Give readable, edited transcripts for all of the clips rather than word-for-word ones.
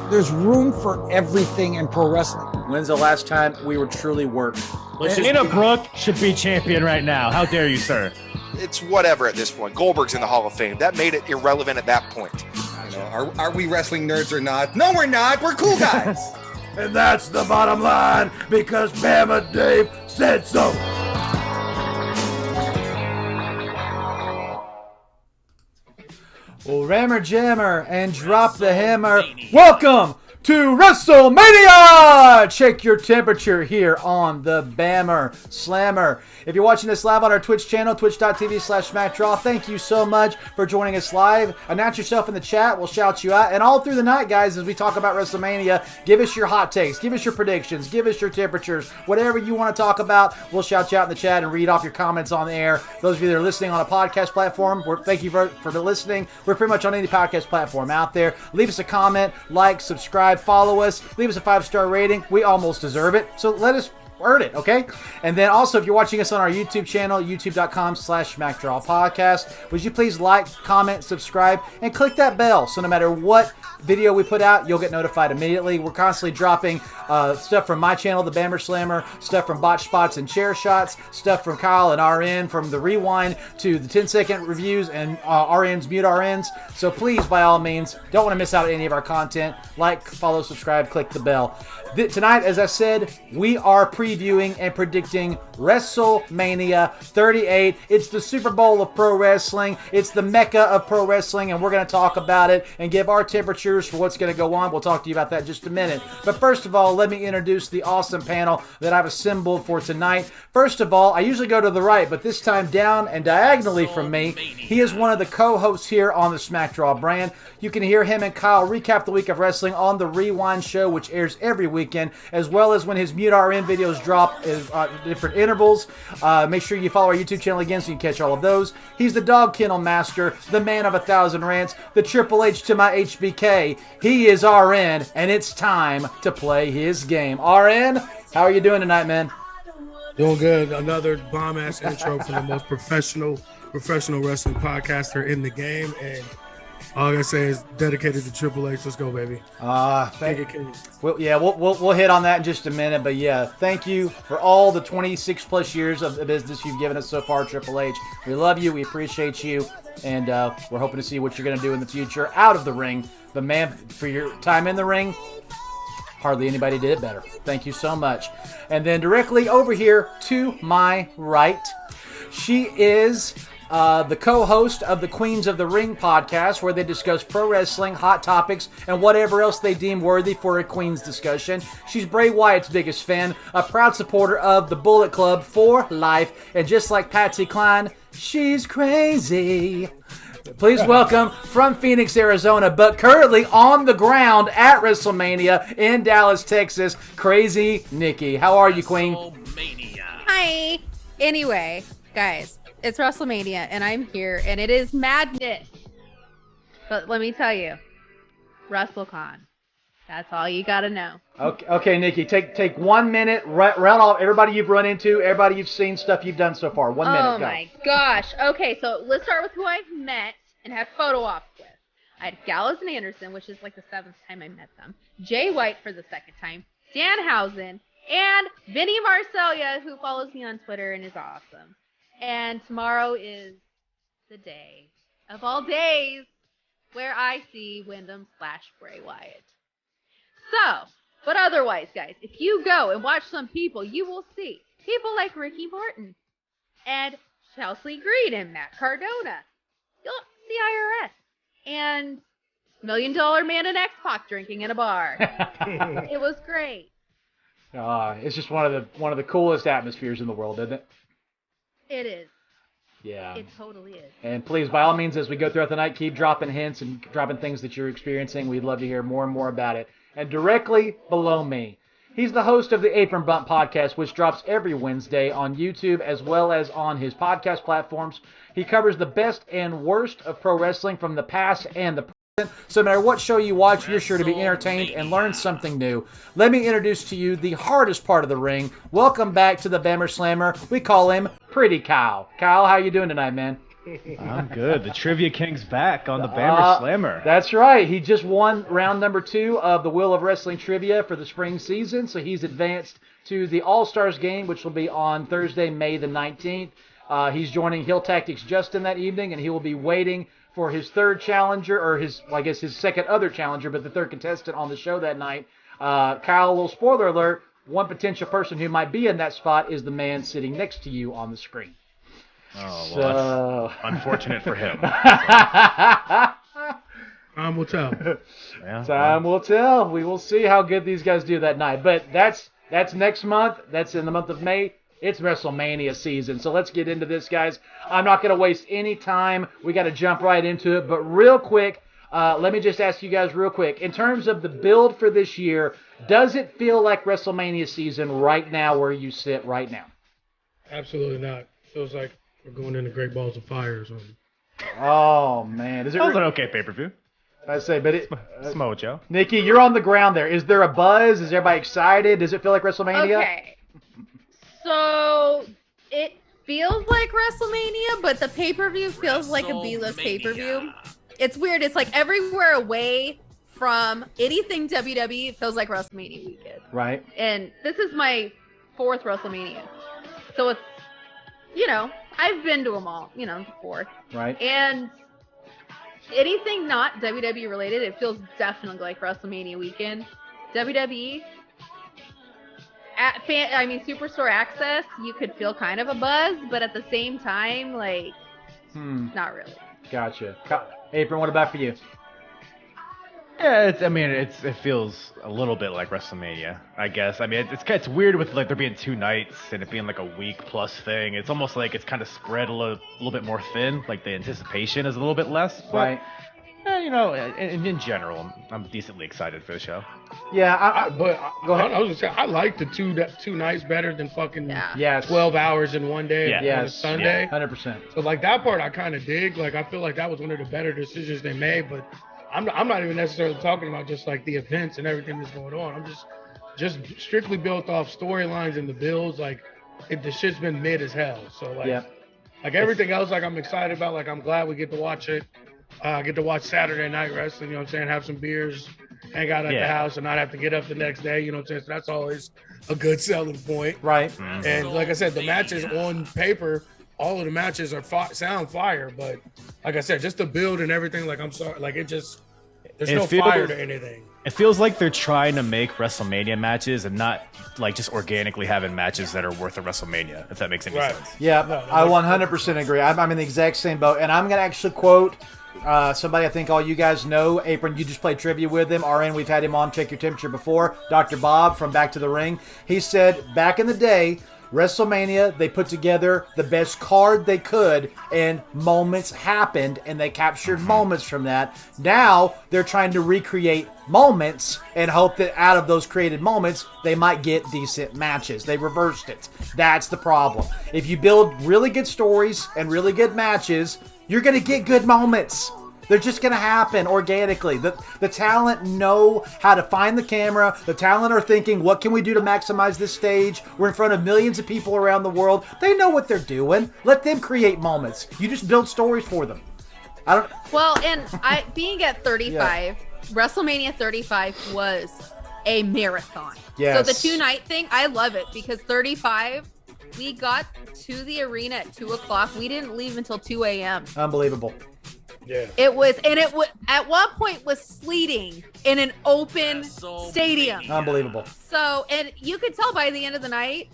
There's room for everything in pro wrestling. When's the last time we were truly worked? Dana Brooke should be champion right now. How dare you, sir? It's whatever at this point. Goldberg's in the Hall of Fame. That made it irrelevant at that point. You know, are we wrestling nerds or not? No, we're not. We're cool guys. And that's the bottom line, because Bama Dave said so. Well, rammer jammer and drop the hammer. Welcome to Wrestlemania! Check your temperature here on the Bammer Slammer. If you're watching this live on our Twitch channel, twitch.tv/SmackDraw, thank you so much for joining us live. Announce yourself in the chat. We'll shout you out. And all through the night, guys, as we talk about WrestleMania, give us your hot takes, give us your predictions, give us your temperatures. Whatever you want to talk about, we'll shout you out in the chat and read off your comments on the air. Those of you that are listening on a podcast platform, thank you for listening. We're pretty much on any podcast platform out there. Leave us a comment, like, subscribe, follow us, leave us a 5-star rating. We almost deserve it, so let us earn it, okay? And then also, if you're watching us on our YouTube channel, youtube.com/SmackDrawPodcast, would you please like, comment, subscribe, and click that bell so no matter what video we put out, you'll get notified immediately. We're constantly dropping stuff from my channel, The Bammer Slammer, stuff from Botch Spots and Chair Shots, stuff from Kyle and RN, from the Rewind to the 10-second reviews and RN's Mute RNs. So please, by all means, don't want to miss out on any of our content. Like, follow, subscribe, click the bell. Tonight, as I said, we are previewing and predicting WrestleMania 38. It's the Super Bowl of pro wrestling. It's the Mecca of pro wrestling, and we're going to talk about it and give our temperatures for what's going to go on. We'll talk to you about that in just a minute. But first of all, let me introduce the awesome panel that I've assembled for tonight. First of all, I usually go to the right, but this time down and diagonally from me, he is one of the co-hosts here on the SmackDraw brand. You can hear him and Kyle recap the week of wrestling on the Rewind show, which airs every weekend, as well as when his Mute RN videos drop different intervals. Make sure you follow our YouTube channel again so you can catch all of those. He's the dog kennel master, the man of 1,000 rants, the Triple H to my HBK. He is RN, and it's time to play his game. RN, how are you doing tonight, man? Doing good. Another bomb-ass intro from the most professional wrestling podcaster in the game, and all I gotta say is dedicated to Triple H. Let's go, baby. Thank you. Well, yeah, we'll hit on that in just a minute, but yeah, thank you for all the 26 plus years of the business you've given us so far, Triple H. We love you, we appreciate you, and we're hoping to see what you're gonna do in the future out of the ring. But man, for your time in the ring, hardly anybody did it better. Thank you so much. And then directly over here to my right, she is the co-host of the Queens of the Ring podcast, where they discuss pro wrestling, hot topics, and whatever else they deem worthy for a Queens discussion. She's Bray Wyatt's biggest fan, a proud supporter of the Bullet Club for life, and just like Patsy Cline, she's crazy. Please welcome from Phoenix, Arizona, but currently on the ground at WrestleMania in Dallas, Texas, Crazy Nikki. How are you, Queen? Hi. Anyway, guys, it's WrestleMania, and I'm here, and it is madness. But let me tell you, WrestleCon. That's all you gotta know. Okay, Nikki, take 1 minute, run off everybody you've run into, everybody you've seen, stuff you've done so far. 1 minute, go. Oh my gosh. Okay, so let's start with who I've met and had photo ops with. I had Gallows and Anderson, which is like the 7th time I met them. Jay White for the 2nd time. Danhausen. And Vinny Marcellia, who follows me on Twitter and is awesome. And tomorrow is the day of all days where I see Wyndham/Bray Wyatt. So, but otherwise, guys, if you go and watch some people, you will see people like Ricky Morton and Chelsea Green and Matt Cardona. You'll see IRS and $1 Million Man and X-Pac drinking in a bar. It was great. It's just one of the coolest atmospheres in the world, isn't it? It is. Yeah. It totally is. And please, by all means, as we go throughout the night, keep dropping hints and dropping things that you're experiencing. We'd love to hear more and more about it. And directly below me, he's the host of the Apron Bump podcast, which drops every Wednesday on YouTube as well as on his podcast platforms. He covers the best and worst of pro wrestling from the past and the present. So no matter what show you watch, you're sure to be entertained and learn something new. Let me introduce to you the hardest part of the ring. Welcome back to the Bammer Slammer. We call him Pretty Kyle. Kyle, how you doing tonight, man? I'm good. The Trivia King's back on the Bammer Slammer. That's right. He just won round number 2 of the Wheel of Wrestling Trivia for the spring season, so he's advanced to the All-Stars game, which will be on Thursday, May the 19th. He's joining Heel Tactics Justin that evening, and he will be waiting for his third challenger, or his second other challenger, but the third contestant on the show that night. Kyle, a little spoiler alert, one potential person who might be in that spot is the man sitting next to you on the screen. Oh, well, that's unfortunate for him. Time will tell. Yeah, Time will tell. We will see how good these guys do that night. But that's next month. That's in the month of May. It's WrestleMania season. So let's get into this, guys. I'm not going to waste any time. We got to jump right into it. But real quick, let me just ask you guys real quick. In terms of the build for this year, does it feel like WrestleMania season right now where you sit right now? Absolutely not. Feels like we're going into Great Balls of Fire or something. Oh, man. Is it that was an okay pay-per-view. I say, but Smojo. Nikki, you're on the ground there. Is there a buzz? Is everybody excited? Does it feel like WrestleMania? Okay. So it feels like WrestleMania, but the pay-per-view feels like a B-list pay-per-view. It's weird. It's like everywhere away from anything WWE, it feels like WrestleMania weekend. Right. And this is my 4th WrestleMania. So it's, I've been to them all, before. Right. And anything not WWE related, it feels definitely like WrestleMania weekend. WWE, Superstore Access, you could feel kind of a buzz, but at the same time, not really. Gotcha. Apron, what about for you? Yeah, it feels a little bit like WrestleMania, I guess. I mean, it's weird with there being 2 nights and it being like a week plus thing. It's almost like it's kind of spread a little bit more thin. Like the anticipation is a little bit less. But, right. In general, I'm decently excited for the show. Yeah, go ahead. I was gonna say I like the two nights better than fucking 12 hours in one day on a Sunday. 100%. So that part I kind of dig. I feel like that was one of the better decisions they made. But I'm not even necessarily talking about just the events and everything that's going on. I'm just strictly built off storylines and the builds. The shit's been mid as hell. So everything else, I'm excited about. I'm glad we get to watch it. Get to watch Saturday Night Wrestling, have some beers, hang out at the house, and not have to get up the next day, So that's always a good selling point. Right. Mm-hmm. And like I said, the matches on paper, all of the matches are sound fire, but like I said, just the build and everything, I'm sorry, there's no fire to anything. It feels like they're trying to make WrestleMania matches and not just organically having matches that are worth a WrestleMania, if that makes any sense. Yeah, I 100% agree. I'm in the exact same boat, and I'm going to actually quote somebody I think all you guys know. Apron, you just played trivia with him. RN, we've had him on Check Your Temperature before. Dr. Bob from Back to the Ring. He said, back in the day, WrestleMania, they put together the best card they could, and moments happened, and they captured moments from that. Now, they're trying to recreate moments and hope that out of those created moments, they might get decent matches. They reversed it. That's the problem. If you build really good stories and really good matches, you're going to get good moments. They're just going to happen organically. The talent know how to find the camera. The talent are thinking, what can we do to maximize this stage? We're in front of millions of people around the world. They know what they're doing. Let them create moments. You just build stories for them. Well, and being at 35, WrestleMania 35 was a marathon. Yes. So the 2-night thing, I love it because 35, we got to the arena at 2:00. We didn't leave until 2 a.m. Unbelievable. Yeah. It was at one point was sleeting in an open stadium. Unbelievable. So, and you could tell by the end of the night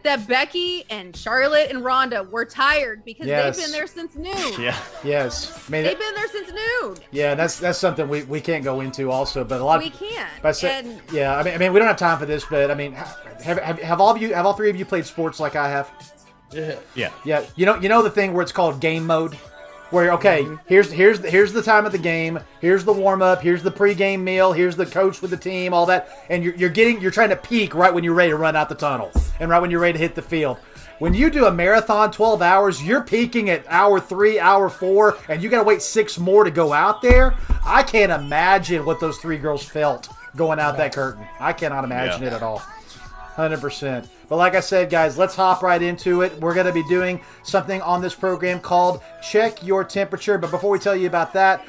that Becky and Charlotte and Ronda were tired because they've been there since noon. Yeah. Yes. They've been there since noon. Yeah, that's something we can't go into also, but a lot we can't. I mean we don't have time for this, but I mean have all 3 of you played sports like I have? Yeah. Yeah. You know the thing where it's called game mode? Where here's the time of the game, here's the warm up, here's the pregame meal, here's the coach with the team, all that, and you're trying to peak right when you're ready to run out the tunnel and right when you're ready to hit the field. When you do a marathon 12 hours, you're peaking at hour 3, hour 4, and you got to wait 6 more to go out there. I can't imagine what those 3 girls felt going out that curtain. I cannot imagine it at all. 100%. But like I said, guys, let's hop right into it. We're going to be doing something on this program called Check Your Temperature. But before we tell you about that,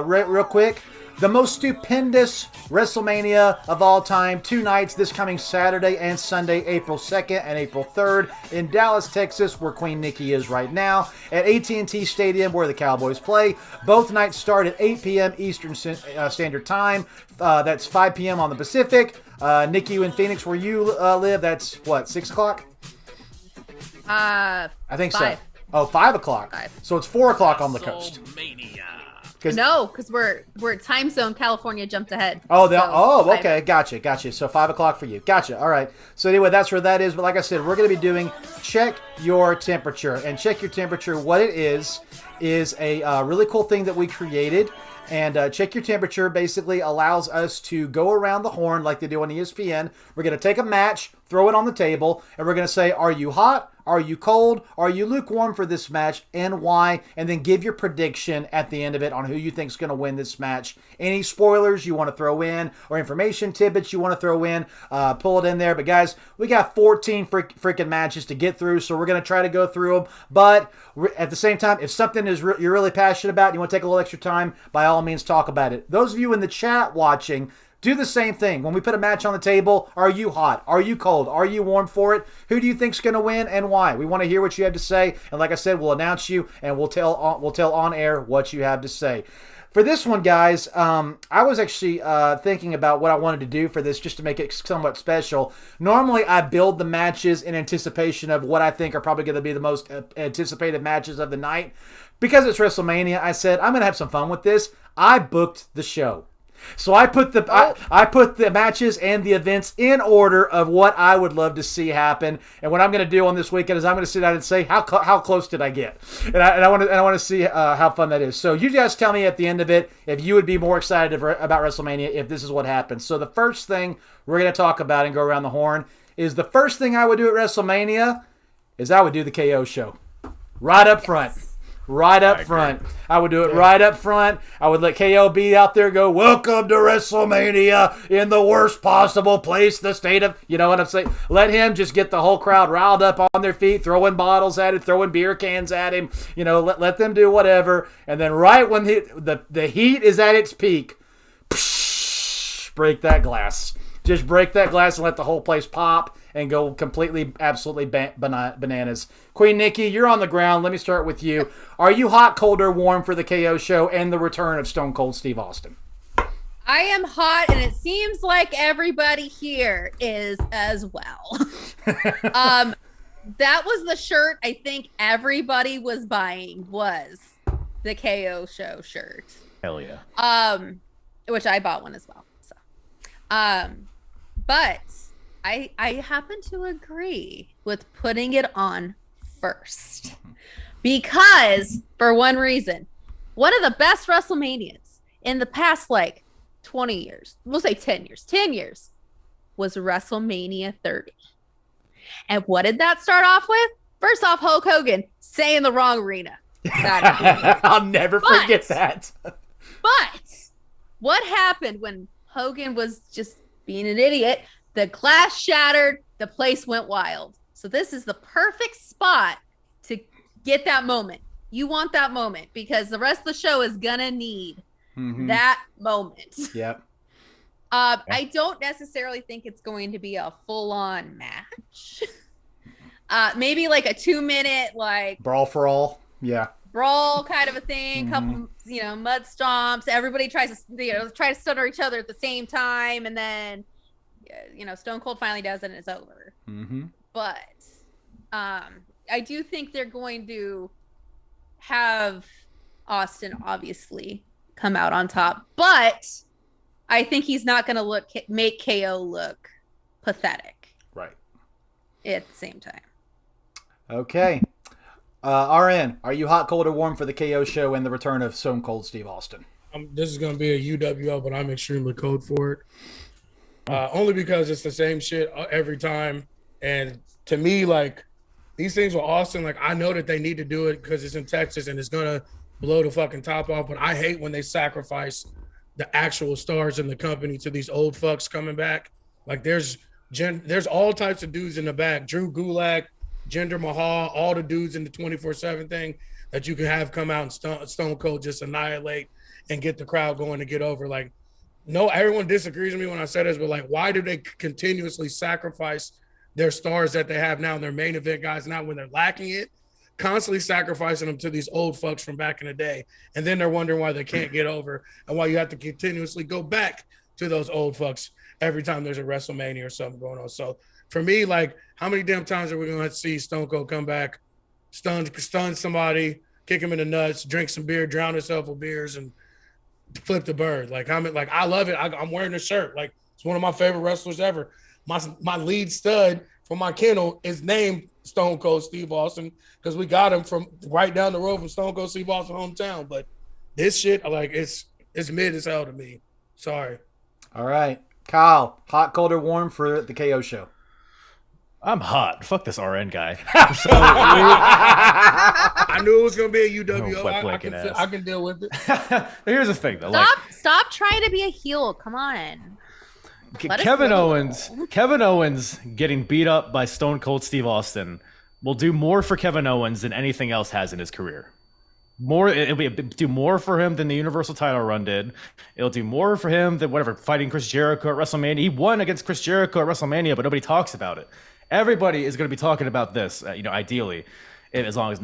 real quick, the most stupendous WrestleMania of all time, 2 nights this coming Saturday and Sunday, April 2nd and April 3rd in Dallas, Texas, where Queen Nikki is right now, at AT&T Stadium where the Cowboys play. Both nights start at 8 p.m. Eastern Standard Time. That's 5 p.m. on the Pacific. Nikki, in Phoenix, where you live, that's what, 6 o'clock? I think 5. so. Oh, 5 o'clock. 5. So it's 4 o'clock on the coast. No, because we're time zone. California jumped ahead. Oh, So, okay, gotcha. So 5 o'clock for you. Gotcha. All right. So anyway, that's where that is. But like I said, we're going to be doing Check Your Temperature. And Check Your Temperature, what it is a really cool thing that we created. And Check Your Temperature basically allows us to go around the horn like they do on ESPN. We're going to take a match, throw it on the table, and we're going to say, are you hot? Are you cold? Are you lukewarm for this match, and why? And then give your prediction at the end of it on who you think is going to win this match. Any spoilers you want to throw in or information tidbits you want to throw in, pull it in there. But guys, we got 14 freaking matches to get through, so we're going to try to go through them. But at the same time, if something is you're really passionate about and you want to take a little extra time, by all means, talk about it. Those of you in the chat watching, do the same thing. When we put a match on the table, are you hot? Are you cold? Are you warm for it? Who do you think's going to win and why? We want to hear what you have to say. And like I said, we'll announce you and we'll tell on air what you have to say. For this one, guys, I was actually thinking about what I wanted to do for this just to make it somewhat special. Normally, I build the matches in anticipation of what I think are probably going to be the most anticipated matches of the night. Because it's WrestleMania, I said, I'm going to have some fun with this. I booked the show. So I put the matches and the events in order of what I would love to see happen. And what I'm going to do on this weekend is I'm going to sit down and say how close did I get, and I want to see how fun that is. So you guys tell me at the end of it if you would be more excited about WrestleMania if this is what happens. So the first thing we're going to talk about and go around the horn is the first thing I would do at WrestleMania is I would do the KO show right up front. Right up front. I would do it right up front. I would let KO be out there go, welcome to WrestleMania in the worst possible place, the state of, you know what I'm saying? Let him just get the whole crowd riled up on their feet, throwing bottles at him, throwing beer cans at him. You know, let them do whatever. And then right when the heat is at its peak, break that glass. Just break that glass and let the whole place pop and go completely, absolutely bananas. Queen Nikki, you're on the ground. Let me start with you. Are you hot, cold, or warm for the KO show and the return of Stone Cold Steve Austin? I am hot, and it seems like everybody here is as well. That was the shirt I think everybody was buying, was the KO show shirt. Hell yeah. Which I bought one as well. So, but I happen to agree with putting it on first because for one reason, one of the best WrestleManias in the past, like 20 years, we'll say 10 years was WrestleMania 30. And what did that start off with? First off, Hulk Hogan saying the wrong arena. I'll never forget that. But what happened when Hogan was just being an idiot? The glass shattered, the place went wild. So this is the perfect spot to get that moment. You want that moment because the rest of the show is gonna need that moment. Yep. I don't necessarily think it's going to be a full-on match. Maybe like a 2-minute like brawl for all. Yeah. Brawl kind of a thing. Couple, mud stomps. Everybody tries to, try to stutter each other at the same time, and then, Stone Cold finally does it and it's over. But I do think they're going to have Austin obviously come out on top, but I think he's not going to make KO look pathetic. Right. At the same time. Okay. RN, are you hot, cold, or warm for the KO show and the return of Stone Cold Steve Austin? This is going to be a UWO, but I'm extremely cold for it. Only because it's the same shit every time. And to me, like, these things with Austin, like, I know that they need to do it because it's in Texas and it's going to blow the fucking top off. But I hate when they sacrifice the actual stars in the company to these old fucks coming back. Like, there's There's all types of dudes in the back. Drew Gulak, Jinder Mahal, all the dudes in the 24/7 thing that you can have come out and Stone Cold just annihilate and get the crowd going to get over. Like, no, everyone disagrees with me when I say this, but like, why do they continuously sacrifice their stars that they have now, their main event guys now when they're lacking it, constantly sacrificing them to these old fucks from back in the day. And then they're wondering why they can't get over and why you have to continuously go back to those old fucks every time there's a WrestleMania or something going on. So for me, like, how many damn times are we going to see Stone Cold come back, stun somebody, kick him in the nuts, drink some beer, drown himself with beers, and flip the bird? Like, I love it. I'm wearing the shirt. Like, it's one of my favorite wrestlers ever. My lead stud for my kennel is named Stone Cold Steve Austin because we got him from right down the road from Stone Cold Steve Austin's hometown. But this shit, like, it's mid as hell to me. Sorry. All right. Kyle, hot, cold, or warm for the KO show? I'm hot. Fuck this RN guy. So, I knew it was going to be a UWO. I can deal with it. Here's the thing, though. Stop trying to be a heel. Come on. Kevin Owens getting beat up by Stone Cold Steve Austin will do more for Kevin Owens than anything else has in his career. It'll do more for him than the Universal title run did. It'll do more for him than whatever fighting Chris Jericho at WrestleMania. He won against Chris Jericho at WrestleMania, but nobody talks about it. Everybody is going to be talking about this, ideally, as long as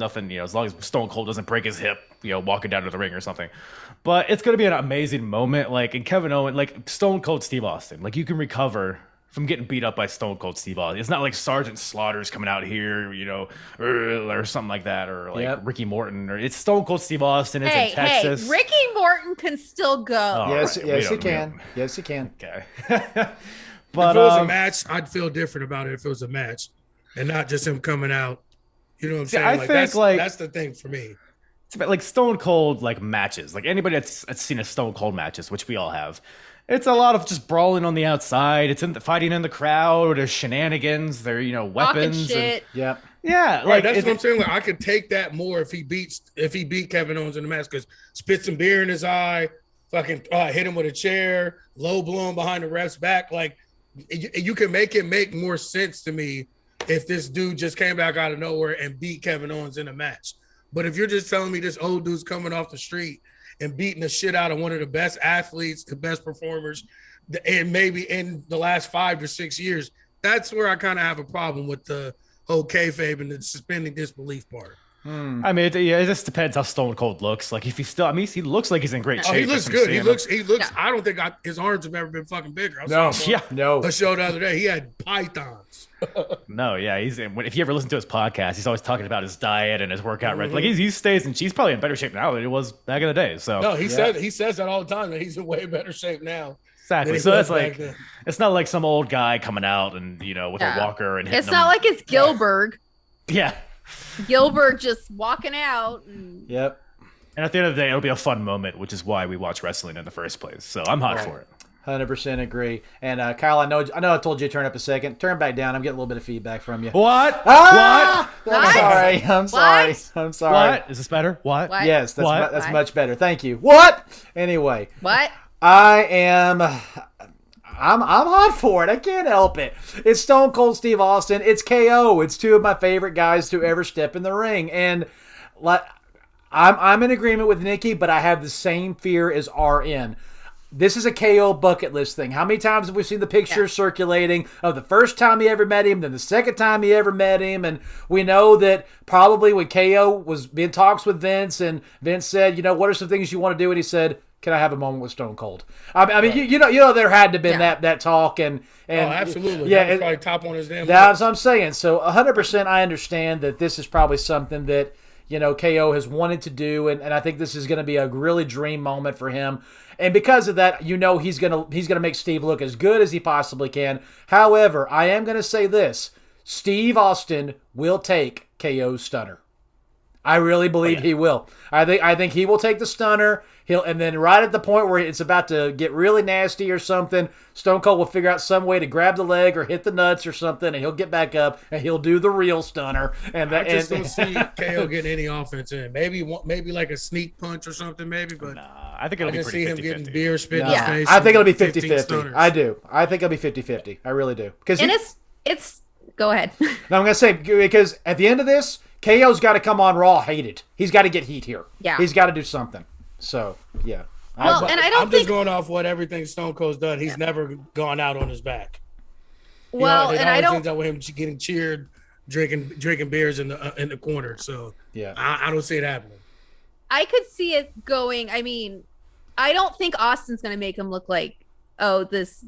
Stone Cold doesn't break his hip, walking down to the ring or something. But it's going to be an amazing moment, like in Kevin Owens, like Stone Cold Steve Austin. Like, you can recover from getting beat up by Stone Cold Steve Austin. It's not like Sergeant Slaughter's coming out here, or something like that, or like Ricky Morton, or it's Stone Cold Steve Austin. It's in Texas. Hey, Ricky Morton can still go. Yes, he can. Yes, he can. Okay. But if it was a match, I'd feel different about it if it was a match and not just him coming out. You know what I'm saying? I think that's the thing for me. It's about like Stone Cold matches. Like, anybody that's seen a Stone Cold matches, which we all have, it's a lot of just brawling on the outside. It's fighting in the crowd. There's shenanigans. There, weapons. Shit. Yeah. Like, that's what I'm saying. Like, I could take that more if he beat Kevin Owens in the match, because spit some beer in his eye, fucking hit him with a chair, low blow him behind the ref's back. Like, you can make it make more sense to me if this dude just came back out of nowhere and beat Kevin Owens in a match. But if you're just telling me this old dude's coming off the street and beating the shit out of one of the best athletes, the best performers, and maybe in the last 5 to 6 years, that's where I kind of have a problem with the whole kayfabe and the suspending disbelief part. I mean, it just depends how Stone Cold looks. Like, if he looks like he's in great shape. He looks good. He looks. Yeah. I don't think his arms have ever been fucking bigger. No. A show the other day, he had pythons. No, yeah, if you ever listen to his podcast, he's always talking about his diet and his workout. Right, like he stays, and he's probably in better shape now than he was back in the day. So no, he says that all the time, that he's in way better shape now. Exactly. So it's like, it's not like some old guy coming out and with a walker and hitting it's not like it's Gilbert. Yeah. Gilbert just walking out. Yep. And at the end of the day, it'll be a fun moment, which is why we watch wrestling in the first place. So I'm hot for it. 100% agree. And Kyle, I know I told you to turn up a second. Turn back down. I'm getting a little bit of feedback from you. What? What? I'm sorry. What? Is this better? What? Yes, that's much better. Thank you. What? Anyway. What? I'm hot for it. I can't help it. It's Stone Cold Steve Austin. It's KO. It's two of my favorite guys to ever step in the ring. And I'm in agreement with Nikki, but I have the same fear as RN. This is a KO bucket list thing. How many times have we seen the pictures circulating of the first time he ever met him, then the second time he ever met him? And we know that probably when KO was in talks with Vince, and Vince said, what are some things you want to do? And he said, can I have a moment with Stone Cold? I mean, you know, there had to have been that talk, and absolutely, yeah, that was probably top on his damn. That's what I'm saying. So 100%, I understand that this is probably something that KO has wanted to do, and I think this is going to be a really dream moment for him. And because of that, he's gonna make Steve look as good as he possibly can. However, I am going to say this: Steve Austin will take KO's stunner. I really believe he will. I think he will take the stunner. And then right at the point where it's about to get really nasty or something, Stone Cold will figure out some way to grab the leg or hit the nuts or something, and he'll get back up and he'll do the real stunner. And I just don't see KO getting any offense in. Maybe like a sneak punch or something, maybe. But I think it'll be pretty 50-50. Him getting beer spit in his face. I think it'll be 50-50. I do. I think it'll be 50-50. I really do. And it's go ahead. Now I'm gonna say, because at the end of this, KO's got to come on Raw hated. He's got to get heat here. Yeah. He's got to do something. So, yeah. Well, and I'm just going off what everything Stone Cold's done. He's never gone out on his back. Well, and I don't. Ends up with him getting cheered, drinking beers in the corner. So yeah, I don't see it happening. I could see it going. I mean, I don't think Austin's going to make him look like, this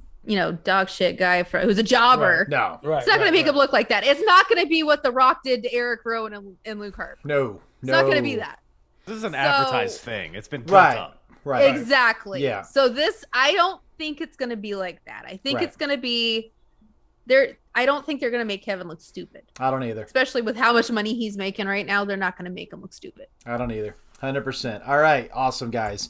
dog shit guy who's a jobber. Right. No, right. It's not going to make him look like that. It's not going to be what The Rock did to Eric Rowan and Luke Harper. No, it's not going to be that. This is an advertised thing. It's been built up. Right. Exactly. Yeah. So I don't think it's going to be like that. I think it's going to be I don't think they're going to make Kevin look stupid. I don't either. Especially with how much money he's making right now, they're not going to make him look stupid. I don't either. 100%. All right. Awesome, guys.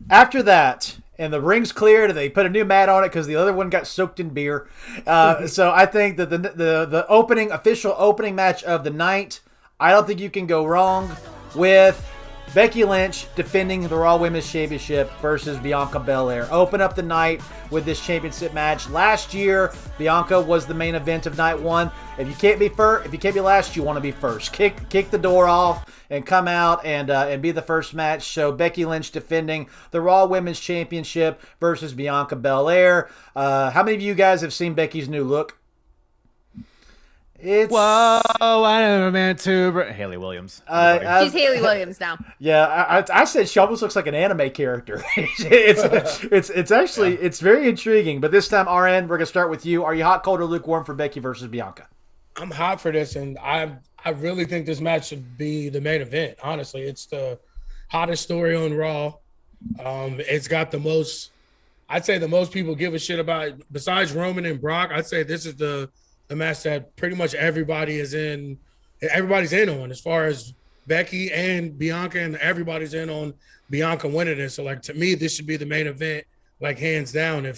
After that, and the ring's cleared, they put a new mat on it because the other one got soaked in beer. So I think that the official opening match of the night, I don't think you can go wrong with Becky Lynch defending the Raw Women's Championship versus Bianca Belair. Open up the night with this championship match. Last year, Bianca was the main event of night one. If you can't be first, if you can't be last, you want to be first. Kick the door off and come out and be the first match. So Becky Lynch defending the Raw Women's Championship versus Bianca Belair. How many of you guys have seen Becky's new look? Whoa, I never meant to. Haley Williams. She's Haley Williams now. Yeah, I said she almost looks like an anime character. it's actually it's very intriguing. But this time, RN, we're gonna start with you. Are you hot, cold, or lukewarm for Becky versus Bianca? I'm hot for this, and I really think this match should be the main event. Honestly, it's the hottest story on Raw. It's got the most. I'd say the most people give a shit about besides Roman and Brock. I'd say this is the match that pretty much everybody's in on, as far as Becky and Bianca, and everybody's in on Bianca winning it. So, like, to me, this should be the main event, like, hands down,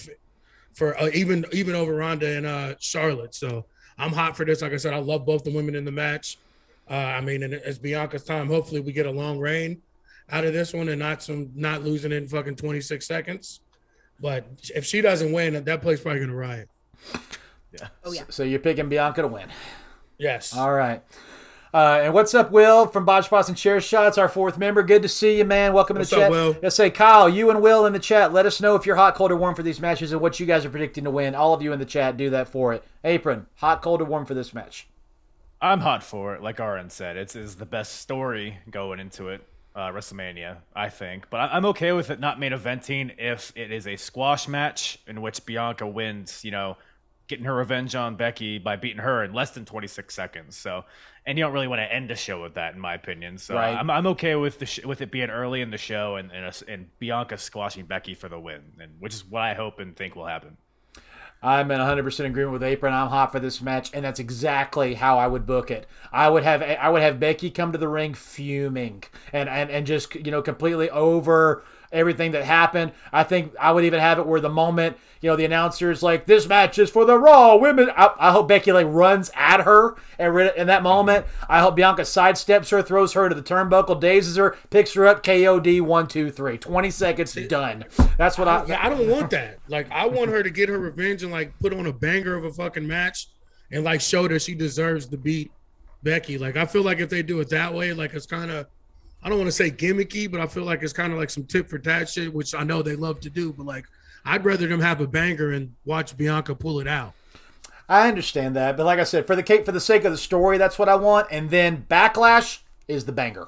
even over Ronda and Charlotte. So I'm hot for this. Like I said, I love both the women in the match. And it's Bianca's time. Hopefully we get a long reign out of this one and not losing it in fucking 26 seconds. But if she doesn't win, that place probably gonna riot. Yeah. Oh, yeah. So you're picking Bianca to win. Yes. All right. And what's up, Will from Botch Spots and Chair Shots, our fourth member. Good to see you, man. Welcome to the chat. Will? Let's say, Kyle, you and Will in the chat. Let us know if you're hot, cold, or warm for these matches and what you guys are predicting to win. All of you in the chat, do that for it. Apron, hot, cold, or warm for this match? I'm hot for it. Like RN said, it's the best story going into it. WrestleMania, I think. But I'm okay with it not main eventing if it is a squash match in which Bianca wins, getting her revenge on Becky by beating her in less than 26 seconds. So, and you don't really want to end the show with that, in my opinion. So right. I'm okay with with it being early in the show and Bianca squashing Becky for the win, which is what I hope and think will happen. I'm in 100% agreement with Apron. I'm hot for this match, and that's exactly how I would book it. I would have Becky come to the ring fuming and just completely over everything that happened. I think I would even have it where the moment the announcer's like, this match is for the Raw women. I hope Becky runs at her in that moment. I hope Bianca sidesteps her, throws her to the turnbuckle, dazes her, picks her up, KOD 1, 2, 3. 20 seconds, done. That's what I don't want that. I want her to get her revenge and put on a banger of a fucking match and show that she deserves to beat Becky. I feel like if they do it that way, it's kind of, I don't want to say gimmicky, but I feel like it's kind of some tit for tat shit, which I know they love to do. But I'd rather them have a banger and watch Bianca pull it out. I understand that, but like I said, for the sake of the story, that's what I want. And then Backlash is the banger.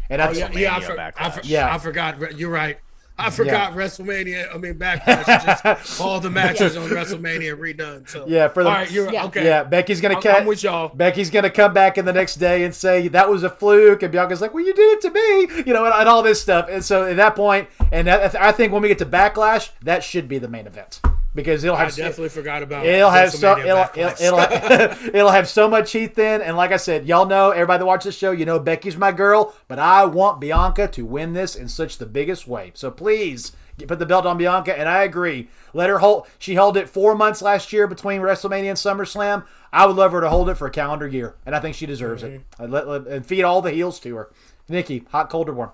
And that's I forgot. You're right. I forgot WrestleMania. Backlash is just all the matches on WrestleMania redone. So okay. Yeah, Becky's gonna I'm with y'all. Becky's gonna come back in the next day and say that was a fluke, and Bianca's like, "Well, you did it to me," and all this stuff. And so at that point, I think when we get to Backlash, that should be the main event. because it'll I have definitely forgot about it'll have so WrestleMania Backlash. it'll have so much heat then. And like I said, y'all know, everybody that watches this show, you know Becky's my girl, but I want Bianca to win this in such the biggest way. So please put the belt on Bianca. And I agree, let her hold. She held it 4 months last year between WrestleMania and SummerSlam. I would love her to hold it for a calendar year, and I think she deserves it. And feed all the heels to her. Nikki, hot, cold, or warm?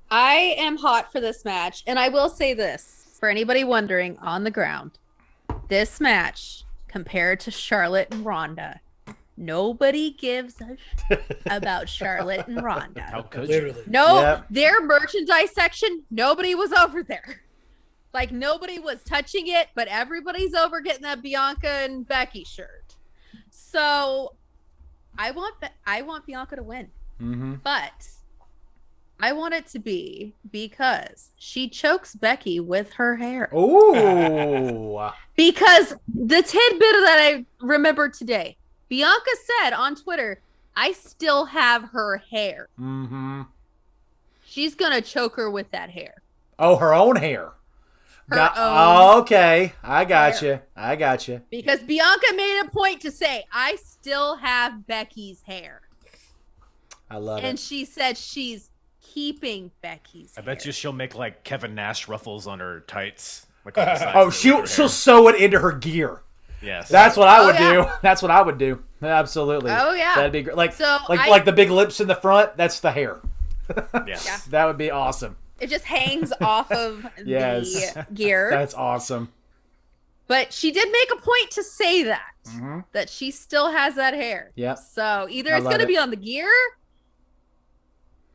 I am hot for this match, and I will say this for anybody wondering on the ground: this match compared to Charlotte and Ronda, nobody gives a shit about Charlotte and Ronda. How could Literally. No, Yep. their merchandise section, nobody was over there. Like, nobody was touching it, but everybody's over getting that Bianca and Becky shirt. So I want Bianca to win. Mm-hmm. But I want it to be because she chokes Becky with her hair. Ooh. Because the tidbit that I remember today, Bianca said on Twitter, I still have her hair. Mm-hmm. She's going to choke her with that hair. Oh, her own hair. Her Oh, okay. I hair. got you. Because Bianca made a point to say, I still have Becky's hair. I love And it. she said she's keeping Becky's I hair. bet you she'll make like Kevin Nash ruffles on her tights. Like on the sides Oh, with she'll her she'll hair. sew it into her gear. Yes. That's what I would yeah. do. That's what I would do. Absolutely. Oh, yeah. That'd be great. Like So like the big lips in the front. That's the hair. Yes. Yeah. That would be awesome. It just hangs off of Yes. the gear. That's awesome. But she did make a point to say that, Mhm. that she still has that hair. Yep. So either I it's love going to it. be on the gear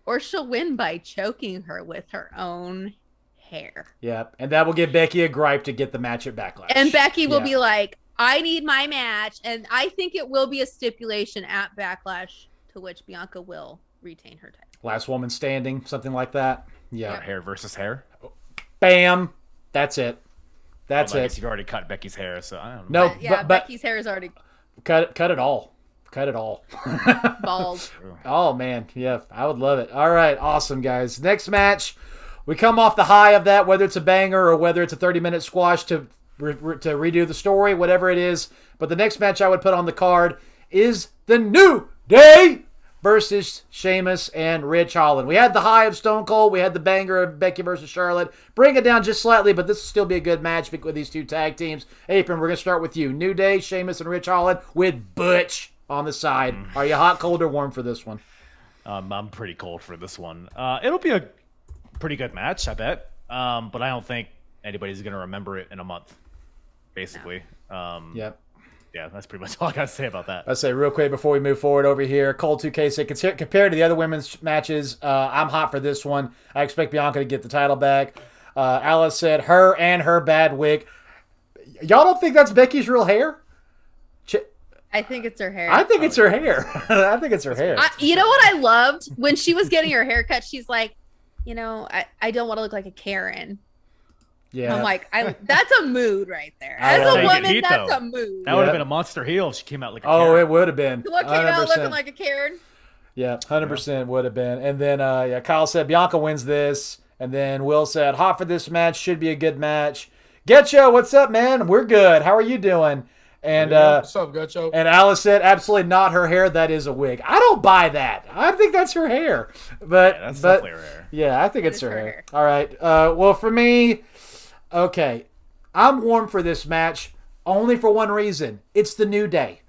or she'll win by choking her with her own hair. Yep. And that will give Becky a gripe to get the match at Backlash. And Becky will Yeah. be like, I need my match. And I think it will be a stipulation at Backlash to which Bianca will retain her title. Last woman standing, something like that. Yeah. Hair versus hair. Bam. That's it. That's Well, I guess it. you've already cut Becky's hair, so I don't know. No, But yeah, but Becky's hair is already cut it all. Cut it all. bald. Oh man, yeah, I would love it. All right, awesome guys. Next match, we come off the high of that, whether it's a banger or whether it's a 30-minute squash to redo the story, whatever it is. But the next match I would put on the card is the New Day versus Sheamus and Rich Holland. We had the high of Stone Cold. We had the banger of Becky versus Charlotte. Bring it down just slightly, but this will still be a good match with these two tag teams. Apron, we're going to start with you. New Day, Sheamus, and Rich Holland with Butch on the side. Are you hot, cold, or warm for this one? I'm pretty cold for this one. It'll be a pretty good match, I bet. But I don't think anybody's going to remember it in a month, basically. Yep. Yeah, that's pretty much all I got to say about that. I'll say real quick before we move forward over here, Cold 2K said, compared to the other women's matches, I'm hot for this one. I expect Bianca to get the title back. Alice said, her and her bad wig. Y'all don't think that's Becky's real hair? I think it's her hair. I think it's her hair. I think it's her hair. You know what I loved? When she was getting her hair cut, she's like, you know, I don't want to look like a Karen. Yeah. I'm like, that's a mood right there. I As love a it. woman, Heat, that's though. a mood. That would Yeah. have been a monster heel if she came out like a Oh, Karen. it would have been. What came out 100%. looking like a Karen? Yeah, 100% would have been. And then, Kyle said Bianca wins this. And then Will said, hot for this match. Should be a good match. Getcha, what's up, man? We're good. How are you doing? And What's up, Gacho? and Alice said, absolutely not her hair. That is a wig. I don't buy that. I think that's her hair. But Yeah, that's but definitely her hair. yeah, I think it's is her her hair. hair. All right. Well, for me, okay, I'm warm for this match only for one reason. It's the New Day.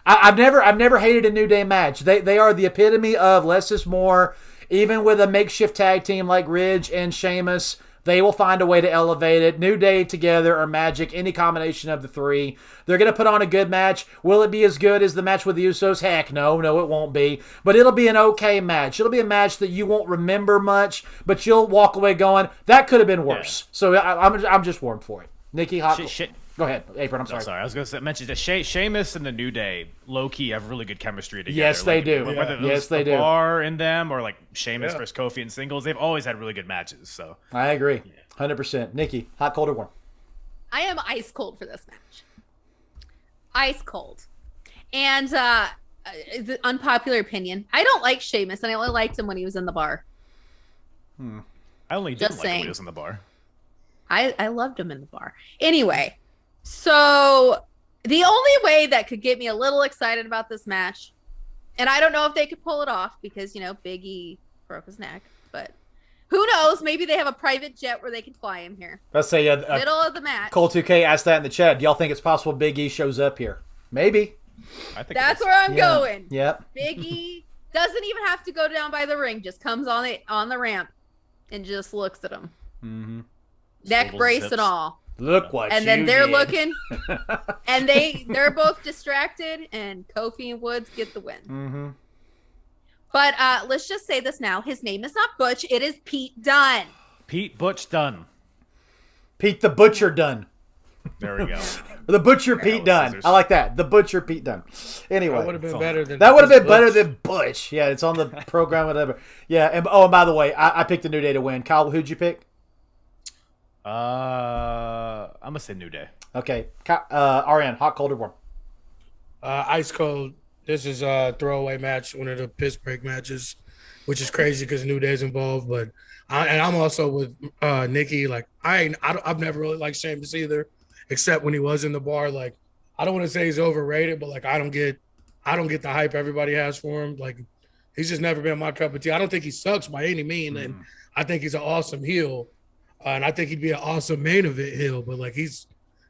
I've never hated a New Day match. They are the epitome of less is more. Even with a makeshift tag team like Ridge and Sheamus, they will find a way to elevate it. New Day together are magic. Any combination of the three. They're going to put on a good match. Will it be as good as the match with the Usos? Heck no, it won't be. But it'll be an okay match. It'll be a match that you won't remember much, but you'll walk away going, that could have been worse. Yeah. So I'm just warm for it. Nikki, hot. Shit. Go ahead, Apron. I'm I'm sorry. I was going to mention that Sheamus and the New Day, low-key, have really good chemistry together. Yes, they do. Whether Yeah. there's Yes, they a do. bar in them or like Sheamus Yeah. versus Kofi in singles, they've always had really good matches. So I agree. 100%. Nikki, hot, cold, or warm? I am ice cold for this match. Ice cold. And the unpopular opinion, I don't like Sheamus, and I only liked him when he was in the bar. I only Just didn't like him when saying. he was in the bar. I loved him in the bar. Anyway, so the only way that could get me a little excited about this match, and I don't know if they could pull it off because, Big E broke his neck, but who knows? Maybe they have a private jet where they can fly him here. Let's say middle of the match. Cole 2K asked that in the chat. Do y'all think it's possible Big E shows up here? Maybe. I think That's where I'm going. Yep. Big E doesn't even have to go down by the ring. Just comes on the ramp and just looks at him. Mm-hmm. Neck Little brace zips. and all. Look what And you then they're did. looking, and they're both distracted, and Kofi and Woods get the win. Mm-hmm. But let's just say this now. His name is not Butch. It is Pete Dunne. Pete Butch Dunne. Pete the Butcher Dunne. There we go. The Butcher Pete Dunne. scissors. I like that. The Butcher Pete Dunne. Anyway. That would have been better than That would have been Butch. better than Butch. Yeah, it's on the program, whatever. Yeah, and by the way, I picked a New Day to win. Kyle, who'd you pick? I'm gonna say New Day. Okay. Ariane, hot, cold, or warm? Ice cold. This is a throwaway match, one of the piss break matches, which is crazy because New Day's involved. But I'm also with Nikki. Like I've never really liked Sheamus either, except when he was in the bar. Like I don't want to say he's overrated, but like I don't get the hype everybody has for him. Like he's just never been my cup of tea. I don't think he sucks by any means, and I think he's an awesome heel, and I think he'd be an awesome main event heel. But like he's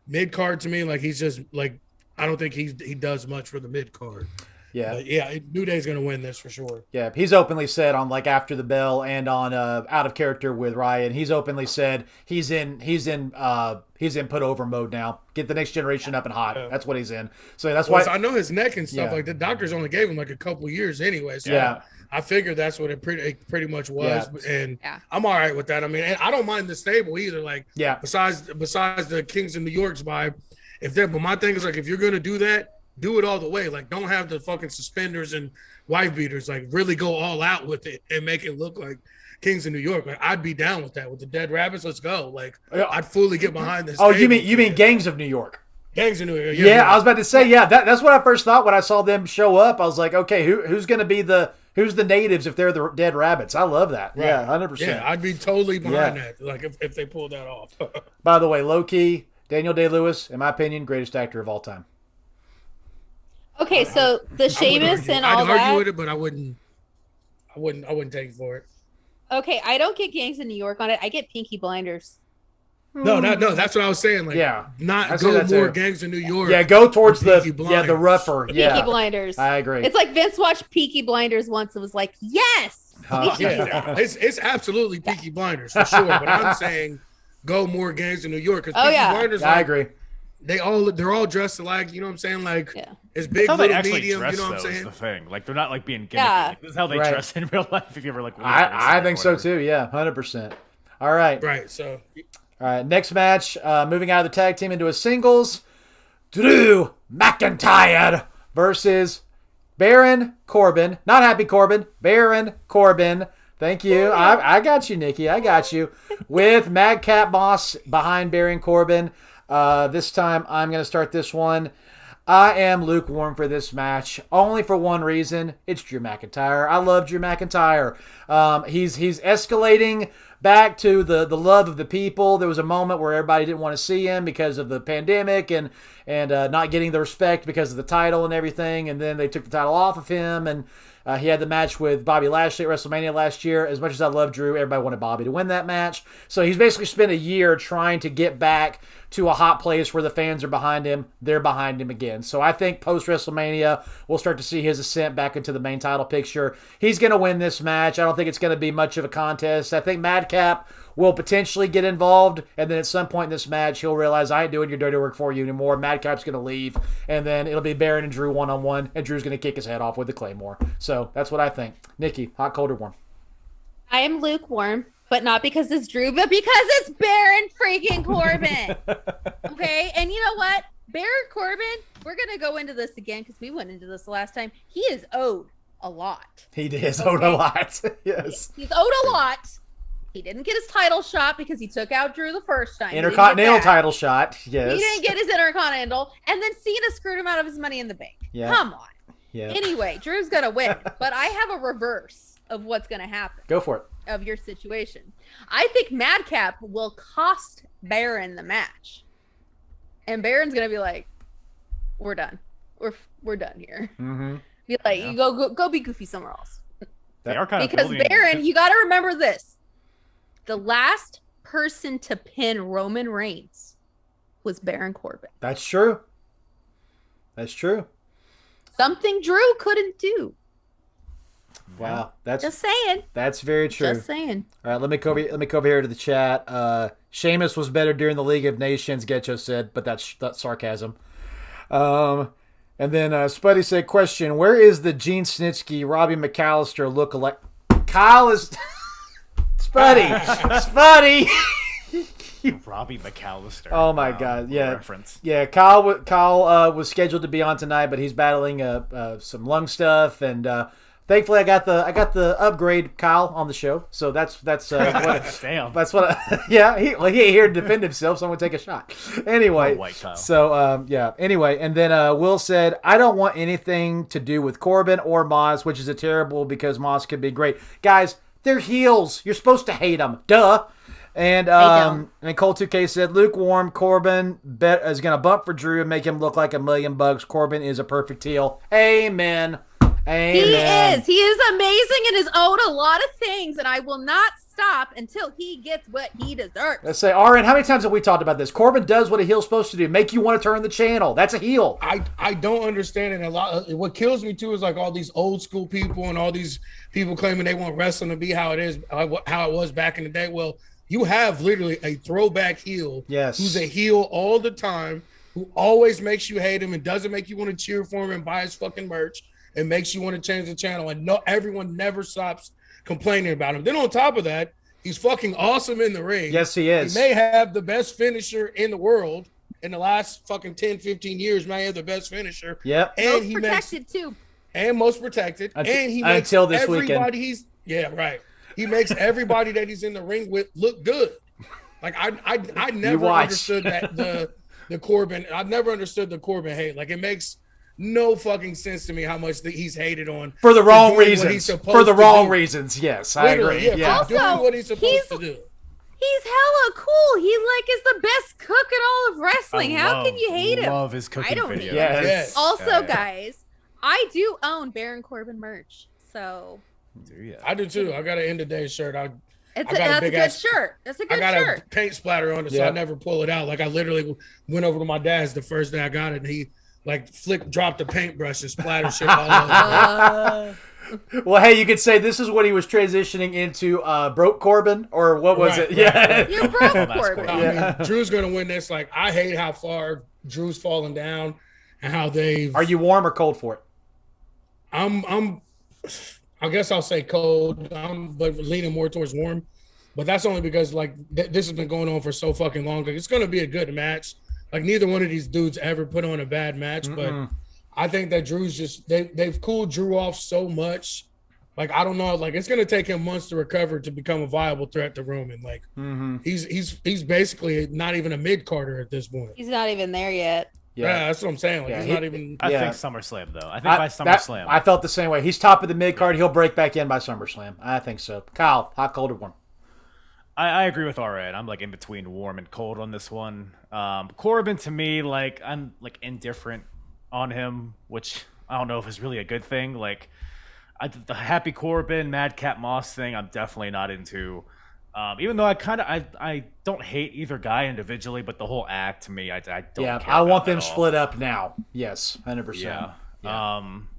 mid card to me. Like he's just like. I don't think he does much for the mid card. Yeah. But yeah, New Day's gonna win this for sure. Yeah, he's openly said on like After the Bell and on Out of Character with Ryan. He's openly said he's in put over mode now. Get the next generation up and hot. Yeah. That's what he's in. So that's Well, why I know his neck and stuff. Yeah. Like the doctors only gave him like a couple years anyway. So Yeah. I figured that's what it pretty much was. Yeah. And Yeah. I'm all right with that. I mean, and I don't mind the stable either. Like besides the Kings of New York's vibe, but my thing is like if you're gonna do that. Do it all the way. Like, don't have the fucking suspenders and wife beaters. Like, really go all out with it and make it look like Kings of New York. Like, I'd be down with that. With the Dead Rabbits, let's go. Like, I'd fully get behind this. Oh, you mean Gangs of New York? Gangs of New York. Yeah, I was about to say, that's what I first thought when I saw them show up. I was like, okay, who's going to be who's the natives if they're the Dead Rabbits? I love that. Right. Yeah, 100%. Yeah, I'd be totally behind that. Like, if they pulled that off. By the way, low key, Daniel Day-Lewis, in my opinion, greatest actor of all time. Okay, so the Sheamus and all I'd argue that. with it, but I wouldn't take it for it. Okay, I don't get Gangs in New York on it. I get Pinky Blinders. No, that's what I was saying. Like, not go more Gangs in New York. Yeah, go towards the Blinders. rougher. Peaky Blinders. I agree. It's like Vince watched Peaky Blinders once and was like, yes. Yeah, it's absolutely Peaky Blinders for sure. But I'm saying go more Gangs in New York because Blinders. I agree. They're all dressed alike. You know what I'm saying? Like it's big, That's how they little, actually medium. dress, You know what I'm though, is saying? the thing. Like they're not like being gimmicky. Yeah. Like, this is how they dress in real life. If you ever like, I think so too. Yeah, 100%. All right. Right. So. All right. Next match. Moving out of the tag team into a singles. Drew McIntyre versus Baron Corbin. Not Happy Corbin. Baron Corbin. Thank you. I got you, Nikki. I got you. With Madcap Moss behind Baron Corbin. This time I'm going to start this one. I am lukewarm for this match, only for one reason. It's Drew McIntyre. I love Drew McIntyre. He's escalating back to the love of the people. There was a moment where everybody didn't want to see him because of the pandemic and not getting the respect because of the title and everything. And then they took the title off of him, and he had the match with Bobby Lashley at WrestleMania last year. As much as I love Drew, everybody wanted Bobby to win that match. So he's basically spent a year trying to get back to a hot place where the fans are behind him. They're behind him again. So I think post-WrestleMania, we'll start to see his ascent back into the main title picture. He's going to win this match. I don't think it's going to be much of a contest. I think Madcap will potentially get involved, and then at some point in this match, he'll realize, I ain't doing your dirty work for you anymore. Madcap's going to leave, and then it'll be Baron and Drew one-on-one, and Drew's going to kick his head off with the Claymore. So that's what I think. Nikki, hot, cold, or warm? I am lukewarm, but not because it's Drew, but because it's Baron freaking Corbin. Okay, and you know what? Baron Corbin, we're going to go into this again because we went into this the last time. He is owed a lot. He is owed a lot. Yes. He's owed a lot. He didn't get his title shot because he took out Drew the first time. Intercontinental title shot. Yes. He didn't get his Intercontinental. And then Cena screwed him out of his Money in the Bank. Yeah. Come on. Yeah. Anyway, Drew's going to win. But I have a reverse. of what's going to happen. Go for it. Of your situation. I think Madcap will cost Baron the match. And Baron's going to be like, we're done. We're done here. Mm-hmm. Be like, you go be goofy somewhere else. They are kind of because Baron, you got to remember this. The last person to pin Roman Reigns was Baron Corbin. That's true. That's true. Something Drew couldn't do. Wow, that's just saying. That's very true. Just saying. All right, let me come over here to the chat. Sheamus was better during the League of Nations, Getcho said, but that's sarcasm. And then Spuddy said, question, where is the Gene Snitsky, Robbie McAllister look-alike? Kyle is... Spuddy! Robbie McAllister. Oh my God! Yeah, reference. Yeah. Kyle was scheduled to be on tonight, but he's battling some lung stuff, and thankfully I got the upgrade Kyle on the show. So that's what damn. That's what. Yeah, he ain't here to defend himself, so I'm gonna take a shot. Anyway, White Kyle. So yeah. Anyway, and then Will said, I don't want anything to do with Corbin or Moz, which is a terrible because Moz could be great. Guys, they're heels. You're supposed to hate them. Duh. And Cole 2K said, lukewarm, Corbin is going to bump for Drew and make him look like $1,000,000. Corbin is a perfect heel. Amen. Amen. He is amazing and is owed a lot of things, and I will not stop until he gets what he deserves. Let's say, Aaron, how many times have we talked about this? Corbin does what a heel's supposed to do, make you want to turn the channel. That's a heel. I don't understand it. What kills me too is like all these old school people and all these people claiming they want wrestling to be how it is, how it was back in the day. Well, you have literally a throwback heel, yes, who's a heel all the time, who always makes you hate him and doesn't make you want to cheer for him and buy his fucking merch and makes you want to change the channel. And everyone never stops complaining about him. Then on top of that, he's fucking awesome in the ring. Yes, he is. He may have the best finisher in the world in the last fucking 10, 15 years. May have the best finisher. Yep. And most protected too. And most protected. And he makes until this everybody weekend. Yeah, right. He makes everybody that he's in the ring with look good. Like I never understood that the Corbin. I never understood the Corbin hate. Like it makes no fucking sense to me how much he's hated on for the wrong reasons. For the wrong reasons. Yes, literally, I agree. Yeah. Also, doing what he's supposed to do. He's hella cool. He is the best cook in all of wrestling. How can you hate him? Love his cooking video. Yes. Also, guys, I do own Baron Corbin merch, so. I do too. I got an end of day shirt. That's a good shirt. That's a good shirt. I got a paint splatter on it, so I never pull it out. Like I literally went over to my dad's the first day I got it, and he like dropped the paintbrush and splattered shit all over. Well, hey, you could say this is what he was transitioning into broke Corbin, or what was it? Yeah, you're broke Corbin. I mean, Drew's gonna win this. Like I hate how far Drew's fallen down, and how they. Are you warm or cold for it? I guess I'll say cold, but leaning more towards warm. But that's only because like this has been going on for so fucking long. Like it's gonna be a good match. Like neither one of these dudes ever put on a bad match, but I think that Drew's just they've cooled Drew off so much. Like I don't know, like it's gonna take him months to recover to become a viable threat to Roman. Like he's basically not even a mid-carder at this point. He's not even there yet. Yeah, that's what I'm saying. Like, he's not even. I think SummerSlam though. I think by SummerSlam. I felt the same way. He's top of the mid card. He'll break back in by SummerSlam. I think so. Kyle, hot, cold, or warm? I agree with RN. I'm like in between warm and cold on this one. Corbin to me, like I'm like indifferent on him, which I don't know if is really a good thing. Like the Happy Corbin, Madcap Moss thing, I'm definitely not into. Even though I don't hate either guy individually, but the whole act to me, I don't care. Yeah, I want them split up now. Yes, 100%. Yeah.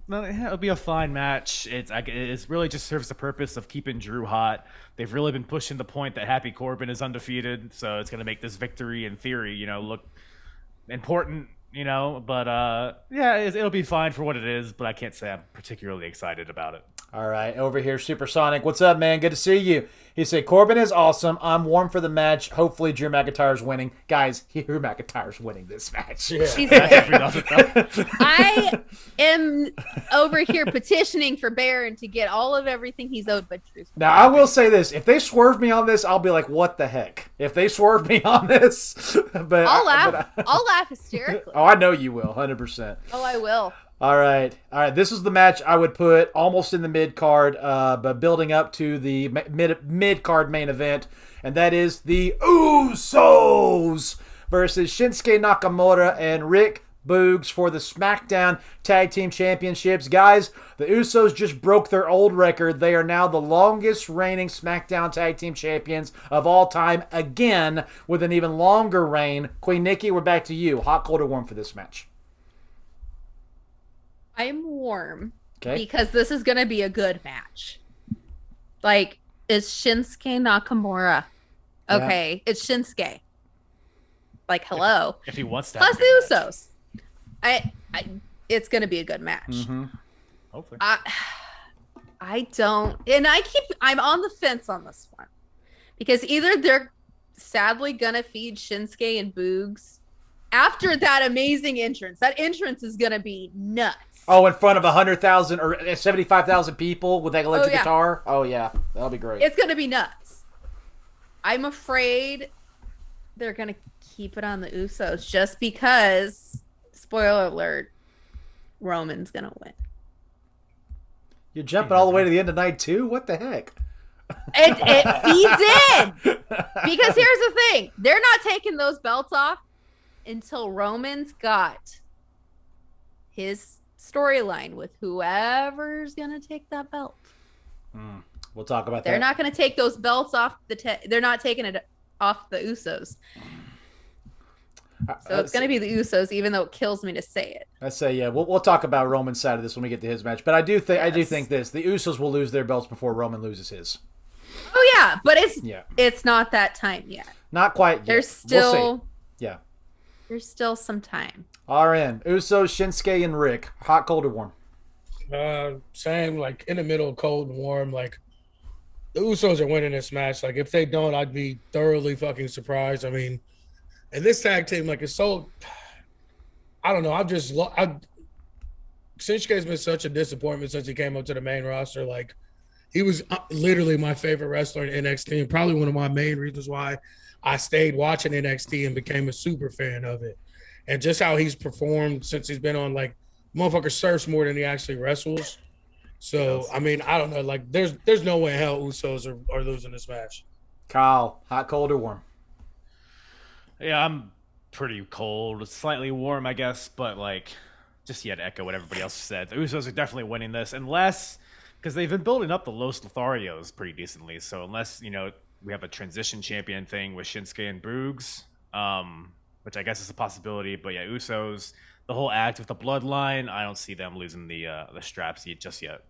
It'll be a fine match. It really just serves the purpose of keeping Drew hot. They've really been pushing the point that Happy Corbin is undefeated, so it's going to make this victory, in theory, look important. But it'll be fine for what it is. But I can't say I'm particularly excited about it. All right, over here, Supersonic. What's up, man? Good to see you. He said, Corbin is awesome. I'm warm for the match. Hopefully, Drew McIntyre's winning. Guys, Drew McIntyre's winning this match. Yeah. I am over here petitioning for Baron to get all of everything he's owed, but Drew's. Now, I will say this. If they swerve me on this, I'll be like, what the heck? If they swerve me on this. But I'll laugh hysterically. Oh, I know you will, 100%. Oh, I will. All right. This is the match I would put almost in the mid card, but building up to the mid card main event, and that is the Usos versus Shinsuke Nakamura and Rick Boogs for the SmackDown Tag Team Championships. Guys, the Usos just broke their old record. They are now the longest reigning SmackDown Tag Team Champions of all time, again, with an even longer reign. Queen Nikki, we're back to you. Hot, cold, or warm for this match? I'm warm. Okay. Because this is going to be a good match. Like, it's Shinsuke Nakamura. Okay, yeah. It's Shinsuke. Like, hello. If he wants to. Plus the Usos. It's going to be a good match. Mm-hmm. Hopefully. I don't, and I'm on the fence on this one. Because either they're sadly going to feed Shinsuke and Boogs after that amazing entrance. That entrance is going to be nuts. Oh, in front of 100,000 or 75,000 people with that electric guitar? Oh, yeah. That'll be great. It's going to be nuts. I'm afraid they're going to keep it on the Usos just because, spoiler alert, Roman's going to win. You're jumping all the way to the end of night 2? What the heck? It feeds in. Because here's the thing. They're not taking those belts off until Roman's got his storyline with whoever's gonna take that belt. We'll talk about that. They're not gonna take those belts off they're not taking it off the Usos. So it's gonna be the Usos, even though it kills me to say it. I say yeah. We'll talk about Roman's side of this when we get to his match. But I do think this: the Usos will lose their belts before Roman loses his. Oh yeah, but it's not that time yet. Not quite yet. There's still we'll see. There's still some time. RN, Usos, Shinsuke, and Rick. Hot, cold, or warm? Same, like in the middle, cold and warm. Like the Usos are winning this match. Like if they don't, I'd be thoroughly fucking surprised. I mean, and this tag team, like it's so, I don't know. Shinsuke's been such a disappointment since he came up to the main roster. Like he was literally my favorite wrestler in NXT, and probably one of my main reasons why I stayed watching NXT and became a super fan of it. And just how he's performed since he's been on, like, motherfucker surfs more than he actually wrestles. So, I mean, I don't know. Like, there's no way in hell Usos are losing this match. Kyle, hot, cold, or warm? Yeah, I'm pretty cold. Slightly warm, I guess. But, like, just to echo what everybody else said. The Usos are definitely winning this. Unless, because they've been building up the Los Lotharios pretty decently. So, unless, we have a transition champion thing with Shinsuke and Boogs, which I guess is a possibility. But yeah, Usos, the whole act with the bloodline, I don't see them losing the straps just yet.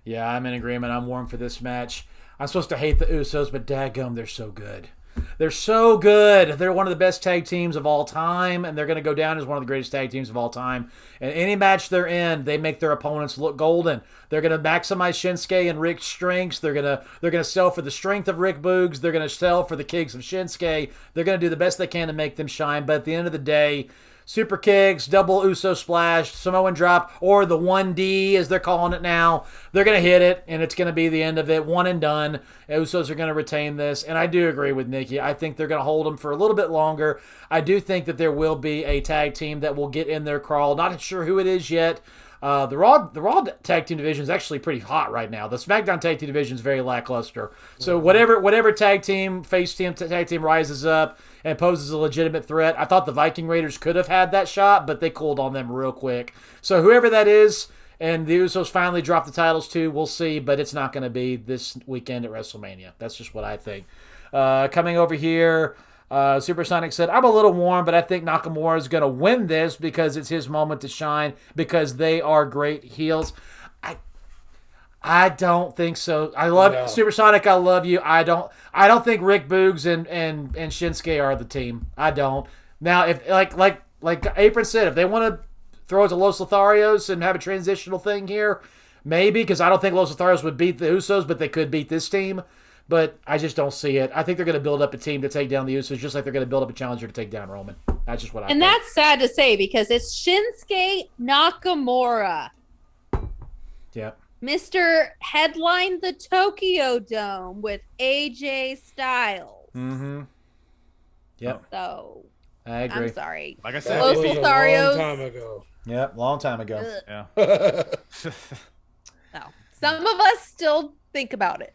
Yeah, I'm in agreement. I'm warm for this match. I'm supposed to hate the Usos, but dadgum, they're so good. They're so good. They're one of the best tag teams of all time, and they're going to go down as one of the greatest tag teams of all time. And any match they're in, they make their opponents look golden. They're going to maximize Shinsuke and Rick's strengths. They're going to sell for the strength of Rick Boogs. They're going to sell for the kicks of Shinsuke. They're going to do the best they can to make them shine. But at the end of the day, super kicks, double Uso splash, Samoan drop, or the 1D as they're calling it now. They're going to hit it, and it's going to be the end of it. One and done. Usos are going to retain this, and I do agree with Nikki. I think they're going to hold them for a little bit longer. I do think that there will be a tag team that will get in their crawl. Not sure who it is yet. The Raw tag team division is actually pretty hot right now. The SmackDown tag team division is very lackluster. So whatever tag team, tag team rises up and poses a legitimate threat. I thought the Viking Raiders could have had that shot, but they cooled on them real quick. So whoever that is, and the Usos finally drop the titles too, we'll see, but it's not going to be this weekend at WrestleMania. That's just what I think. Coming over here, Supersonic said, I'm a little warm, but I think Nakamura is going to win this because it's his moment to shine because they are great heels. I don't think so. I love Supersonic. I love you. I don't think Rick Boogs and Shinsuke are the team. I don't. Now, if like Apron said, if they want to throw it to Los Lotharios and have a transitional thing here, maybe, because I don't think Los Lotharios would beat the Usos, but they could beat this team. But I just don't see it. I think they're going to build up a team to take down the Usos, just like they're going to build up a challenger to take down Roman. That's just what I think. And that's sad to say because it's Shinsuke Nakamura. Yep. Mr. Headline the Tokyo Dome with AJ Styles. Mm-hmm. Yep. So I agree. I'm sorry. Like I said, That Los was a Mysterios. long time ago. Yep, long time ago. Ugh. yeah. No. Some of us still think about it.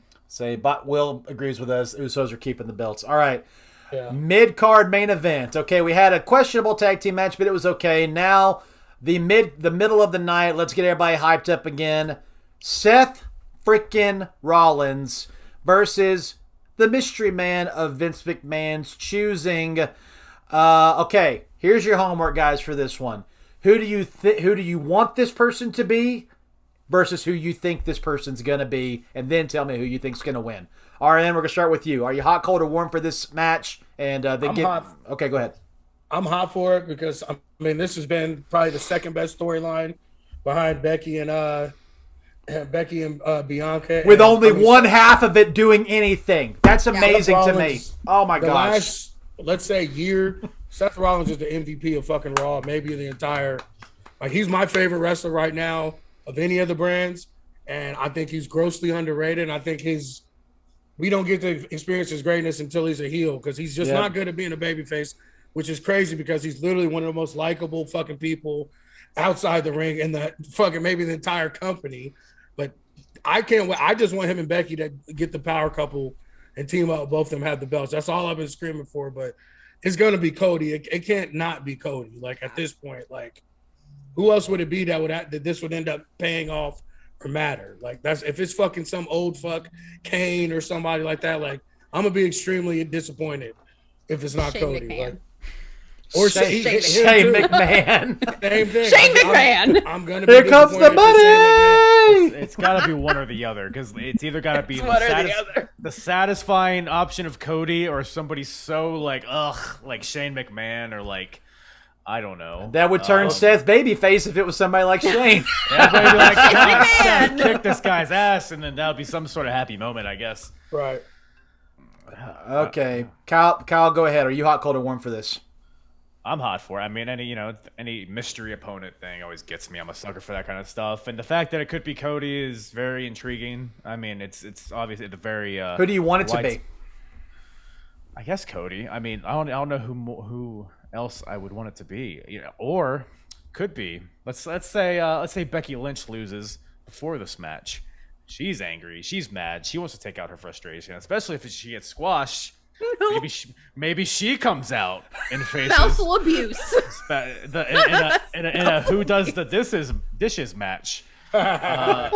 Will agrees with us. Usos are keeping the belts. All right. Yeah. Mid-card main event. Okay, we had a questionable tag team match, but it was okay. Now, the middle of the night, let's get everybody hyped up again. Seth freaking Rollins versus the mystery man of Vince McMahon's choosing. Okay, here's your homework, guys, for this one. Who do you want this person to be versus who you think this person's going to be, and then tell me who you think's going to win. All right, then we're going to start with you. Are you hot, cold, or warm for this match? And then hot. Okay, go ahead. I'm hot for it because, I mean, this has been probably the second best storyline behind Becky and Bianca. With only one half of it doing anything. That's amazing to me. Rollins, Oh, my the gosh. last, let's say, year, Seth Rollins is the MVP of fucking Raw, maybe the entire. Like, he's my favorite wrestler right now of any of the brands, and I think he's grossly underrated. And I think we don't get to experience his greatness until he's a heel, because he's just not good at being a babyface, which is crazy because he's literally one of the most likable fucking people outside the ring and the fucking maybe the entire company. But I can't wait. I just want him and Becky to get the power couple and team up. Both of them have the belts. That's all I've been screaming for. But it's gonna be Cody. It can't not be Cody. Like, at this point, like, who else would it be that this would end up paying off or matter? Like, that's if it's fucking some old fuck Kane or somebody like that. Like, I'm gonna be extremely disappointed if it's not Shane Cody. McMahon. Like, or Shane Shane McMahon. Same thing. Shane McMahon. I'm gonna be Here comes the disappointed if it's Shane McMahon. money. It's got to be one or the other, because it's either got to be One or the other. the satisfying option of Cody, or somebody so like Shane McMahon, or like, I don't know. That would turn Seth babyface if it was somebody like Shane. Everybody would be like, Shane "Ah, McMahon." Seth kicked this guy's ass," and then that would be some sort of happy moment, I guess. Right. Okay. Kyle, go ahead. Are you hot, cold, or warm for this? I'm hot for it. I mean, any mystery opponent thing always gets me. I'm a sucker for that kind of stuff, and the fact that it could be Cody is very intriguing. I mean, it's obviously the very. Who do you want it to be? I guess Cody. I mean, I don't know who else I would want it to be. Or could be. Let's say Becky Lynch loses before this match. She's angry. She's mad. She wants to take out her frustration, especially if she gets squashed. Maybe she comes out and faces Spousal abuse. in a who does the dishes match. Hey,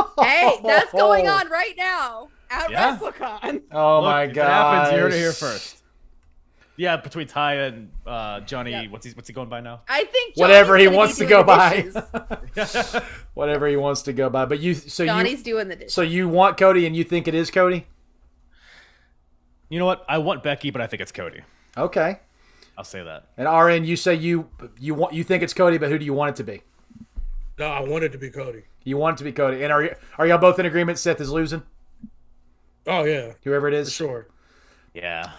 that's going on right now at Yeah. WrestleCon. Oh, Look, my if it happens, God. you heard it here first. Yeah, between Ty and Johnny, Yeah. what's he going by now? I think Whatever Johnny's he gonna wants be to doing go the by. dishes. Whatever he wants to go by. But Johnny's doing the dishes. So you want Cody and you think it is Cody? You know what? I want Becky, but I think it's Cody. Okay. I'll say that. And RN, you say you think it's Cody, but who do you want it to be? No, I want it to be Cody. You want it to be Cody. And are y'all both in agreement Seth is losing? Oh yeah, Whoever it for is? sure. Yeah.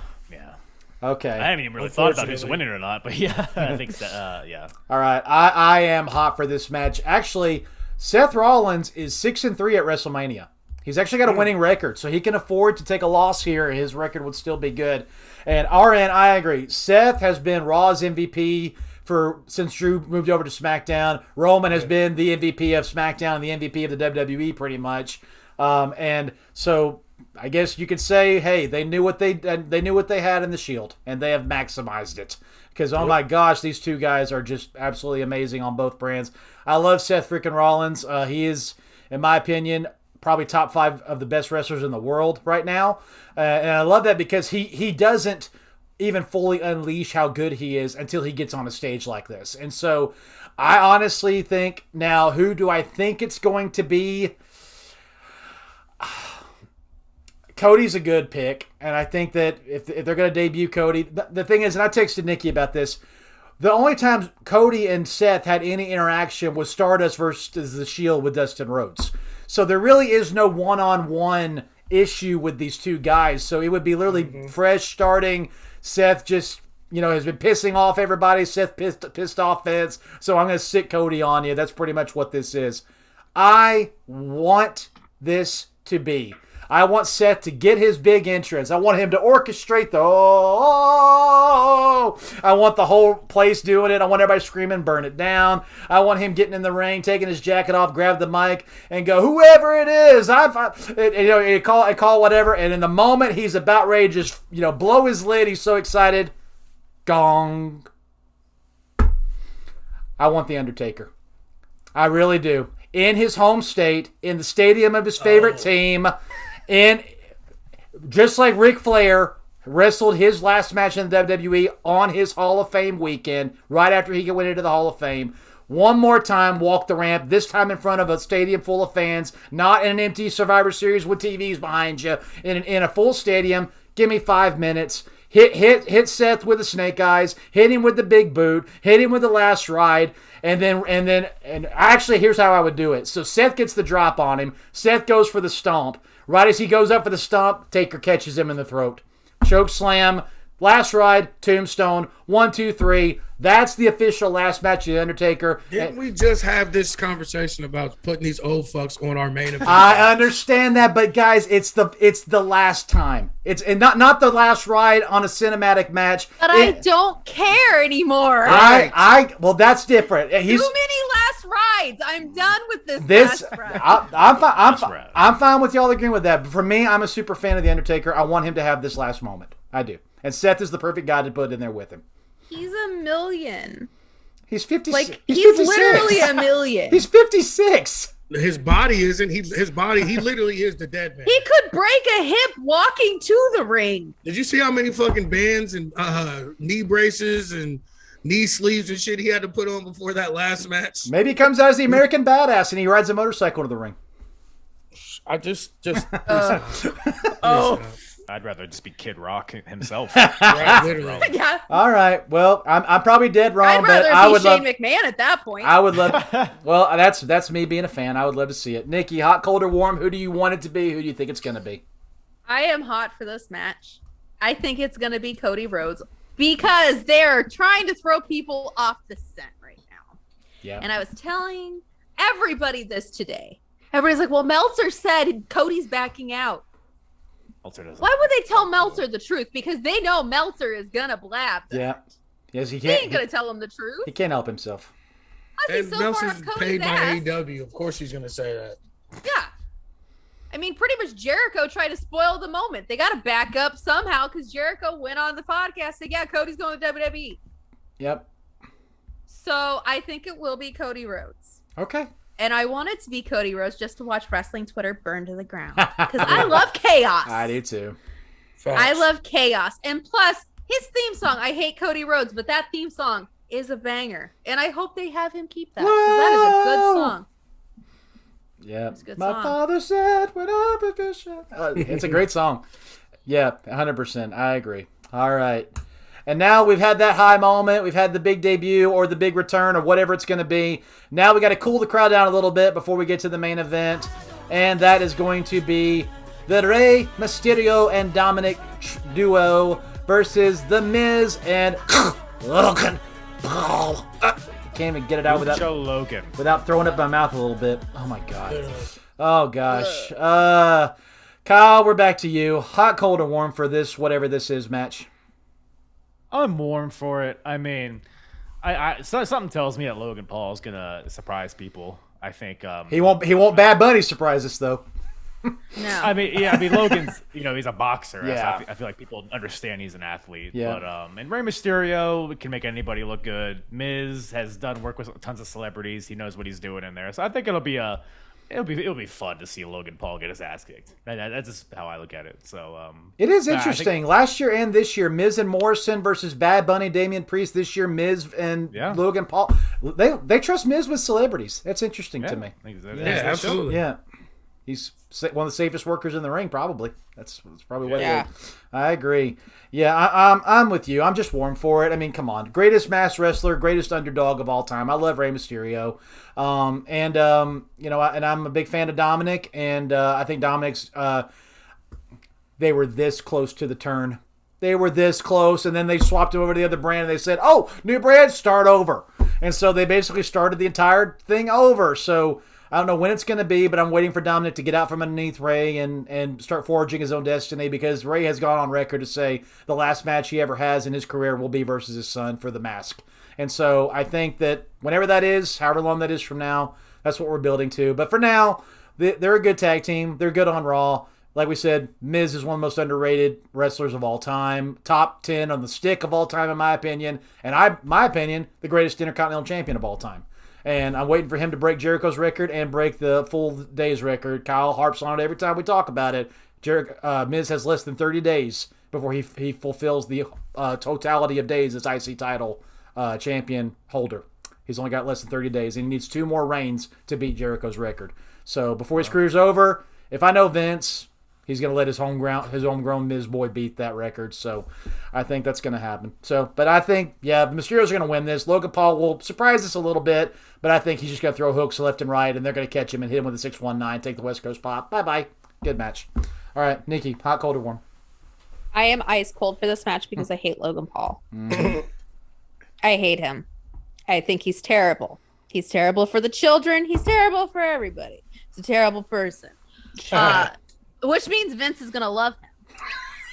Okay. I haven't even really thought about who's Unfortunately. winning or not, but yeah, I think that. Yeah. All right. I am hot for this match. Actually, Seth Rollins is 6-3 at WrestleMania. He's actually got a winning record, so he can afford to take a loss here. His record would still be good. And RN, I agree. Seth has been Raw's MVP since Drew moved over to SmackDown. Roman has been the MVP of SmackDown, the MVP of the WWE, pretty much. And so I guess you could say, hey, they knew what they had in the Shield, and they have maximized it. Because oh my gosh, these two guys are just absolutely amazing on both brands. I love Seth freaking Rollins. He is, in my opinion, probably top 5 of the best wrestlers in the world right now. And I love that because he doesn't even fully unleash how good he is until he gets on a stage like this. And so I honestly think now, who do I think it's going to be? Cody's a good pick. And I think that if they're going to debut Cody, the thing is, and I texted Nikki about this, the only time Cody and Seth had any interaction was Stardust versus the Shield with Dustin Rhodes. So there really is no one-on-one issue with these two guys. So it would be literally fresh starting. Seth just, has been pissing off everybody. Seth pissed off Vince. So I'm going to sit Cody on you. That's pretty much what this is. I want this to be. I want Seth to get his big entrance. I want him to orchestrate the oh. I want the whole place doing it. I want everybody screaming, burn it down. I want him getting in the ring, taking his jacket off, grab the mic, and go, whoever it is, call whatever. And in the moment he's about ready to just, blow his lid, he's so excited. Gong. I want The Undertaker. I really do. In his home state, in the stadium of his favorite team, and just like Ric Flair wrestled his last match in the WWE on his Hall of Fame weekend, right after he went into the Hall of Fame, one more time, walk the ramp, this time in front of a stadium full of fans, not in an empty Survivor Series with TVs behind you, in a full stadium. Give me 5 minutes. Hit Seth with the snake eyes, hit him with the big boot, hit him with the last ride, and actually here's how I would do it. So Seth gets the drop on him. Seth goes for the stomp. Right as he goes up for the stomp, Taker catches him in the throat. Choke slam, last ride, tombstone, 1, 2, 3. That's the official last match of The Undertaker. Didn't we just have this conversation about putting these old fucks on our main event? I understand that, but guys, it's the last time. It's not the last ride on a cinematic match. But I don't care anymore. Well, that's different. Too many last rides. I'm done with this last ride. I'm fine with y'all agreeing with that. But for me, I'm a super fan of The Undertaker. I want him to have this last moment. I do. And Seth is the perfect guy to put in there with him. He's a million. He's 56. Like, he's literally a million. He's 56. His body isn't. He literally is the dead man. He could break a hip walking to the ring. Did you see how many fucking bands and knee braces and knee sleeves and shit he had to put on before that last match? Maybe he comes out as the American Badass and he rides a motorcycle to the ring. I'd rather just be Kid Rock himself. Right, literally. Yeah. All right. Well, I'm probably dead wrong, I'd rather but I would be Shane love. McMahon at that point. I would love. Well, that's me being a fan. I would love to see it. Nikki, hot, cold, or warm? Who do you want it to be? Who do you think it's going to be? I am hot for this match. I think it's going to be Cody Rhodes because they're trying to throw people off the scent right now. Yeah. And I was telling everybody this today. Everybody's like, well, Meltzer said Cody's backing out. Meltzer doesn't. Why would they tell Meltzer the truth? Because they know Meltzer is going to blab them. Yeah. Yes, he They can't. ain't going to tell him the truth. He can't help himself. Plus, he's so far Nelson's up paid Cody's by ass. AEW. Of course he's gonna say that. Yeah. I mean, pretty much Jericho tried to spoil the moment. They got to back up somehow because Jericho went on the podcast and said, yeah, Cody's going to WWE. Yep. So I think it will be Cody Rhodes. Okay. And I want it to be Cody Rhodes just to watch wrestling Twitter burn to the ground. Because I love chaos. I do too. Facts. I love chaos. And plus, his theme song, I hate Cody Rhodes, but that theme song is a banger. And I hope they have him keep that. Because that is a good song. Yeah. It's a good My song. father said when I was vision. It's a great song. Yeah, 100%. I agree. All right. And now we've had that high moment. We've had the big debut or the big return or whatever it's going to be. Now we got to cool the crowd down a little bit before we get to the main event. And that is going to be the Rey Mysterio and Dominic duo versus The Miz and Logan Paul. Can't even get it out without throwing up my mouth a little bit. Oh my god. Oh gosh. Kyle, we're back to you. Hot, cold, or warm for this whatever this is match? I'm warm for it. I mean, something tells me that Logan Paul is gonna surprise people. I think He won't Bad Bunny surprise us though. No. I mean, Logan's, he's a boxer. Yeah. So I feel like people understand he's an athlete. Yeah. But and Rey Mysterio can make anybody look good. Miz has done work with tons of celebrities. He knows what he's doing in there. So I think it'll be fun to see Logan Paul get his ass kicked. That's just how I look at it. So It is interesting. Last year and this year, Miz and Morrison versus Bad Bunny, Damian Priest. This year, Miz and Logan Paul. They trust Miz with celebrities. That's interesting to me. Yeah, absolutely. Yeah. He's one of the safest workers in the ring, probably. That's probably what it is. I agree. Yeah, I'm with you. I'm just warm for it. I mean, come on. Greatest masked wrestler, greatest underdog of all time. I love Rey Mysterio. And I'm a big fan of Dominic. And I think Dominic's, they were this close to the turn. They were this close, and then they swapped him over to the other brand, and they said, oh, new brand, start over. And so they basically started the entire thing over. So I don't know when it's going to be, but I'm waiting for Dominic to get out from underneath Ray and start forging his own destiny, because Ray has gone on record to say the last match he ever has in his career will be versus his son for the mask. And so I think that whenever that is, however long that is from now, that's what we're building to. But for now, they're a good tag team. They're good on Raw. Like we said, Miz is one of the most underrated wrestlers of all time. Top 10 on the stick of all time, in my opinion. And my opinion, the greatest Intercontinental Champion of all time. And I'm waiting for him to break Jericho's record and break the full days record. Kyle harps on it every time we talk about it. Miz has less than 30 days before he fulfills the totality of days as IC title champion holder. He's only got less than 30 days, and he needs 2 more reigns to beat Jericho's record. So before his career's over, if I know Vince, he's going to let his homegrown Miz boy beat that record. So I think that's going to happen. But I think, the Mysterios are going to win this. Logan Paul will surprise us a little bit, but I think he's just going to throw hooks left and right, and they're going to catch him and hit him with a 619, take the West Coast pop. Bye-bye. Good match. All right, Nikki, hot, cold, or warm? I am ice cold for this match because I hate Logan Paul. I hate him. I think he's terrible. He's terrible for the children. He's terrible for everybody. He's a terrible person. Which means Vince is going to love him.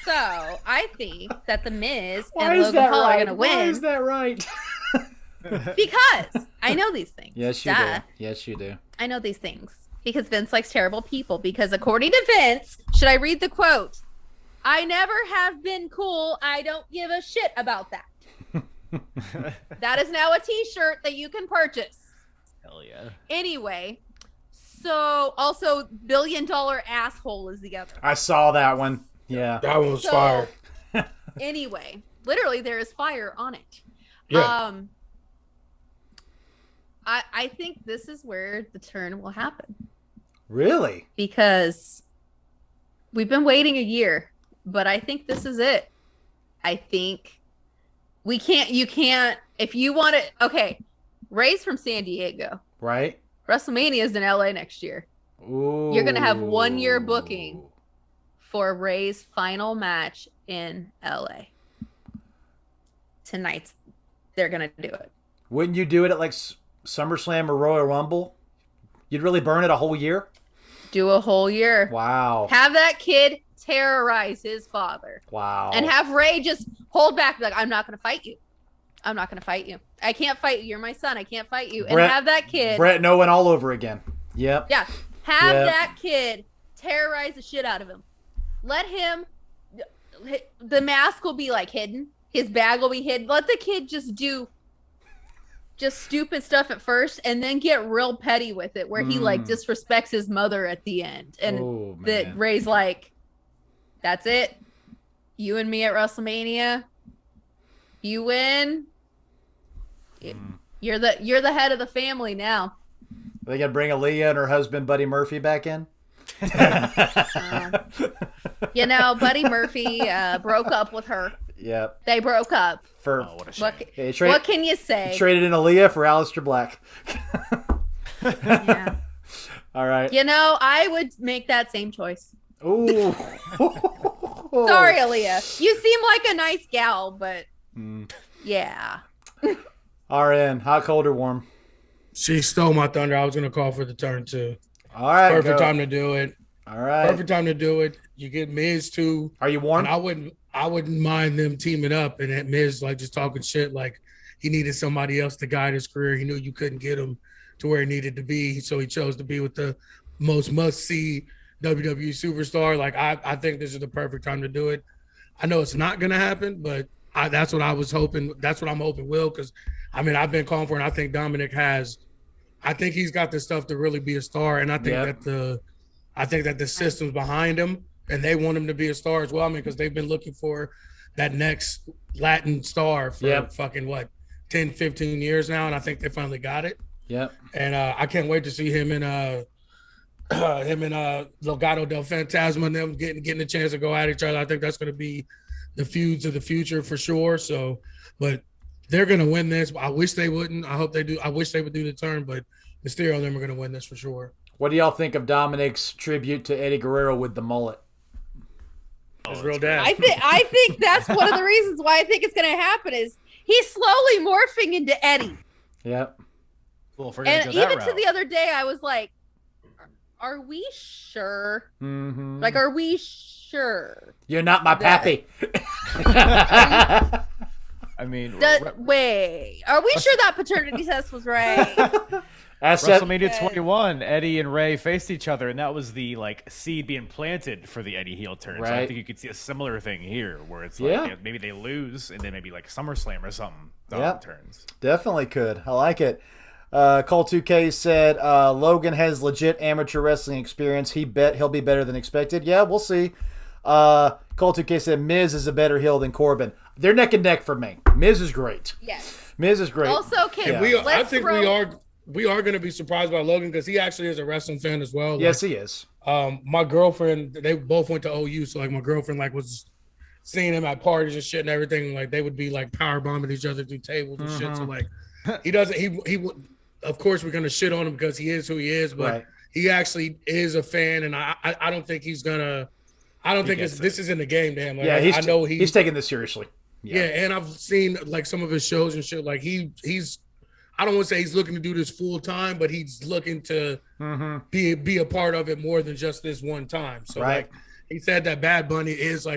So I think that The Miz and Logan Paul are going to win. Why is that right? Because I know these things. Yes, you do. Yes, you do. I know these things. Because Vince likes terrible people. Because according to Vince, should I read the quote? I never have been cool. I don't give a shit about that. That is now a t-shirt that you can purchase. Hell yeah. Anyway, so also $1 billion asshole is the other. I saw that one. Yeah. That one was fire. Anyway, literally there is fire on it. Yeah. I think this is where the turn will happen. Really? Because we've been waiting a year, but I think this is it. I think you can't, if you want it, okay, Ray's from San Diego. Right. WrestleMania is in LA next year. Ooh. You're going to have 1 year booking for Ray's final match in LA. Tonight, they're going to do it. Wouldn't you do it at like SummerSlam or Royal Rumble? You'd really burn it a whole year? Do a whole year. Wow. Have that kid terrorize his father. Wow. And have Ray just hold back, like, I'm not going to fight you. I'm not going to fight you. I can't fight you. You're my son. I can't fight you. And have that kid. Brett Owen all over again. Yep. Yeah. Have that kid terrorize the shit out of him. Let him. The mask will be like hidden. His bag will be hidden. Let the kid just do stupid stuff at first and then get real petty with it where he like disrespects his mother at the end. And that Ray's like, that's it. You and me at WrestleMania. You win. You're the head of the family now. Are they gonna bring Aaliyah and her husband Buddy Murphy back in? Buddy Murphy broke up with her. Yep. They broke up. What a shame. What can you say? Traded in Aaliyah for Aleister Black. Yeah. All right. I would make that same choice. Ooh. Sorry, Aaliyah. You seem like a nice gal, but yeah. RN, hot, cold, or warm? She stole my thunder. I was going to call for the turn, too. All right. Perfect time to do it. All right. Perfect time to do it. You get Miz, too. Are you warm? And I wouldn't mind them teaming up and that Miz, like, just talking shit. Like, he needed somebody else to guide his career. He knew you couldn't get him to where he needed to be, so he chose to be with the most must-see WWE superstar. Like, I think this is the perfect time to do it. I know it's not going to happen, but that's what I was hoping. That's what I'm hoping will, because, I mean, I've been calling for it, and I think Dominic has. I think he's got the stuff to really be a star, and I think that the system's behind him, and they want him to be a star as well. I mean, because they've been looking for that next Latin star for fucking, 10, 15 years now, and I think they finally got it. Yep. And I can't wait to see him and Legado del Fantasma and them getting a chance to go at each other. I think that's going to be the feuds of the future for sure. So, but they're going to win this. I wish they wouldn't. I hope they do. I wish they would do the turn, but Mysterio and them are going to win this for sure. What do y'all think of Dominic's tribute to Eddie Guerrero with the mullet? His real dad. I think that's one of the reasons why I think it's going to happen is he's slowly morphing into Eddie. Yep. Well, And even to the other day, I was like, Are we sure? Mm-hmm. Like, are we sure? You're not my pappy. I mean, wait. Are we sure that paternity test was right? WrestleMania 21, Eddie and Ray faced each other, and that was the seed being planted for the Eddie heel turn. Right. So I think you could see a similar thing here, where it's like maybe they lose, and then maybe SummerSlam or something. Turns. Definitely could. I like it. Cole 2K said Logan has legit amateur wrestling experience. He bet he'll be better than expected. Yeah, we'll see. Cole 2K said Miz is a better heel than Corbin. They're neck and neck for me. Miz is great. Yes. Miz is great. Also, can I think we are going to be surprised by Logan because he actually is a wrestling fan as well. Yes, he is. My girlfriend, they both went to OU, so my girlfriend was seeing him at parties and shit and everything. They would be power bombing each other through tables and shit. So he doesn't. He would. Of course, we're gonna shit on him because he is who he is, but he actually is a fan, and I don't think he's gonna. I don't think this isn't a game to him. I know he's taking this seriously. Yeah, and I've seen some of his shows and shit. He's. I don't want to say he's looking to do this full time, but he's looking to be a part of it more than just this one time. So he said that Bad Bunny is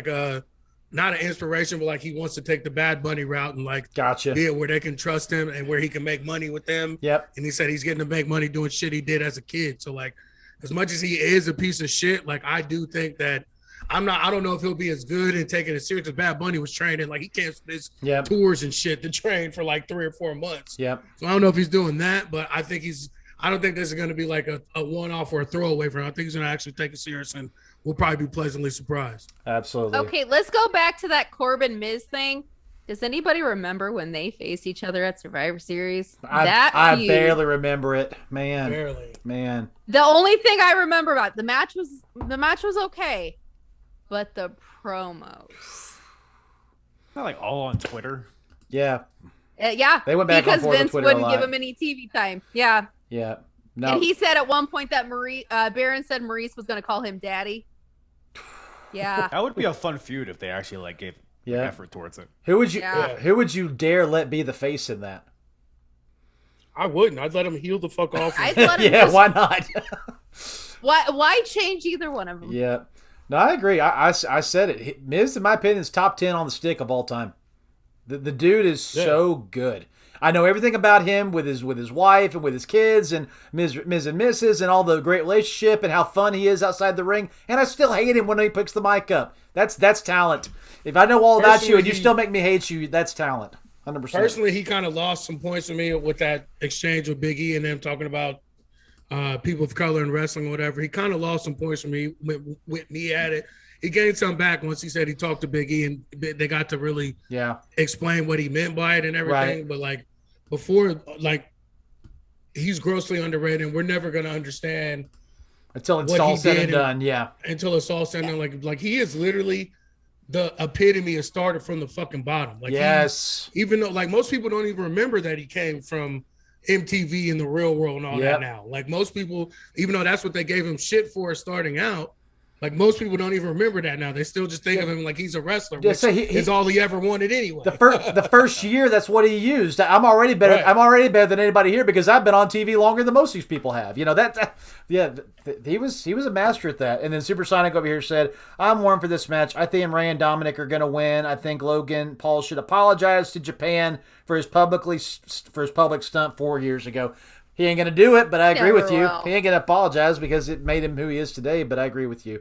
not an inspiration, but he wants to take the Bad Bunny route and gotcha. Be it where they can trust him and where he can make money with them. Yep. And he said he's getting to make money doing shit he did as a kid. So as much as he is a piece of shit, I do think that I don't know if he'll be as good and taking it serious as Bad Bunny was training. He canceled his tours and shit to train for 3 or 4 months. Yep. So I don't know if he's doing that, but I don't think this is going to be a one-off or a throwaway for him. I think he's going to actually take it serious, and we'll probably be pleasantly surprised. Absolutely. Okay, let's go back to that Corbin Miz thing. Does anybody remember when they faced each other at Survivor Series? I barely remember it, man. Barely, man. The only thing I remember about the match was okay, but the promos. Not all on Twitter. Yeah. Yeah. They went back because and forth on Vince Twitter wouldn't a lot. give him any TV time. Yeah. Yeah. No. And he said at one point that Baron said Maurice was going to call him daddy. Yeah. That would be a fun feud if they actually gave effort towards it. Who would you dare let be the face in that? I wouldn't. I'd let him heal the fuck off. Why not? Why change either one of them? Yeah. No, I agree. I said it. Miz, in my opinion, is top 10 on the stick of all time. The dude is so good. I know everything about him with his wife and with his kids and Ms. and Mrs. and all the great relationship and how fun he is outside the ring. And I still hate him when he picks the mic up. That's talent. If I know all about you and you still make me hate you, that's talent. 100%. Personally, he kind of lost some points to me with that exchange with Big E and them talking about people of color in wrestling or whatever. He kind of lost some points for me with me at it. He gained some back once he said he talked to Big E and they got to really explain what he meant by it and everything. But before, he's grossly underrated and we're never going to understand until it's all said and done. Yeah. Until it's all said and done. Like he is literally the epitome of started from the fucking bottom. Yes. Even though most people don't even remember that he came from MTV in the real world and all that now. Most people, even though that's what they gave him shit for starting out, most people don't even remember that now. They still just think of him like he's a wrestler, which is all he ever wanted anyway. The first year, that's what he used. I'm already better. Right. I'm already better than anybody here because I've been on TV longer than most of these people have. He was a master at that. And then Supersonic over here said, "I'm warm for this match. I think Ray and Dominic are going to win. I think Logan Paul should apologize to Japan for his public stunt 4 years ago." He ain't going to do it, but I agree with you. He ain't going to apologize because it made him who he is today, but I agree with you.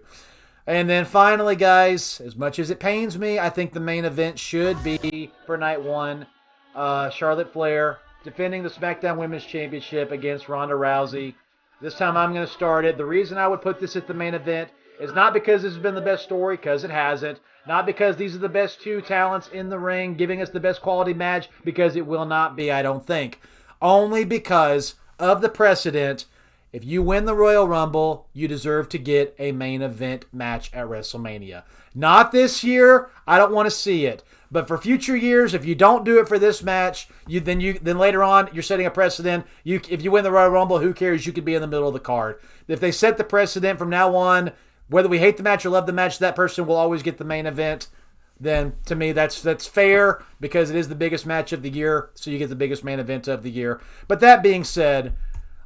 And then finally, guys, as much as it pains me, I think the main event should be for night one. Charlotte Flair defending the SmackDown Women's Championship against Ronda Rousey. This time I'm going to start it. The reason I would put this at the main event is not because this has been the best story, because it hasn't. Not because these are the best two talents in the ring giving us the best quality match, because it will not be, I don't think. Only because of the precedent. If you win the Royal Rumble, you deserve to get a main event match at WrestleMania. Not this year. I don't want to see it. But for future years, if you don't do it for this match, then later on you're setting a precedent. If you win the Royal Rumble, who cares? You could be in the middle of the card. If they set the precedent from now on, whether we hate the match or love the match, that person will always get the main event. Then to me that's fair because it is the biggest match of the year, so you get the biggest main event of the year. But that being said,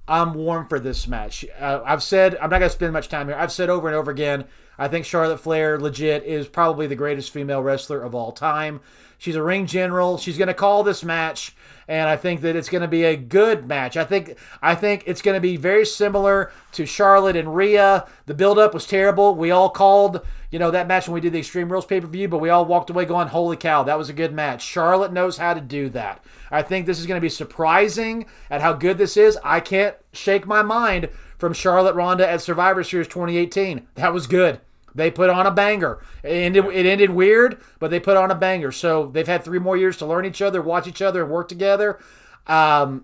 I'm warm for this match. I've said, I'm not going to spend much time here. I've said over and over again, I think Charlotte Flair, legit, is probably the greatest female wrestler of all time. She's a ring general. She's going to call this match, and I think that it's going to be a good match. I think it's going to be very similar to Charlotte and Rhea. The build-up was terrible. We all called, that match when we did the Extreme Rules pay-per-view, but we all walked away going, holy cow, that was a good match. Charlotte knows how to do that. I think this is going to be surprising at how good this is. I can't shake my mind from Charlotte Ronda at Survivor Series 2018. That was good. They put on a banger. It ended weird, but they put on a banger. So they've had 3 more years to learn each other, watch each other, and work together. Come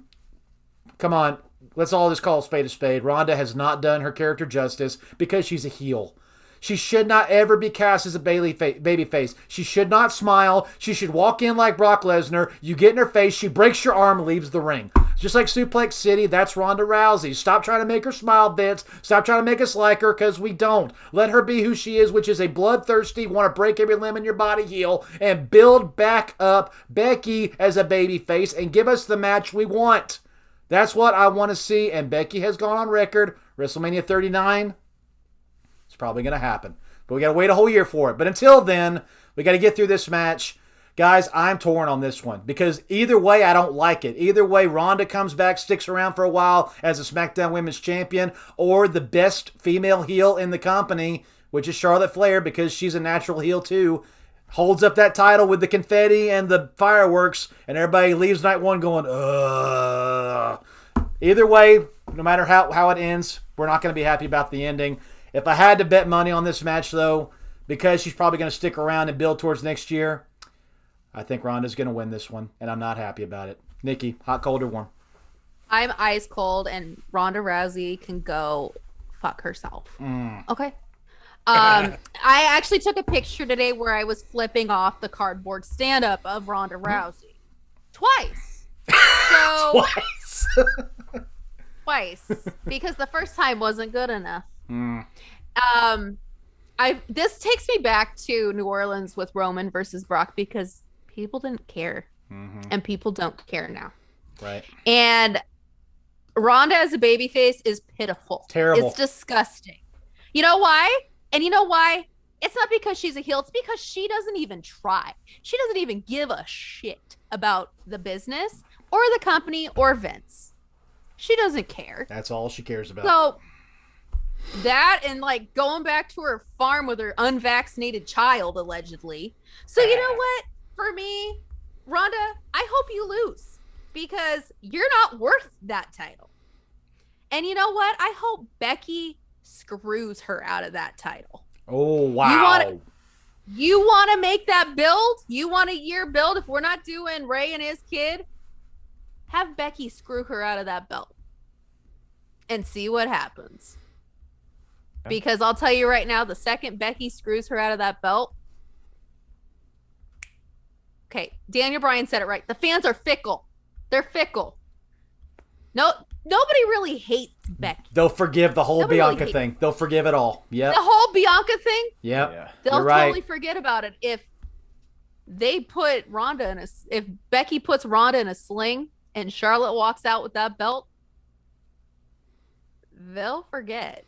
on. Let's all just call a spade. Ronda has not done her character justice because she's a heel. She should not ever be cast as a baby face. She should not smile. She should walk in like Brock Lesnar. You get in her face, she breaks your arm, leaves the ring. Just like Suplex City, that's Ronda Rousey. Stop trying to make her smile, Vince. Stop trying to make us like her, because we don't. Let her be who she is, which is a bloodthirsty, want to break every limb in your body heel, and build back up Becky as a baby face and give us the match we want. That's what I want to see, and Becky has gone on record. WrestleMania 39, it's probably going to happen. But we got to wait a whole year for it. But until then, we got to get through this match. Guys, I'm torn on this one because either way, I don't like it. Either way, Ronda comes back, sticks around for a while as a SmackDown Women's Champion, or the best female heel in the company, which is Charlotte Flair, because she's a natural heel too, holds up that title with the confetti and the fireworks, and everybody leaves night one going, ugh. Either way, no matter how it ends, we're not going to be happy about the ending. If I had to bet money on this match, though, because she's probably going to stick around and build towards next year, I think Ronda's going to win this one, and I'm not happy about it. Nikki, hot, cold, or warm? I'm ice cold, and Ronda Rousey can go fuck herself. Okay. I actually took a picture today where I was flipping off the cardboard stand-up of Ronda Rousey. Twice. So, Twice. Because the first time wasn't good enough. This takes me back to New Orleans with Roman versus Brock, because people didn't care, and people don't care now. Right. And Ronda as a babyface is pitiful. Terrible. It's disgusting. You know why? And you know why? It's not because she's a heel. It's because she doesn't even try. She doesn't even give a shit about the business or the company or Vince. She doesn't care. That's all she cares about. So that, and like going back to her farm with her unvaccinated child, allegedly. So you know what? For me, Ronda, I hope you lose, because you're not worth that title. And you know what? I hope Becky screws her out of that title. Oh, wow. You want to make that build? You want a year build? If we're not doing Ray and his kid, have Becky screw her out of that belt and see what happens. Because I'll tell you right now, the second Becky screws her out of that belt, okay, Daniel Bryan said it right. The fans are fickle. They're fickle. No, nobody really hates Becky. They'll forgive the whole Bianca thing. They'll forgive it all. Yep. The whole Bianca thing? Yep. Yeah. They'll You're right. totally forget about it. If they put if Becky puts Ronda in a sling and Charlotte walks out with that belt, they'll forget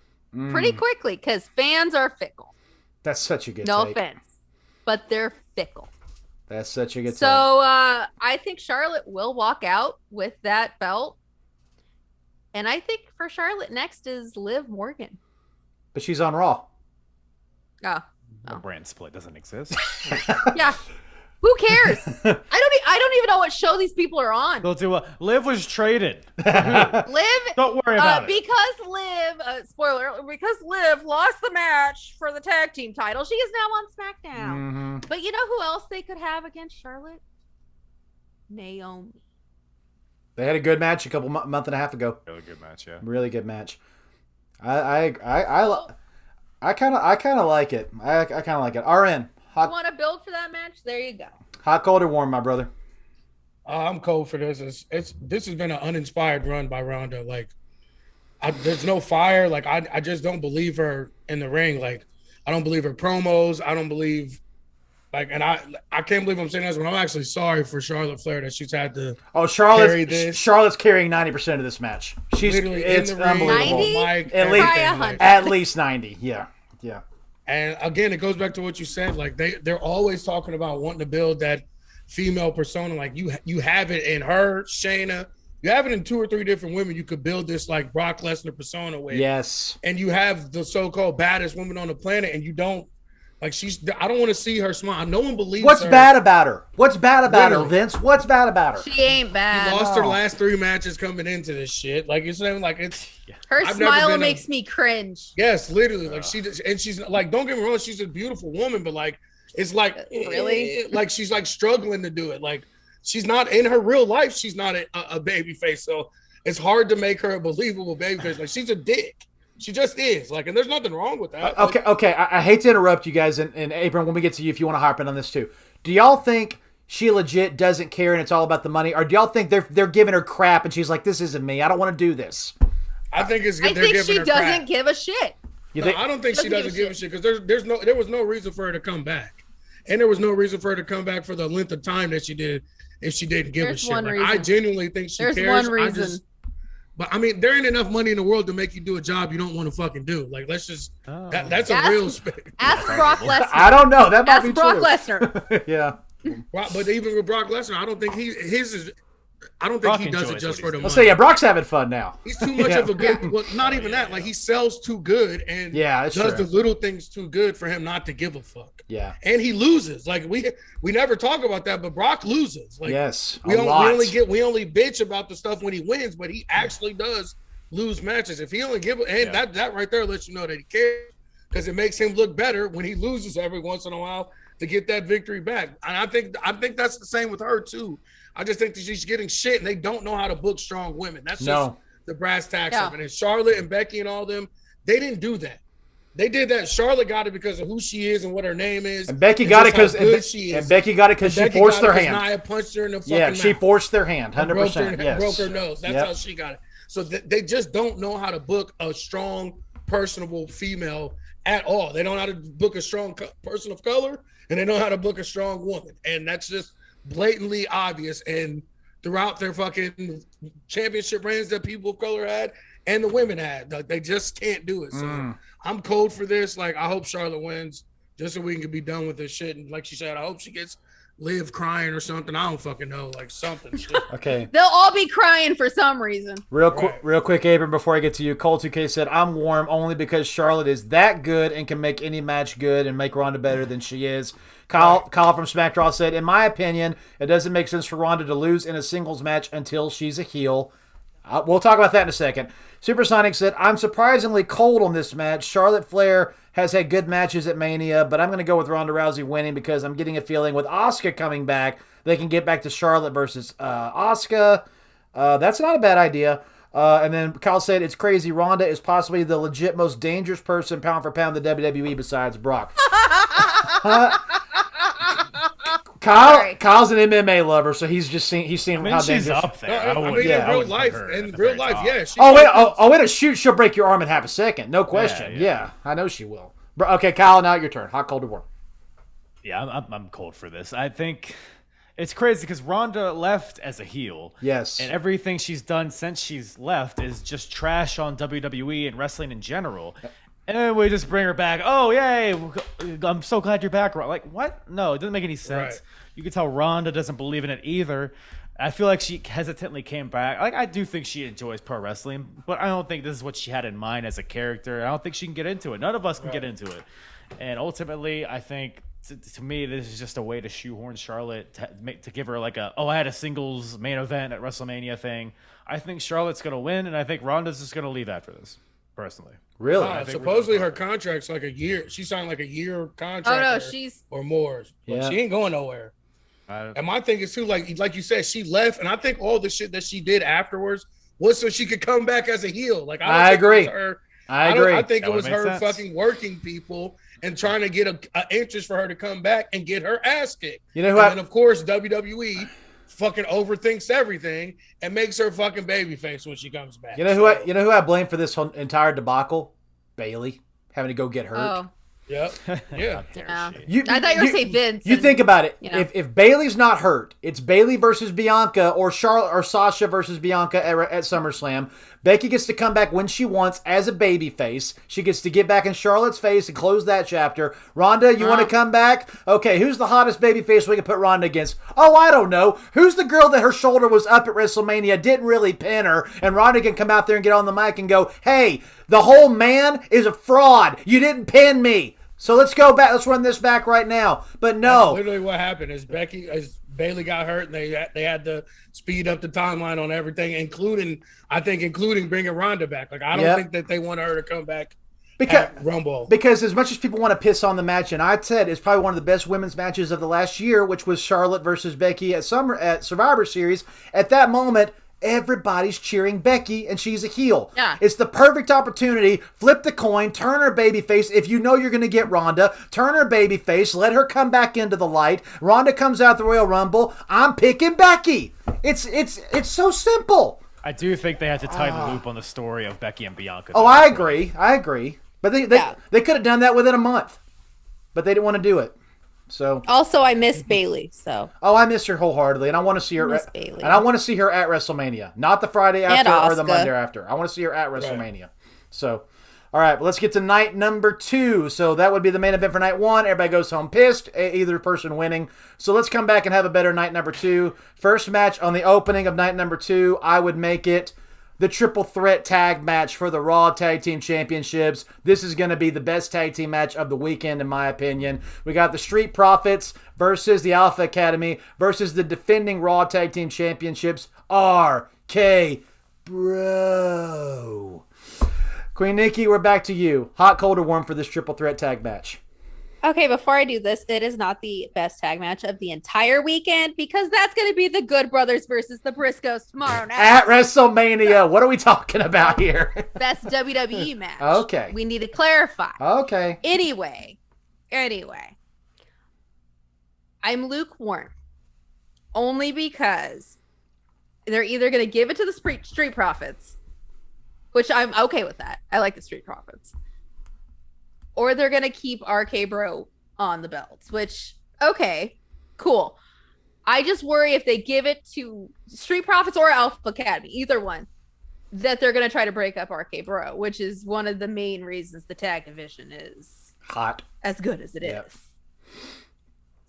pretty quickly, because fans are fickle. That's such a good No take. offense, but they're fickle. That's such a good take. So I think Charlotte will walk out with that belt. And I think for Charlotte next is Liv Morgan. But she's on Raw. Oh. The brand split doesn't exist. Yeah. Who cares? I don't even know what show these people are on. They'll do Liv was traded. Liv, Don't worry about it. because Liv, spoiler, because Liv lost the match for the tag team title, she is now on SmackDown. But you know who else they could have against Charlotte? Naomi. They had a good match a month and a half ago. Really good match, yeah. Really good match. I kind of like it. I kind of like it. RN. You want to build for that match? There you go. Hot, cold, or warm, my brother? I'm cold for this. This has been an uninspired run by Ronda. Like, there's no fire. Like, I just don't believe her in the ring. Like, I don't believe her promos. I don't believe Like, and I can't believe I'm saying this, but I'm actually sorry for Charlotte Flair that she's had to carry this. Charlotte's carrying 90% of this match. She's Literally it's in the ring, unbelievable. mic, At least 90. Yeah. And again, it goes back to what you said. Like they're always talking about wanting to build that female persona. Like you have it in her, Shayna. You have it in 2 or 3 different women. You could build this like Brock Lesnar persona with. Yes. And you have the so-called baddest woman on the planet, and you don't. Like I don't want to see her smile. No one believes What's her. bad about her? What's bad about her, Vince? What's bad about her? She ain't bad. She lost her last 3 matches coming into this shit. Like you're saying, like it's her smile makes me cringe. Yes, literally. Like she's like, don't get me wrong, she's a beautiful woman, but like it's like really like she's like struggling to do it. Like she's not in her real life. She's not a baby face, so it's hard to make her a believable baby face. Like she's a dick. She just is. Like, and there's nothing wrong with that. Okay. I hate to interrupt you guys, and Apron, when we get to you, if you want to harp in on this too. Do y'all think she legit doesn't care and it's all about the money, or do y'all think they're giving her crap and she's like, this isn't me, I don't want to do this? I think it's. I think she doesn't give a shit. I don't think she doesn't give a shit because there was no reason for her to come back, and there was no reason for her to come back for the length of time that she did if she didn't give a shit. Like, I genuinely think she cares. There's one reason. But I mean, there ain't enough money in the world to make you do a job you don't want to fucking do. Like, let's just that's a real spec. Ask Brock Lesnar. I don't know. That might be Brock true. Lesnar. Yeah. But even with Brock Lesnar, I don't think his is. I don't think he does it just for the money. Let's say, yeah, Brock's having fun now. He's too much of a good. Well, not even that. Like he sells too good and does the little things too good for him not to give a fuck. Yeah. And he loses. Like we never talk about that, but Brock loses. Like yes, we only bitch about the stuff when he wins, but he actually does lose matches. If he only that right there lets you know that he cares, because it makes him look better when he loses every once in a while to get that victory back. And I think that's the same with her too. I just think that she's getting shit, and they don't know how to book strong women. That's just the brass tacks of it. And Charlotte and Becky and all them, they didn't do that. They did that. Charlotte got it because of who she is and what her name is. And Becky got it because she forced their hand. Nia punched her in the fucking mouth. She forced their hand, 100%. Broke her nose. That's how she got it. So they just don't know how to book a strong, personable female at all. They don't know how to book a strong person of color, and they know how to book a strong woman. And that's just blatantly obvious. And throughout their fucking championship reigns that people of color had and the women had, they just can't do it. So I'm cold for this. Like, I hope Charlotte wins just so we can be done with this shit. And like she said, I hope she gets Liv crying or something. I don't fucking know, like something. Okay. They'll all be crying for some reason. Real quick, Abram, before I get to you, Cole 2K said, I'm warm only because Charlotte is that good and can make any match good and make Ronda better than she is. Kyle from SmackDraw said, in my opinion, it doesn't make sense for Ronda to lose in a singles match until she's a heel. We'll talk about that in a second. Supersonic said, I'm surprisingly cold on this match. Charlotte Flair has had good matches at Mania, but I'm going to go with Ronda Rousey winning because I'm getting a feeling with Asuka coming back, they can get back to Charlotte versus Asuka. That's not a bad idea. And then Kyle said, it's crazy. Ronda is possibly the legit most dangerous person pound for pound in the WWE besides Brock. Kyle's an MMA lover, so he's seen how dangerous. She's up there. In real life, yeah. In a shoot, she'll break your arm in half a second, no question. Yeah, I know she will. Okay, Kyle, now your turn. Hot, cold, or warm? Yeah, I'm cold for this. I think it's crazy because Ronda left as a heel. Yes, and everything she's done since she's left is just trash on WWE and wrestling in general. And then we just bring her back. Oh, yay. I'm so glad you're back. Like, what? No, it doesn't make any sense. Right. You can tell Ronda doesn't believe in it either. I feel like she hesitantly came back. Like, I do think she enjoys pro wrestling, but I don't think this is what she had in mind as a character. I don't think she can get into it. None of us can get into it. And ultimately, I think, to me, this is just a way to shoehorn Charlotte to give her like I had a singles main event at WrestleMania thing. I think Charlotte's going to win, and I think Ronda's just going to leave after this, personally. Really? Supposedly her contract's like a year. She signed like a year contract. Oh no, she's or more. Yeah. She ain't going nowhere. And my thing is too, like you said, she left, and I think all the shit that she did afterwards was so she could come back as a heel. Like I agree. I agree. I think it was her fucking working people and trying to get a interest for her to come back and get her ass kicked. You know who? And of course, WWE fucking overthinks everything and makes her fucking babyface when she comes back. You know who I blame for this whole entire debacle? Bailey having to go get hurt. Oh. Yep. Yeah. Yeah. You, I thought you were saying Vince. You and, think about it. you know. If Bailey's not hurt, it's Bailey versus Bianca or Charlotte or Sasha versus Bianca at SummerSlam. Becky gets to come back when she wants as a baby face. She gets to get back in Charlotte's face and close that chapter. Ronda, you want to come back? Okay, who's the hottest baby face we can put Ronda against? Oh, I don't know. Who's the girl that her shoulder was up at WrestleMania, didn't really pin her, and Ronda can come out there and get on the mic and go, hey, the whole man is a fraud. You didn't pin me. So let's go back. Let's run this back right now. But no. That's literally what happened is Bailey got hurt, and they had to speed up the timeline on everything, including bringing Ronda back. Like I don't think that they want her to come back at Rumble. Because as much as people want to piss on the match, and I said it's probably one of the best women's matches of the last year, which was Charlotte versus Becky at Survivor Series. At that moment, everybody's cheering Becky, and she's a heel. Yeah. It's the perfect opportunity. Flip the coin, turn her babyface. If you know you're going to get Ronda, turn her babyface, let her come back into the light. Ronda comes out the Royal Rumble. I'm picking Becky. It's so simple. I do think they had to tie the loop on the story of Becky and Bianca. Oh, I agree. But they could have done that within a month, but they didn't want to do it. So Also, I miss Bailey. So I miss her wholeheartedly, and I want to see her. And I want to see her at WrestleMania, not the Friday after or the Monday after. I want to see her at WrestleMania. Right. So, all right, let's get to night number 2. So that would be the main event for night 1. Everybody goes home pissed, either person winning. So let's come back and have a better night number 2. First match on the opening of night number 2, I would make it the triple threat tag match for the Raw Tag Team Championships. This is going to be the best tag team match of the weekend, in my opinion. We got the Street Profits versus the Alpha Academy versus the defending Raw Tag Team Championships, RK Bro. Queen Nikki, we're back to you. Hot, cold, or warm for this triple threat tag match? Okay, before I do this, it is not the best tag match of the entire weekend because that's going to be the Good Brothers versus the Briscoes tomorrow night. At WrestleMania. What are we talking about here? Best WWE match. Okay. We need to clarify. Okay. Anyway. I'm lukewarm. Only because they're either going to give it to the Street Profits, which I'm okay with that. I like the Street Profits. Or they're going to keep RK Bro on the belts, which, okay, cool. I just worry if they give it to Street Profits or Alpha Academy, either one, that they're going to try to break up RK Bro, which is one of the main reasons the tag division is hot, as good as it is.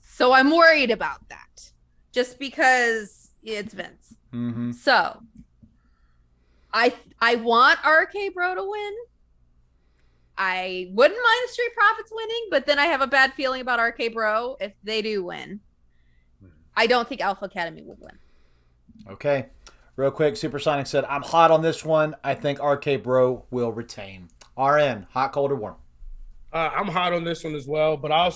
So I'm worried about that, just because it's Vince. Mm-hmm. So I want RK Bro to win. I wouldn't mind the Street Profits winning, but then I have a bad feeling about RK Bro if they do win. I don't think Alpha Academy will win. Okay. Real quick, Supersonic said, I'm hot on this one. I think RK Bro will retain. RN, hot, cold, or warm? I'm hot on this one as well, but I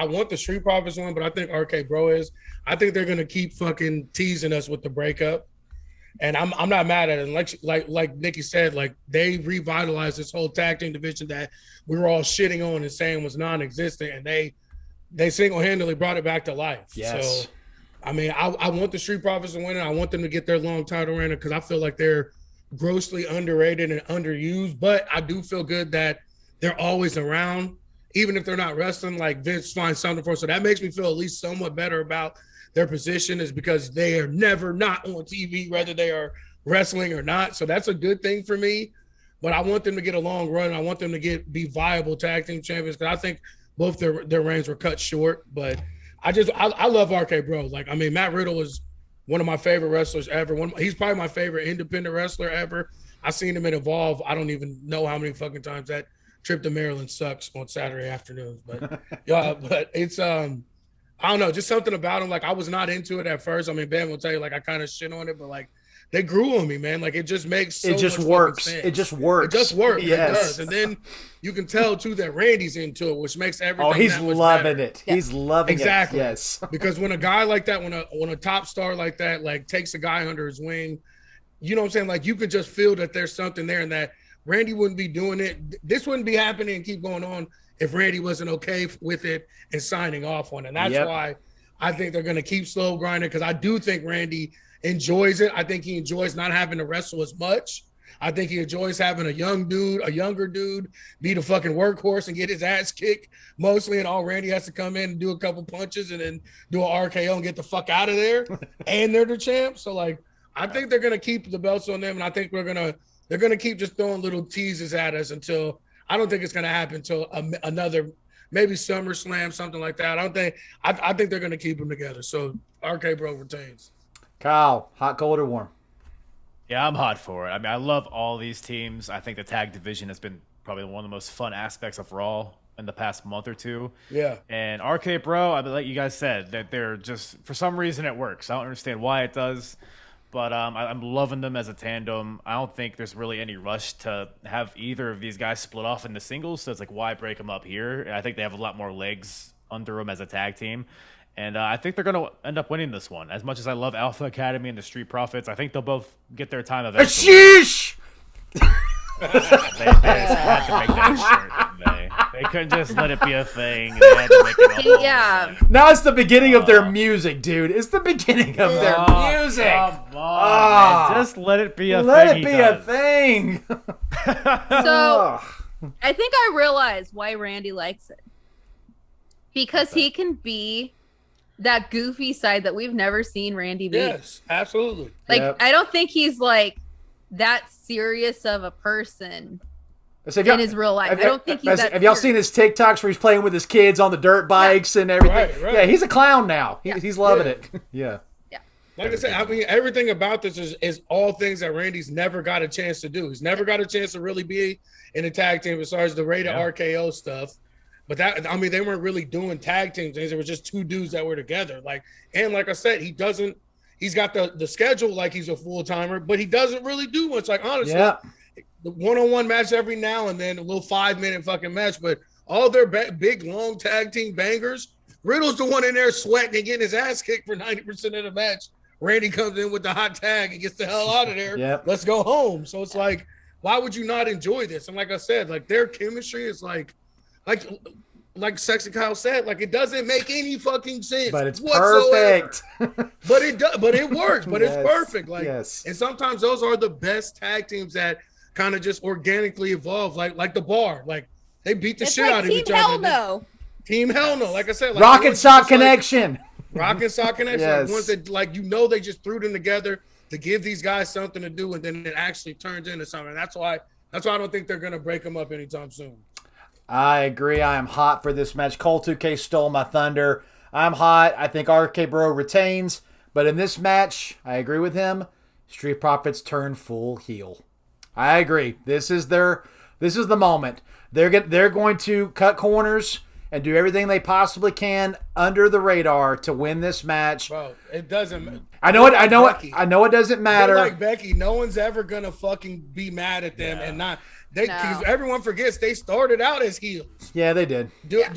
want the Street Profits one, but I think RK Bro is. I think they're going to keep fucking teasing us with the breakup. And I'm not mad at it. And like Nikki said, like they revitalized this whole tag team division that we were all shitting on and saying was non-existent, and they single-handedly brought it back to life. Yes. So, I mean, I want the Street Profits to win it. I want them to get their long title reign because I feel like they're grossly underrated and underused. But I do feel good that they're always around, even if they're not wrestling. Like Vince finds something for them. So that makes me feel at least somewhat better about their position, is because they are never not on TV, whether they are wrestling or not. So that's a good thing for me. But I want them to get a long run. I want them to be viable tag team champions, because I think both their reigns were cut short. But I love RK Bro. Like, I mean, Matt Riddle is one of my favorite wrestlers ever. He's probably my favorite independent wrestler ever. I've seen him in Evolve. I don't even know how many fucking times that trip to Maryland sucks on Saturday afternoons. But yeah, but it's I don't know, just something about him. Like, I was not into it at first. I mean, Ben will tell you, like, I kind of shit on it, but like, they grew on me, man. Like, it just makes so it just much works. sense. It just works. It just works. Yes. It does. And then you can tell too that Randy's into it, which makes everything. Oh, he's that much loving better. it. Yeah. He's loving exactly. it. Yes. Because when a guy like that, when a top star like that, like takes a guy under his wing, you know what I'm saying? Like, you can just feel that there's something there, and that Randy wouldn't be doing it. This wouldn't be happening and keep going on if Randy wasn't okay with it and signing off on it. And that's why I think they're going to keep slow grinding, because I do think Randy enjoys it. I think he enjoys not having to wrestle as much. I think he enjoys having a younger dude, be the fucking workhorse and get his ass kicked mostly. And all Randy has to come in and do a couple punches and then do an RKO and get the fuck out of there. And they're the champs. So like, I think they're going to keep the belts on them. And I think they're going to keep just throwing little teases at us until I don't think it's going to happen until another, maybe SummerSlam, something like that. I think they're going to keep them together. So RK Bro retains. Kyle, hot, cold, or warm? Yeah, I'm hot for it. I mean, I love all these teams. I think the tag division has been probably one of the most fun aspects of Raw in the past month or two. Yeah. And RK Bro, I mean, like you guys said, that they're just, for some reason it works. I don't understand why it does, but I'm loving them as a tandem. I don't think there's really any rush to have either of these guys split off into singles, so it's like, why break them up here? I think they have a lot more legs under them as a tag team. And I think they're going to end up winning this one. As much as I love Alpha Academy and the Street Profits, I think they'll both get their time eventually. Sheesh! They had to make that shirt, didn't they? They couldn't just let it be a thing. They had to make it a whole thing. Now it's the beginning of their music, dude. It's the beginning of their music. Come on, man. Just let it be a thing. Let it be a thing. So I think I realize why Randy likes it. Because he can be that goofy side that we've never seen Randy be. Yes, absolutely. Like, I don't think he's like that serious of a person in his real life. I don't think he's that Have y'all seen his TikToks where he's playing with his kids on the dirt bikes and everything? Right. Yeah, he's a clown now. He's loving it. Yeah. Like I said, I mean, everything about this is all things that Randy's never got a chance to do. He's never got a chance to really be in a tag team as far as the rated RKO stuff. But they weren't really doing tag team things. It was just two dudes that were together. Like I said, he's got the schedule like he's a full-timer, but he doesn't really do much. Like, honestly, the one-on-one match every now and then, a little 5-minute fucking match, but all their big, long tag team bangers, Riddle's the one in there sweating and getting his ass kicked for 90% of the match. Randy comes in with the hot tag and gets the hell out of there. Let's go home. So it's like, why would you not enjoy this? And like I said, like their chemistry is like Sexy Kyle said, like it doesn't make any fucking sense. But it's whatsoever. perfect. But it does. But it works. But it's perfect. Like, and sometimes those are the best tag teams that kind of just organically evolve. Like the Bar. Like they beat the shit out of each other. Team Hell No. Like I said, like Rock and Sock Connection. Rock and Sock Connection. Like ones that they just threw them together to give these guys something to do, and then it actually turns into something. That's why I don't think they're gonna break them up anytime soon. I agree. I am hot for this match. Cole 2K stole my thunder. I'm hot. I think RK Bro retains. But in this match, I agree with him. Street Profits turn full heel. I agree. This is the moment. They're going to cut corners and do everything they possibly can under the radar to win this match. Bro, it doesn't. I know it doesn't matter. They're like Becky, no one's ever gonna fucking be mad at them and not. Because everyone forgets they started out as heels. Yeah, they did.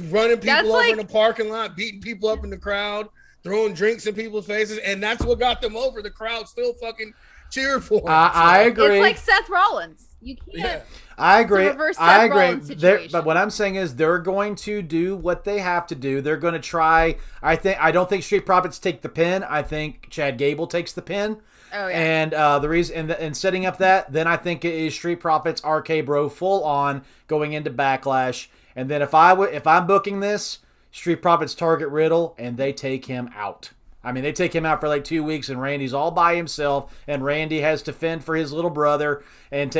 Running people over in the parking lot, beating people up in the crowd, throwing drinks in people's faces, and that's what got them over. The crowd still fucking cheered for them. I agree. It's like Seth Rollins. You can't. Yeah. I agree. I agree. But what I'm saying is they're going to do what they have to do. They're going to try. I don't think Street Profits take the pin. I think Chad Gable takes the pin. Oh, yeah. And the reason in setting up that, then I think it is Street Profits RK Bro full on going into Backlash. And then if I'm booking this, Street Profits target Riddle and they take him out. I mean, they take him out for like 2 weeks, and Randy's all by himself, and Randy has to fend for his little brother, and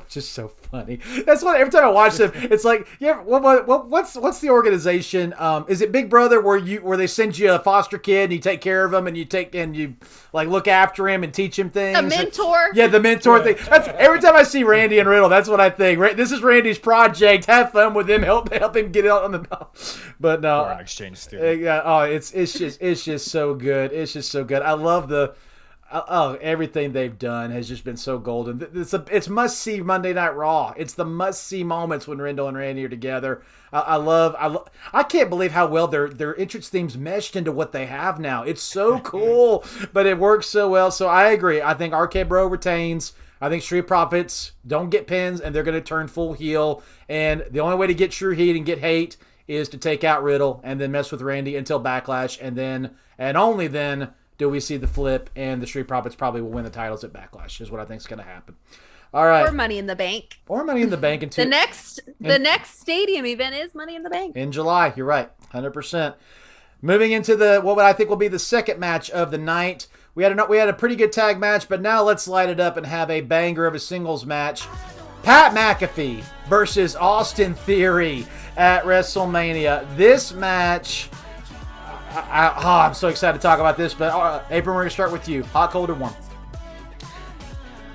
just so funny. That's what every time I watch them, it's like, yeah, what's the organization? Is it Big Brother where they send you a foster kid and you take care of him and you like look after him and teach him things? A mentor. Yeah, the mentor thing. That's every time I see Randy and Riddle, that's what I think. This is Randy's project. Have fun with him. Help him get out on the. But no, Foreign exchange student. Yeah. Oh, it's just so good. It's just so good. I love everything they've done has just been so golden. It's must see Monday Night Raw. It's the must see moments when Riddle and Randy are together. I can't believe how well their entrance themes meshed into what they have now. It's so cool, but it works so well. So I agree. I think RK Bro retains. I think Street Profits don't get pins, and they're going to turn full heel. And the only way to get true heat and get hate is to take out Riddle and then mess with Randy until Backlash, and only then do do we see the flip, and the Street Profits probably will win the titles at Backlash, is what I think is going to happen. All right. Or Money in the Bank. Or Money in the Bank. The next stadium event is Money in the Bank. In July, you're right, 100%. Moving into what I think will be the second match of the night. We had a pretty good tag match, but now let's light it up and have a banger of a singles match. Pat McAfee versus Austin Theory at WrestleMania. This match, I'm so excited to talk about this, but Apron, we're going to start with you. Hot, cold, or warm?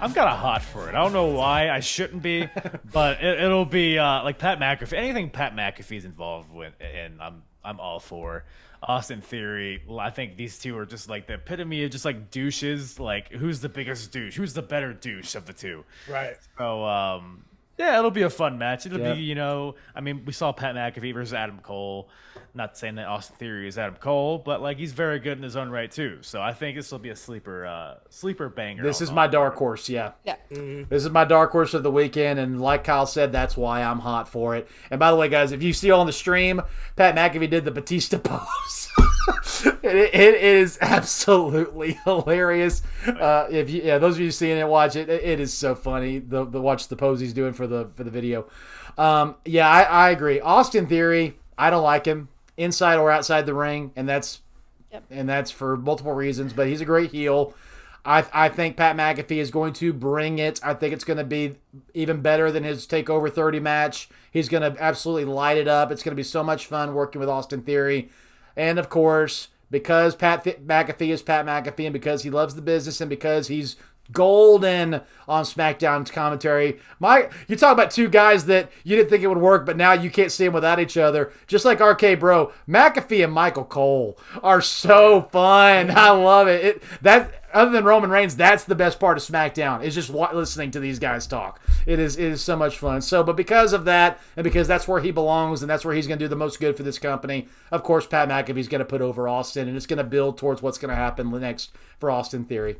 I'm kind of hot for it. I don't know why I shouldn't be, but it'll be like Pat McAfee. Anything Pat McAfee's involved with, and I'm all for. Austin Theory, I think these two are just like the epitome of just like douches. Like, who's the biggest douche? Who's the better douche of the two? Right. So, yeah, it'll be a fun match. It'll be, I mean, we saw Pat McAfee versus Adam Cole. Not saying that Austin Theory is Adam Cole, but like he's very good in his own right too. So I think this will be a sleeper banger. This is my dark horse, yeah. Yeah. Mm-hmm. This is my dark horse of the weekend, and like Kyle said, that's why I'm hot for it. And by the way, guys, if you see on the stream, Pat McAfee did the Batista pose. it is absolutely hilarious. Those of you seeing it, watch it. It is so funny. The watch the pose he's doing for the video. I agree. Austin Theory, I don't like him inside or outside the ring, and that's for multiple reasons. But he's a great heel. I think Pat McAfee is going to bring it. I think it's going to be even better than his TakeOver 30 match. He's going to absolutely light it up. It's going to be so much fun working with Austin Theory. And, of course, because Pat McAfee is Pat McAfee, and because he loves the business, and because he's golden on SmackDown commentary. You talk about two guys that you didn't think it would work, but now you can't see them without each other. Just like RK Bro, McAfee and Michael Cole are so fun. I love it. Other than Roman Reigns, that's the best part of SmackDown, is just listening to these guys talk. It is so much fun. But because of that, and because that's where he belongs, and that's where he's going to do the most good for this company, of course, Pat McAfee's going to put over Austin, and it's going to build towards what's going to happen next for Austin Theory.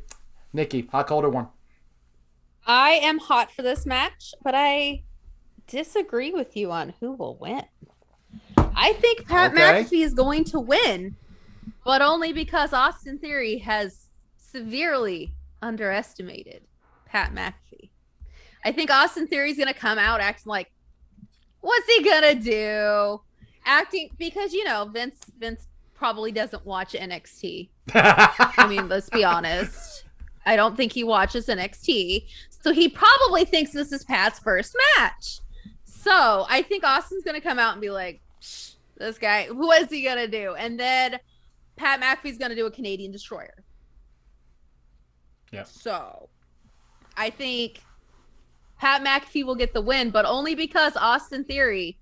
Nikki, hot, cold, or warm? I am hot for this match, but I disagree with you on who will win. I think Pat McAfee is going to win, but only because Austin Theory has severely underestimated Pat McAfee. I think Austin Theory is going to come out acting like, what's he going to do? Acting, because, Vince probably doesn't watch NXT. I mean, let's be honest. I don't think he watches NXT. So he probably thinks this is Pat's first match. So I think Austin's going to come out and be like, this guy, what is he going to do? And then Pat McAfee's going to do a Canadian Destroyer. Yeah. So I think Pat McAfee will get the win, but only because Austin Theory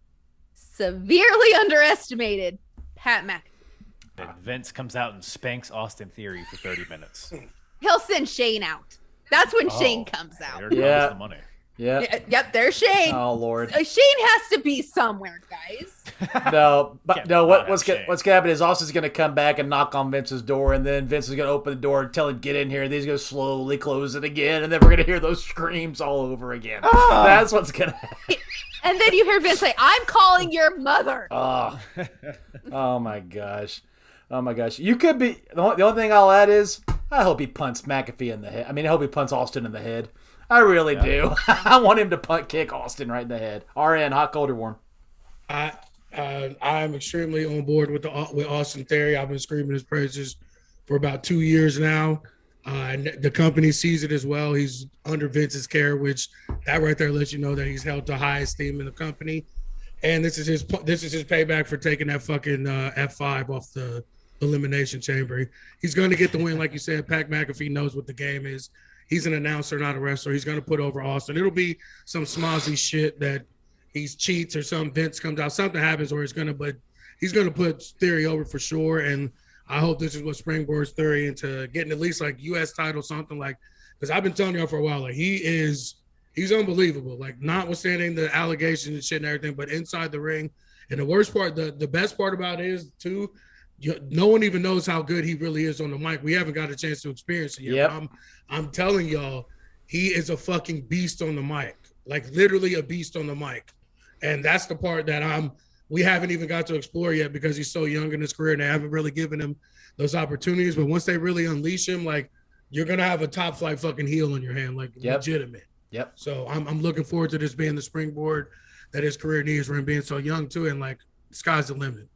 severely underestimated Pat McAfee. And Vince comes out and spanks Austin Theory for 30 minutes. He'll send Shane out. That's when Shane comes out. There goes the money. Yeah. Yep, there's Shane. Oh, Lord. Shane has to be somewhere, guys. What's going to happen is Austin's going to come back and knock on Vince's door, and then Vince is going to open the door and tell him, get in here, and then he's going to slowly close it again, and then we're going to hear those screams all over again. Oh. That's what's going to happen. And then you hear Vince say, I'm calling your mother. Oh, oh my gosh. Oh, my gosh. You could be – the only thing I'll add is I hope he punts McAfee in the head. I hope he punts Austin in the head. I really do. I want him to kick Austin right in the head. RN, hot, cold, or warm? I'm extremely on board with Austin Theory. I've been screaming his praises for about 2 years now. And the company sees it as well. He's under Vince's care, which that right there lets you know that he's held to high esteem in the company. And this is his payback for taking that fucking F5 off the Elimination Chamber. He's going to get the win, like you said. Pat McAfee knows what the game is. He's an announcer, not a wrestler. He's going to put over Austin. It'll be some smozzy shit that he cheats or some Vince comes out. Something happens where he's going to put Theory over for sure. And I hope this is what springboards Theory into getting at least like U.S. title, something like, because I've been telling y'all for a while, like he's unbelievable. Like notwithstanding the allegations and shit and everything, but inside the ring. And the worst part, the best part about it is too, no one even knows how good he really is on the mic. We haven't got a chance to experience it yet. Yep. I'm telling y'all, he is a fucking beast on the mic, like literally a beast on the mic. And that's the part that I'm we haven't even got to explore yet because he's so young in his career and they haven't really given him those opportunities. But once they really unleash him, like, you're gonna have a top flight fucking heel in your hand, like legitimate. Yep. So I'm looking forward to this being the springboard that his career needs for him being so young too, and like sky's the limit.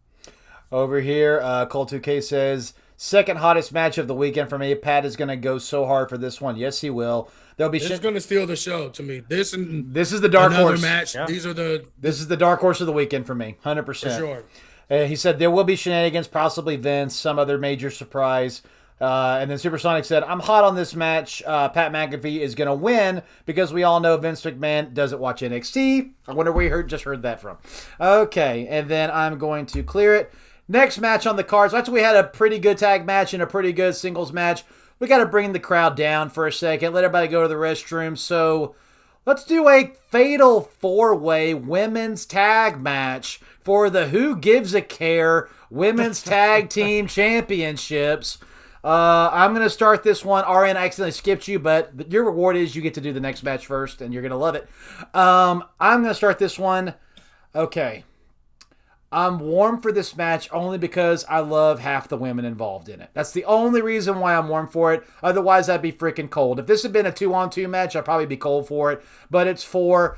Over here, Cole 2K says, second hottest match of the weekend for me. Pat is going to go so hard for this one. Yes, he will. There'll be It's going to steal the show to me. This is the dark horse match. Yeah. This is the dark horse of the weekend for me, 100%. For sure. He said there will be shenanigans, possibly Vince, some other major surprise. And then Supersonic said, I'm hot on this match. Pat McAfee is going to win because we all know Vince McMahon doesn't watch NXT. I wonder where you just heard that from. Okay, and then I'm going to clear it. Next match on the cards. After we had a pretty good tag match and a pretty good singles match, we got to bring the crowd down for a second. Let everybody go to the restroom. So let's do a fatal 4-way women's tag match for the Who Gives a Care Women's Tag Team Championships. I'm going to start this one. RN, I accidentally skipped you, but your reward is you get to do the next match first, and you're going to love it. I'm going to start this one. Okay. I'm warm for this match only because I love half the women involved in it. That's the only reason why I'm warm for it. Otherwise, I'd be freaking cold. If this had been a 2-on-2 match, I'd probably be cold for it. But it's for...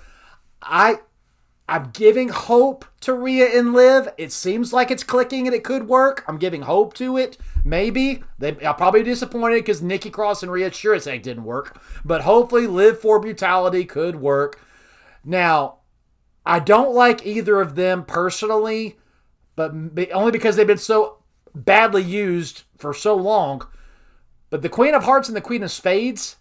I'm giving hope to Rhea and Liv. It seems like it's clicking and it could work. I'm giving hope to it. Maybe. I'll probably be disappointed because Nikki Cross and Rhea sure as heck didn't work. But hopefully Liv for Brutality could work. Now, I don't like either of them personally, but only because they've been so badly used for so long. But the Queen of Hearts and the Queen of Spades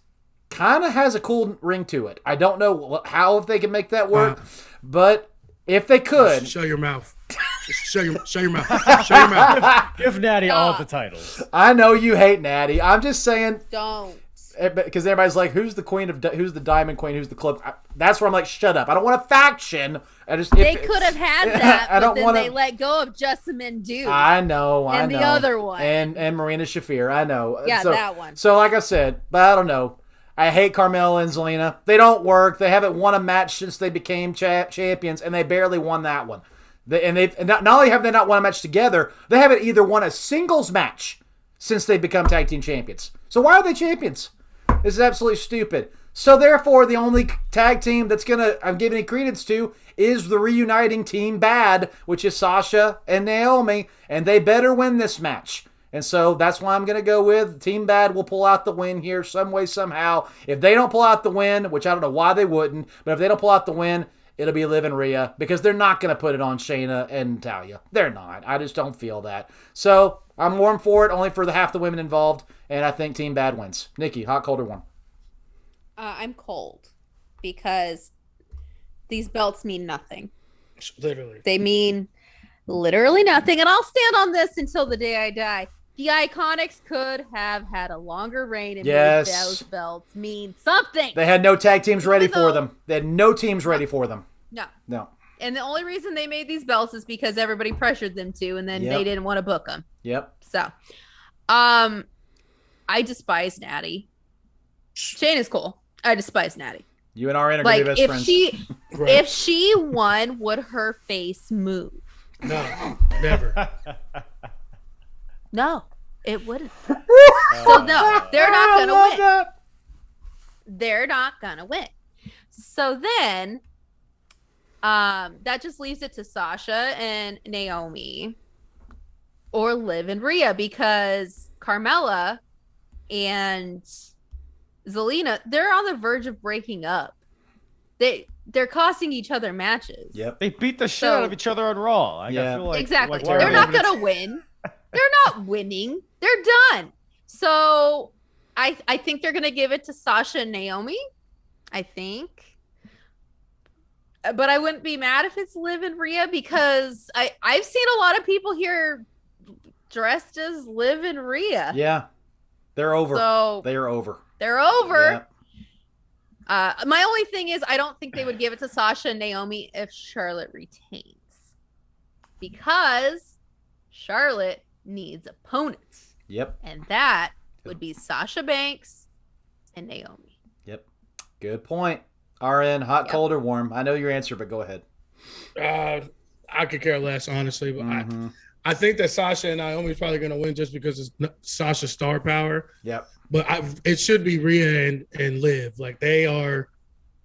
kind of has a cool ring to it. I don't know how if they can make that work, but if they could... Shut your mouth. Shut your mouth. Shut your mouth. Give Natty all the titles. I know you hate Natty. I'm just saying... Don't. Because everybody's like, who's the Diamond Queen, who's the Club? That's where I'm like, shut up. I don't want a faction. They could have had that, but then they to... let go of Jessamine Duke. I know. And the other one. And Marina Shafir. I know. Yeah, that one. So like I said, but I don't know. I hate Carmella and Zelina. They don't work. They haven't won a match since they became champions, and they barely won that one. Not only have they not won a match together, they haven't either won a singles match since they've become tag team champions. So why are they champions? This is absolutely stupid. So therefore, the only tag team I'm giving any credence to is the reuniting Team Bad, which is Sasha and Naomi, and they better win this match. And so that's why I'm going to go with Team Bad will pull out the win here some way, somehow. If they don't pull out the win, which I don't know why they wouldn't, but if they don't pull out the win, it'll be Liv and Rhea because they're not going to put it on Shayna and Natalya. They're not. I just don't feel that. So I'm warm for it, only for the half the women involved, and I think Team Bad wins. Nikki, hot, cold, or warm? I'm cold because these belts mean nothing. Literally. They mean literally nothing, and I'll stand on this until the day I die. The Iconics could have had a longer reign and made those belts mean something. They had no tag teams ready for them. They had no teams ready for them. No. And the only reason they made these belts is because everybody pressured them to, and then they didn't want to book them. Yep. So, I despise Natty. Shane is cool. I despise Natty. You and RN are going to be best friends. If she won, would her face move? No, never. No, it wouldn't. So no, they're not going to win. They're not going to win. So then, that just leaves it to Sasha and Naomi or Liv and Rhea because Carmella and Zelina, they're on the verge of breaking up. They're costing each other matches. Yep. They beat the shit out of each other on Raw. I feel like, exactly. Like they're not going to win. They're not winning. They're done. So I think they're going to give it to Sasha and Naomi. I think. But I wouldn't be mad if it's Liv and Rhea because I've seen a lot of people here dressed as Liv and Rhea. Yeah. They're over. So they are over. They're over. Yeah. My only thing is I don't think they would give it to Sasha and Naomi if Charlotte retains. Because Charlotte needs opponents. Yep. And that would be Sasha Banks and Naomi. Yep. Good point. RN, hot, cold, or warm? I know your answer, but go ahead. I could care less, honestly. But I think that Sasha and Naomi is probably going to win just because it's Sasha's star power. Yep. But it should be Rhea and Liv. Like, they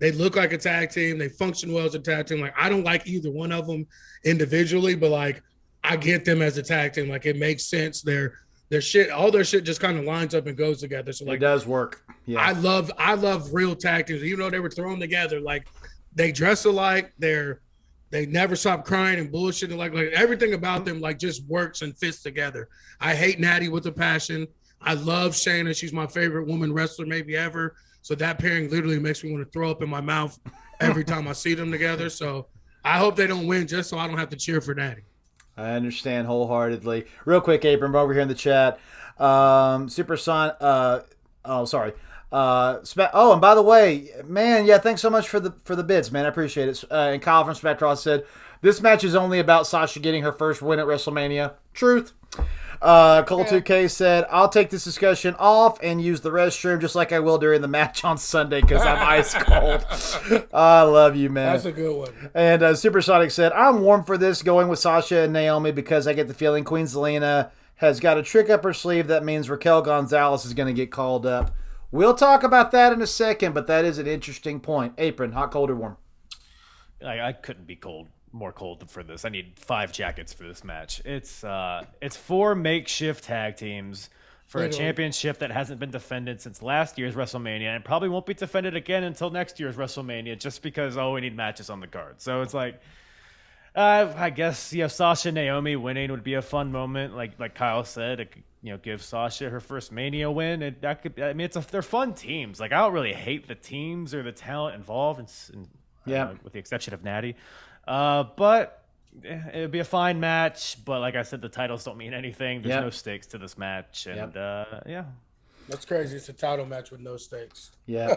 look like a tag team. They function well as a tag team. Like, I don't like either one of them individually, but like, I get them as a tag team. Like, it makes sense. Their shit, all their shit just kind of lines up and goes together. So like, it does work. Yeah. I love real tag teams. Even though they were thrown together, like, they dress alike. They never stop crying and bullshitting. Like everything about them like just works and fits together. I hate Natty with a passion. I love Shayna. She's my favorite woman wrestler maybe ever. So that pairing literally makes me want to throw up in my mouth every time I see them together. So I hope they don't win just so I don't have to cheer for Natty. I understand wholeheartedly. Real quick, Apron, over here in the chat. Supersonic. Sorry. And by the way, man, yeah, thanks so much for the bids, man. I appreciate it. And Kyle from Spectral said, this match is only about Sasha getting her first win at WrestleMania. Truth. Cole 2K said, I'll take this discussion off and use the restroom just like I will during the match on Sunday because I'm ice cold. I love you, man. That's a good one. And Supersonic said, I'm warm for this going with Sasha and Naomi because I get the feeling Queen Zelina has got a trick up her sleeve that means Raquel Gonzalez is going to get called up. We'll talk about that in a second, but that is an interesting point. Apron, hot, cold, or warm? I couldn't be more cold for this. I need 5 jackets for this match. It's 4 makeshift tag teams for a championship that hasn't been defended since last year's WrestleMania and probably won't be defended again until next year's WrestleMania just because, we need matches on the card. So it's like, I guess, Sasha and Naomi winning would be a fun moment. Like Kyle said, it could, give Sasha her first Mania win. They're fun teams. Like, I don't really hate the teams or the talent involved, with the exception of Natty. But it would be a fine match. But like I said, the titles don't mean anything. There's no stakes to this match. And, That's crazy. It's a title match with no stakes. Yeah.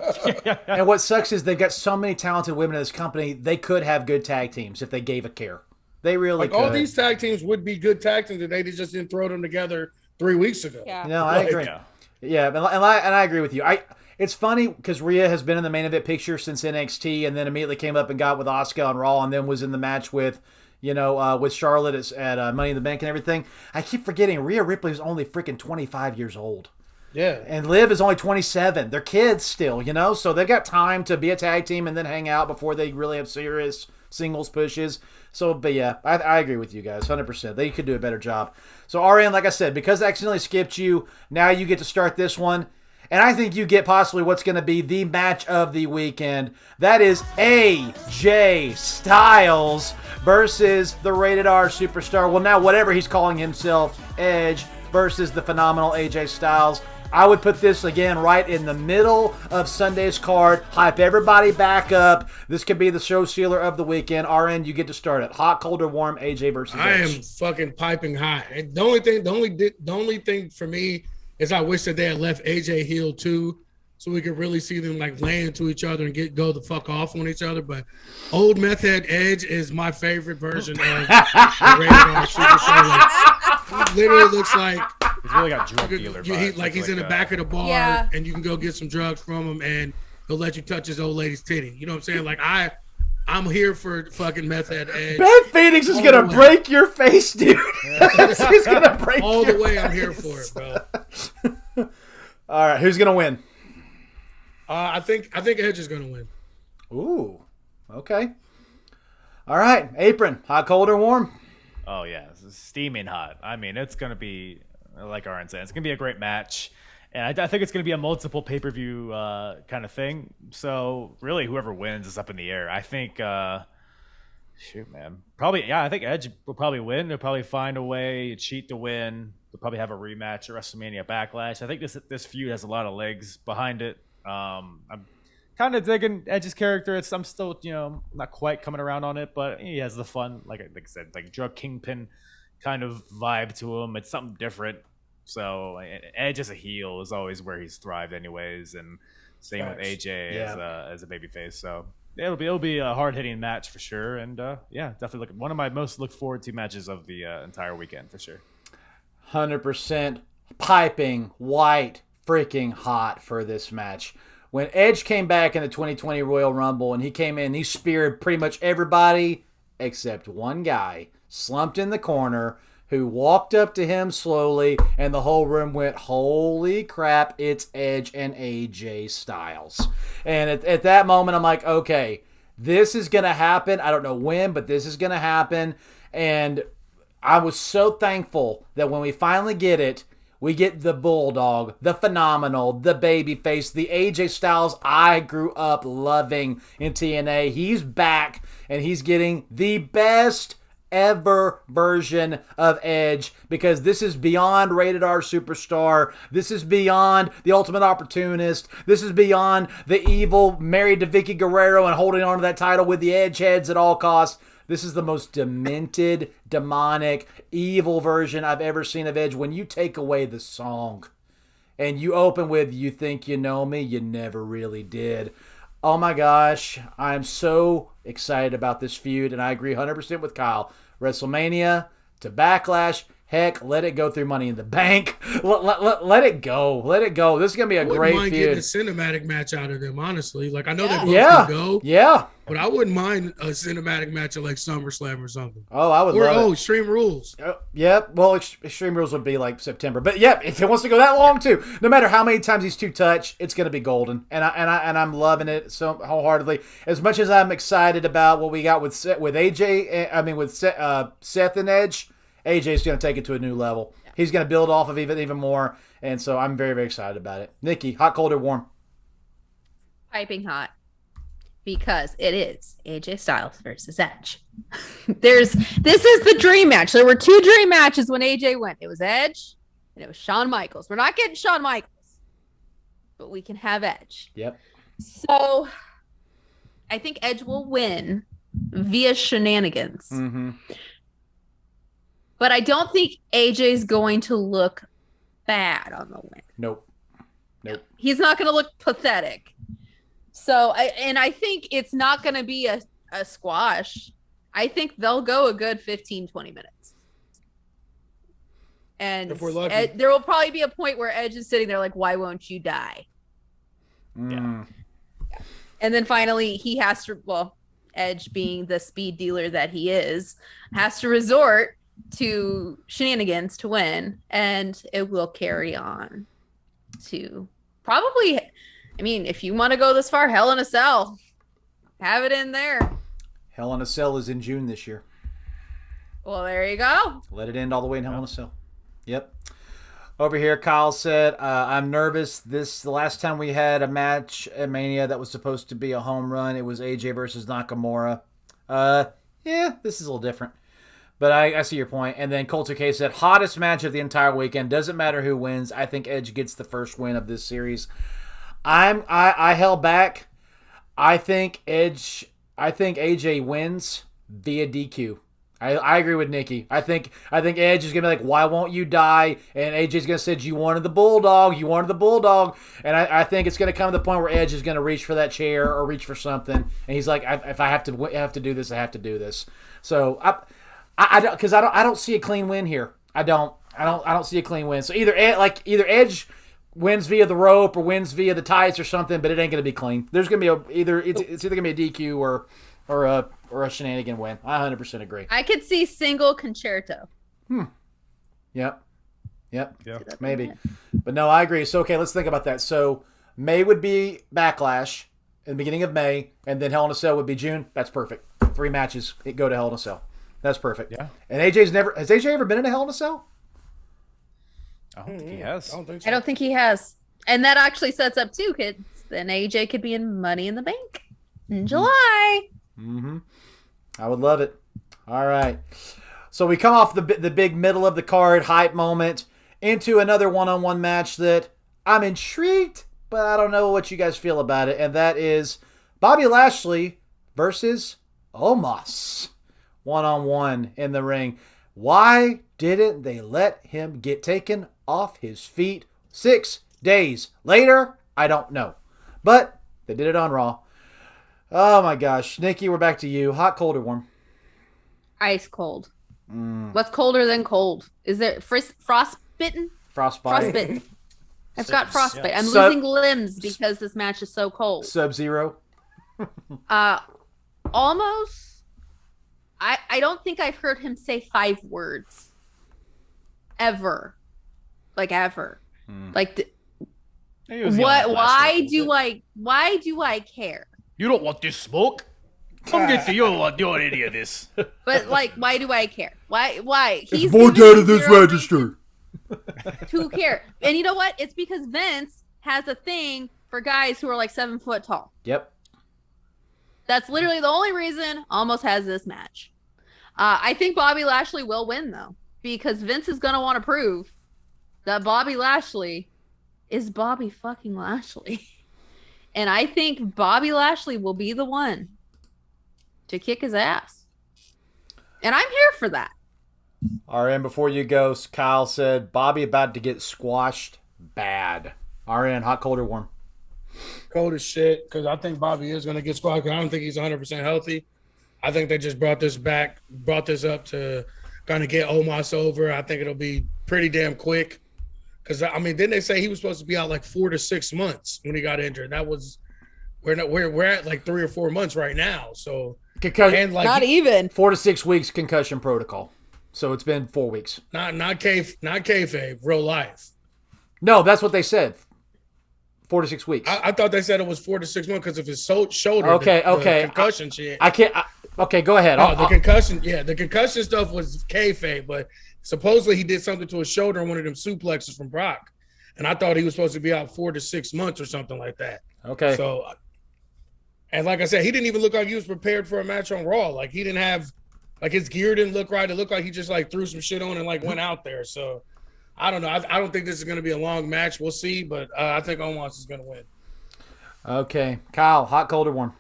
And what sucks is they've got so many talented women in this company. They could have good tag teams if they gave a care. They really could. All these tag teams would be good tag teams if they just didn't throw them together 3 weeks ago. Yeah. No, I agree. Yeah, and I agree with you. It's funny because Rhea has been in the main event picture since NXT and then immediately came up and got with Asuka on Raw and then was in the match with Charlotte at Money in the Bank and everything. I keep forgetting Rhea Ripley is only freaking 25 years old. Yeah. And Liv is only 27. They're kids still, so they've got time to be a tag team and then hang out before they really have serious singles pushes. So, but yeah, I agree with you guys, 100%. They could do a better job. So, RN, like I said, because I accidentally skipped you, now you get to start this one. And I think you get possibly what's going to be the match of the weekend. That is AJ Styles versus the Rated R Superstar. Well, now whatever he's calling himself, Edge versus the phenomenal AJ Styles. I would put this, again, right in the middle of Sunday's card. Hype everybody back up. This could be the show stealer of the weekend. RN, you get to start it. Hot, cold, or warm, AJ versus Edge. I am fucking piping hot. And the only thing for me is I wish that they had left AJ heel too, so we could really see them like lay into each other and go the fuck off on each other. But old meth head Edge is my favorite version of the Rated R Superstar. He literally looks like he's really got drug dealer vibes. He's in the back of the bar, and you can go get some drugs from him, and he'll let you touch his old lady's titty. You know what I'm saying? Like I'm here for fucking meth head Edge. Beth Phoenix is gonna break your face, dude. She's gonna break all the way. I'm here for it, bro. All right, who's gonna win? I think Edge is gonna win. Ooh, okay. All right, Apron, hot, cold, or warm? Oh yeah, steaming hot. I mean, it's gonna be like Aaron said, it's gonna be a great match. And I think it's going to be a multiple pay-per-view kind of thing. So, really, whoever wins is up in the air. I think, I think Edge will probably win. They'll probably find a way, cheat to win. They'll probably have a rematch at WrestleMania Backlash. I think this feud has a lot of legs behind it. I'm kind of digging Edge's character. I'm still, not quite coming around on it, but he has the fun, like I said, like drug kingpin kind of vibe to him. It's something different. So Edge as a heel is always where he's thrived anyways, and same with AJ as a babyface. So it'll be a hard hitting match for sure, and definitely one of my most looked forward to matches of the entire weekend for sure. 100% piping white freaking hot for this match. When Edge came back in the 2020 Royal Rumble and he came in, he speared pretty much everybody except one guy slumped in the corner who walked up to him slowly, and the whole room went, holy crap, it's Edge and AJ Styles. And at that moment, I'm like, okay, this is going to happen. I don't know when, but this is going to happen. And I was so thankful that when we finally get it, we get the Bulldog, the Phenomenal, the Babyface, the AJ Styles I grew up loving in TNA. He's back, and he's getting the best ever version of Edge, because this is beyond Rated R Superstar. This is beyond the Ultimate Opportunist. This is beyond the evil married to Vicky Guerrero and holding on to that title with the Edge heads at all costs. This is the most demented, demonic, evil version I've ever seen of Edge. When you take away the song and you open with, you think you know me, you never really did. Oh my gosh, I'm so excited about this feud, and I agree 100% with Kyle. WrestleMania to Backlash, heck, let it go through Money in the Bank. Let it go. Let it go. This is going to be a great feud. Getting a cinematic match out of them, honestly. Like, I know they both can go. Yeah. But I wouldn't mind a cinematic match at like SummerSlam or something. Oh, I would love it. Or, Extreme Rules. Yep. Well, Extreme Rules would be like September. But, yeah, if it wants to go that long, too, no matter how many times these two touch, it's going to be golden. And I'm loving it so wholeheartedly. As much as I'm excited about what we got with AJ, with Seth and Edge, AJ's going to take it to a new level. Yeah. He's going to build off of even more. And so I'm very, very excited about it. Nikki, hot, cold, or warm? Piping hot. Because it is AJ Styles versus Edge. This is the dream match. There were two dream matches when AJ went. It was Edge and it was Shawn Michaels. We're not getting Shawn Michaels, but we can have Edge. Yep. So I think Edge will win via shenanigans. Mm-hmm. But I don't think AJ's going to look bad on the win. Nope. He's not going to look pathetic. So, I think it's not going to be a squash. I think they'll go a good 15, 20 minutes. And if we're lucky. There will probably be a point where Edge is sitting there like, why won't you die? Yeah. And then finally, he has to, Edge being the speed dealer that he is, has to resort to shenanigans to win. And it will carry on to probably... if you want to go this far, Hell in a Cell, have it in there. Hell in a Cell is in June this year. Well, there you go. Let it end all the way in Hell in a Cell. Yep. Over here, Kyle said, I'm nervous. The last time we had a match at Mania that was supposed to be a home run, it was AJ versus Nakamura. This is a little different. But I see your point. And then Colter K said, hottest match of the entire weekend. Doesn't matter who wins. I think Edge gets the first win of this series. I held back. I think AJ wins via DQ. I agree with Nikki. I think Edge is gonna be like, why won't you die? And AJ's gonna say, you wanted the Bulldog. And I think it's gonna come to the point where Edge is gonna reach for that chair or reach for something, and he's like, if I have to do this, I have to do this. So I don't see a clean win here. I don't see a clean win. So either Edge wins via the rope or wins via the tights or something, but it ain't going to be clean. There's going to be it's either going to be a DQ or a shenanigan win. I 100% agree. I could see single concerto. Yep. Maybe. But no, I agree. So, okay, let's think about that. So, May would be Backlash in the beginning of May, and then Hell in a Cell would be June. That's perfect. 3 matches go to Hell in a Cell. That's perfect. Yeah. And has AJ ever been in a Hell in a Cell? I don't think he has. I don't think he has. And that actually sets up 2 kids. Then AJ could be in Money in the Bank in July. Mm-hmm. I would love it. All right. So we come off the big middle of the card hype moment into another one-on-one match that I'm intrigued, but I don't know what you guys feel about it. And that is Bobby Lashley versus Omos. One-on-one in the ring. Why didn't they let him get taken off his feet 6 days later? I don't know. But they did it on Raw. Oh my gosh. Nikki, we're back to you. Hot, cold, or warm? Ice cold. What's colder than cold? Is there frostbitten? Frostbite. Frostbitten. I've got frostbite. I'm losing limbs because this match is so cold. Sub-Zero. Almost. I don't think I've heard him say 5 words ever. Like ever. Like what why do I care? You don't want this smoke? Come get the, you don't want doing any of this. But like, why do I care? Why? He's more out of this register. To care. And you know what? It's because Vince has a thing for guys who are like 7 foot tall. Yep. That's literally the only reason Almost has this match. I think Bobby Lashley will win though, because Vince is gonna want to prove that Bobby Lashley is Bobby fucking Lashley. And I think Bobby Lashley will be the one to kick his ass. And I'm here for that. RN, before you go, Kyle said, Bobby about to get squashed bad. RN, hot, cold, or warm? Cold as shit, because I think Bobby is going to get squashed. I don't think he's 100% healthy. I think they just brought this up to kind of get Omos over. I think it'll be pretty damn quick. Because, I mean, didn't they say he was supposed to be out like 4 to 6 months when he got injured? That was we're at like 3 or 4 months right now. So concussion, and like not even 4 to 6 weeks concussion protocol. So it's been 4 weeks. Not kayfabe, real life. No, that's what they said. 4 to 6 weeks. I thought they said it was 4 to 6 months because of his shoulder. Okay. The concussion shit. I can't. Okay, go ahead. The concussion. Yeah, the concussion stuff was kayfabe, but supposedly he did something to his shoulder on one of them suplexes from Brock, and I thought he was supposed to be out 4 to 6 months or something like that. Okay. So, and like I said, he didn't even look like he was prepared for a match on Raw. Like he didn't have, like his gear didn't look right. It looked like he just like threw some shit on and like went out there. So, I don't know. I don't think this is going to be a long match. We'll see, but I think Omos is going to win. Okay, Kyle, hot, cold, or warm?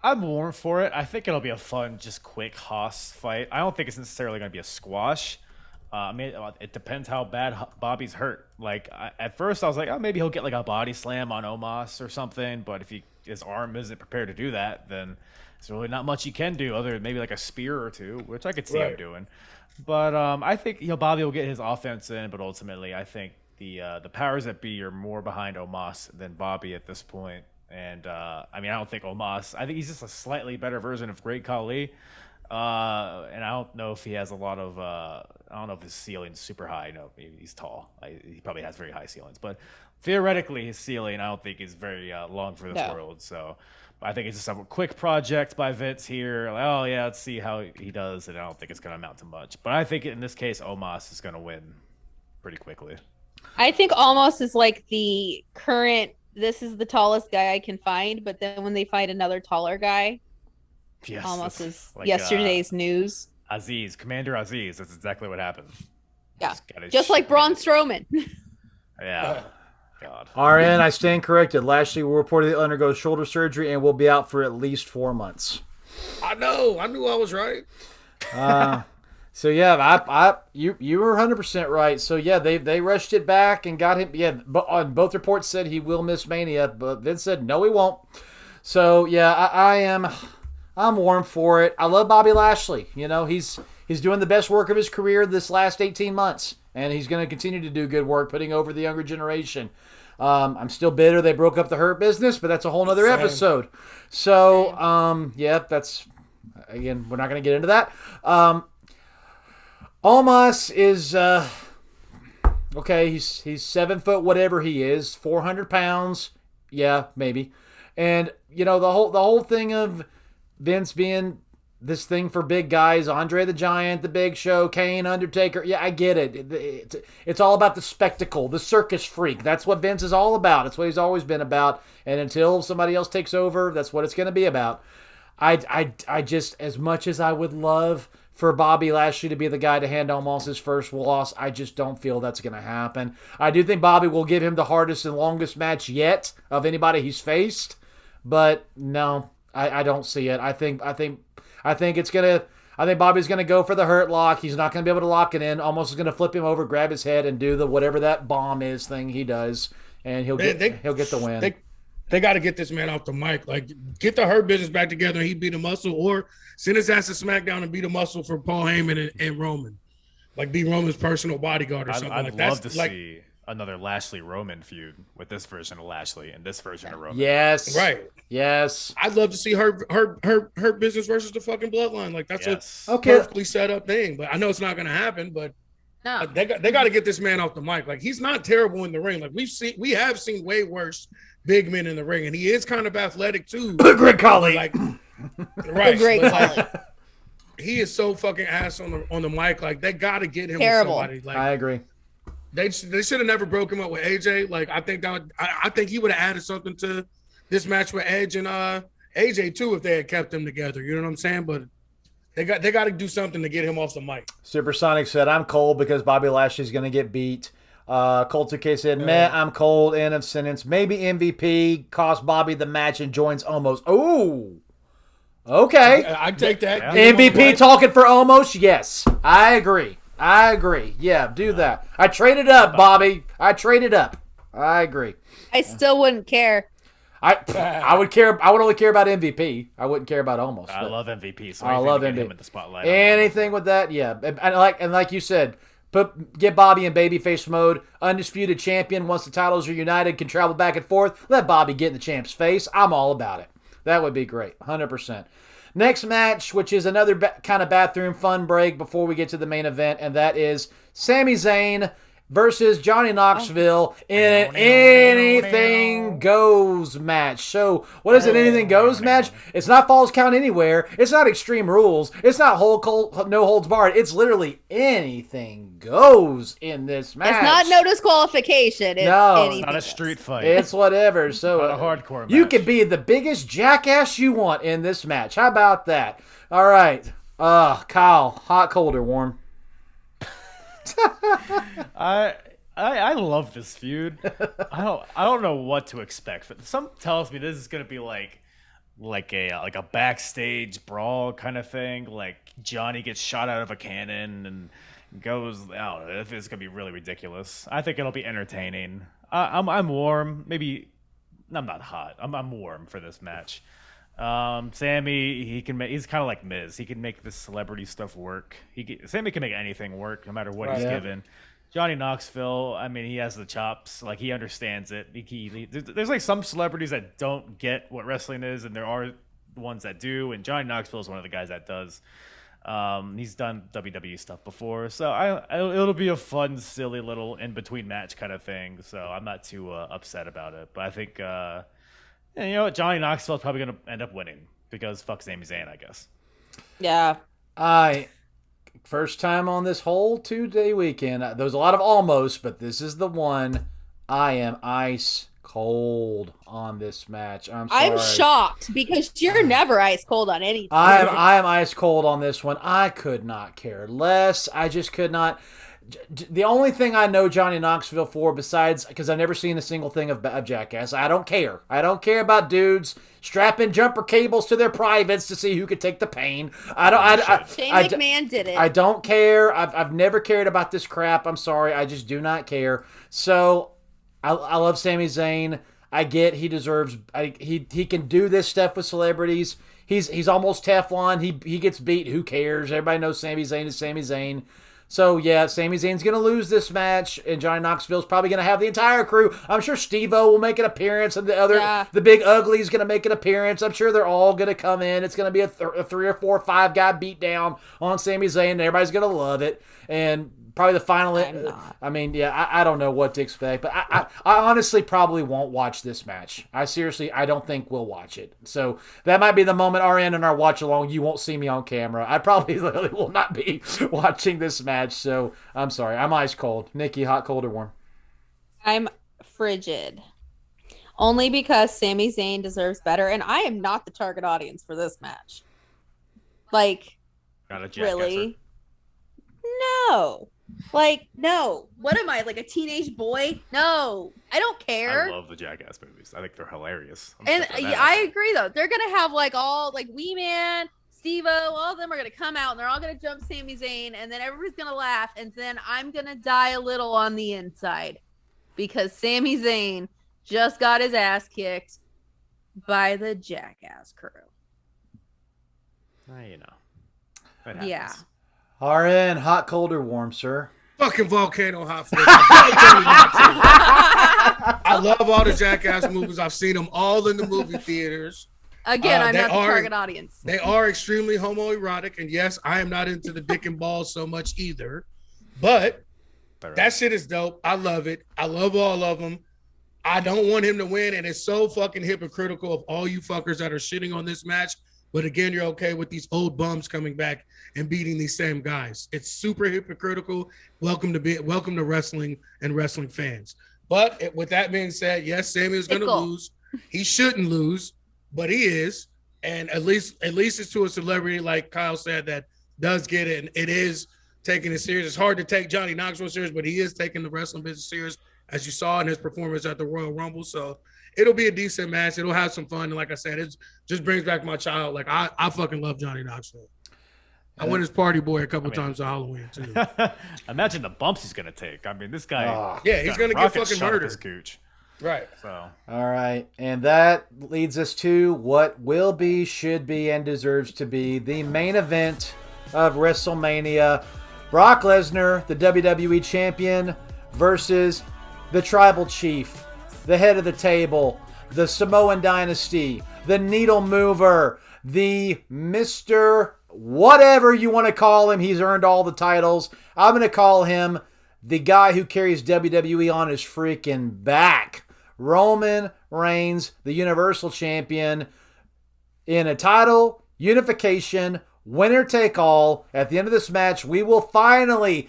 I'm warm for it. I think it'll be a fun, just quick Haas fight. I don't think it's necessarily going to be a squash. I mean, it depends how bad Bobby's hurt. Like, at first I was like, oh, maybe he'll get like a body slam on Omos or something. But if his arm isn't prepared to do that, then there's really not much he can do other than maybe like a spear or two, which I could see him doing. But I think Bobby will get his offense in. But ultimately, I think the powers that be are more behind Omos than Bobby at this point. And I mean, I don't think Omos. I think he's just a slightly better version of Great Khali. And I don't know if he has a lot of. I don't know if his ceiling's super high. No, maybe he's tall. He probably has very high ceilings, but theoretically, his ceiling I don't think is very long for this world. So I think it's just a quick project by Vince here. Like, oh yeah, let's see how he does, and I don't think it's going to amount to much. But I think in this case, Omos is going to win pretty quickly. I think Omos is like the current. This is the tallest guy I can find, but then when they find another taller guy, yes, Almost is like, yesterday's news. Commander Aziz. That's exactly what happened. Yeah, just like Braun Strowman. Yeah. God. RN, I stand corrected. Lashley will reportedly undergo shoulder surgery and will be out for at least 4 months. I know. I knew I was right. So yeah, you were 100% right. So yeah, they rushed it back and got him. Yeah, but on both reports said he will miss Mania, but Vince said no, he won't. So yeah, I'm warm for it. I love Bobby Lashley. You know, he's doing the best work of his career this last 18 months, and he's going to continue to do good work, putting over the younger generation. I'm still bitter they broke up the Hurt Business, but that's a whole nother episode. So yeah, that's again, we're not going to get into that. Omos is okay. He's 7 foot, whatever he is, 400 pounds. Yeah, maybe. And you know the whole thing of Vince being this thing for big guys, Andre the Giant, the Big Show, Kane, Undertaker. Yeah, I get it. It's all about the spectacle, the circus freak. That's what Vince is all about. That's what he's always been about. And until somebody else takes over, that's what it's going to be about. I just, as much as I would love for Bobby Lashley to be the guy to hand Omos his first loss, I just don't feel that's going to happen. I do think Bobby will give him the hardest and longest match yet of anybody he's faced, but no, I don't see it. I think it's gonna. I think Bobby's gonna go for the hurt lock. He's not gonna be able to lock it in. Omos is gonna flip him over, grab his head, and do the whatever that bomb is thing he does, and he'll get the win. They got to get this man off the mic. Like, get the Hurt Business back together and he beat a muscle, or send his ass to SmackDown and beat a muscle for Paul Heyman and Roman. Like, be Roman's personal bodyguard or something. I'd love to see another Lashley-Roman feud with this version of Lashley and this version of Roman. Yes. Right. Yes. I'd love to see her business versus the fucking Bloodline. Like that's a perfectly set up thing. But I know it's not gonna happen. But No. they got to get this man off the mic. Like he's not terrible in the ring. Like we have seen way worse big men in the ring, and he is kind of athletic too. Great colleague. Like right. Great but, colleague. he is so fucking ass on the mic. Like they got to get him Terrible. with somebody. Like I agree. they should have never broke him up with AJ. Like I think he would have added something to this match with Edge and AJ too if they had kept them together. You know what I'm saying? But they got to do something to get him off the mic. Supersonic said, "I'm cold because Bobby Lashley's going to get beat." Colt 2K said, "Meh, I'm cold. End of sentence. Maybe MVP costs Bobby the match and joins Omos." Ooh. Okay. I take that. Yeah. MVP talking for Omos? Yes. I agree. Yeah, do that. I traded up, Bobby. I traded up. I agree. I still wouldn't care. I would care. I would only care about MVP. I wouldn't care about Omos. I love MVP. So I love MVP. Him in the spotlight. Anything with that, yeah. And like you said, get Bobby in babyface mode. Undisputed champion. Once the titles are united, can travel back and forth. Let Bobby get in the champ's face. I'm all about it. That would be great. 100%. Next match, which is another kind of bathroom fun break before we get to the main event, and that is Sami Zayn versus Johnny Knoxville in an anything goes match. So, what is an anything goes match? It's not Falls Count Anywhere. It's not Extreme Rules. It's not no holds barred. It's literally anything goes in this match. It's not no disqualification. It's no, it's not a street fight. It's whatever. So not a hardcore match. You could be the biggest jackass you want in this match. How about that? All right. Kyle, hot, cold, or warm? I love this feud. I don't know what to expect. But some tells me this is gonna be like a backstage brawl kind of thing. Like Johnny gets shot out of a cannon and goes. I don't know. It's gonna be really ridiculous. I think it'll be entertaining. I'm warm. Maybe I'm not hot. I'm warm for this match. Sami, he's kind of like Miz. He can make this celebrity stuff work. Sami can make anything work, no matter what he's given. Johnny Knoxville, I mean, he has the chops. Like, he understands it. There's like some celebrities that don't get what wrestling is, and there are ones that do. And Johnny Knoxville is one of the guys that does. He's done WWE stuff before, so it'll be a fun, silly little in between match kind of thing. So I'm not too upset about it. But I think. And you know what? Johnny Knoxville's probably going to end up winning because fuck Sami Zayn, I guess. Yeah. First time on this whole 2-day weekend. There's a lot of almost, but this is the one. I am ice cold on this match. I'm sorry. I'm shocked because you're never ice cold on anything. I am ice cold on this one. I could not care less. I just could not. The only thing I know Johnny Knoxville for, besides, because I've never seen a single thing of Jackass, I don't care. I don't care about dudes strapping jumper cables to their privates to see who could take the pain. Shane McMahon did it. I don't care. I've never cared about this crap. I'm sorry. I just do not care. So I love Sami Zayn. I get he deserves. He can do this stuff with celebrities. He's almost Teflon. He gets beat. Who cares? Everybody knows Sami Zayn is Sami Zayn. So, yeah, Sami Zayn's going to lose this match, and Johnny Knoxville's probably going to have the entire crew. I'm sure Steve-O will make an appearance, and the Big Ugly's going to make an appearance. I'm sure they're all going to come in. It's going to be a 3 or 4 or 5 guy beat down on Sami Zayn, and everybody's going to love it. And probably the final. I don't know what to expect, but I honestly probably won't watch this match. I don't think we'll watch it. So that might be the moment our end and our watch along. You won't see me on camera. I probably literally will not be watching this match. So I'm sorry. I'm ice cold. Nikki, hot, cold, or warm? I'm frigid. Only because Sami Zayn deserves better, and I am not the target audience for this match. Like, really? No. Like, no. What am I, like a teenage boy? No. I don't care. I love the Jackass movies. I think they're hilarious. I agree, though. They're going to have, like, all, like, Wee Man, Steve-O, all of them are going to come out, and they're all going to jump Sami Zayn, and then everybody's going to laugh, and then I'm going to die a little on the inside because Sami Zayn just got his ass kicked by the Jackass crew. You know. Yeah. RN, hot, cold, or warm, sir? Fucking volcano hot flip. I love all the Jackass movies. I've seen them all in the movie theaters. Again, I'm not the target audience. They are extremely homoerotic, and yes, I am not into the dick and balls so much either. But that shit is dope. I love it. I love all of them. I don't want him to win, and it's so fucking hypocritical of all you fuckers that are shitting on this match. But again, you're okay with these old bums coming back and beating these same guys. It's super hypocritical. Welcome to wrestling and wrestling fans. But with that being said, yes, Sami is going to lose. He shouldn't lose, but he is. And at least it's to a celebrity, like Kyle said, that does get it, and it is taking it serious. It's hard to take Johnny Knoxville serious, but he is taking the wrestling business serious, as you saw in his performance at the Royal Rumble. So it'll be a decent match. It'll have some fun. And like I said, it just brings back my child. Like, I fucking love Johnny Knoxville. I went as party boy a couple times on Halloween, too. Imagine the bumps he's going to take. I mean, this guy. He's going to get fucking murdered. Gooch. Right. So. All right. And that leads us to what will be, should be, and deserves to be the main event of WrestleMania. Brock Lesnar, the WWE Champion, versus the Tribal Chief, the head of the table, the Samoan Dynasty, the Needle Mover, the Mr. Whatever you want to call him. He's earned all the titles. I'm going to call him the guy who carries WWE on his freaking back. Roman Reigns, the Universal Champion, in a title unification, winner take all. At the end of this match, we will finally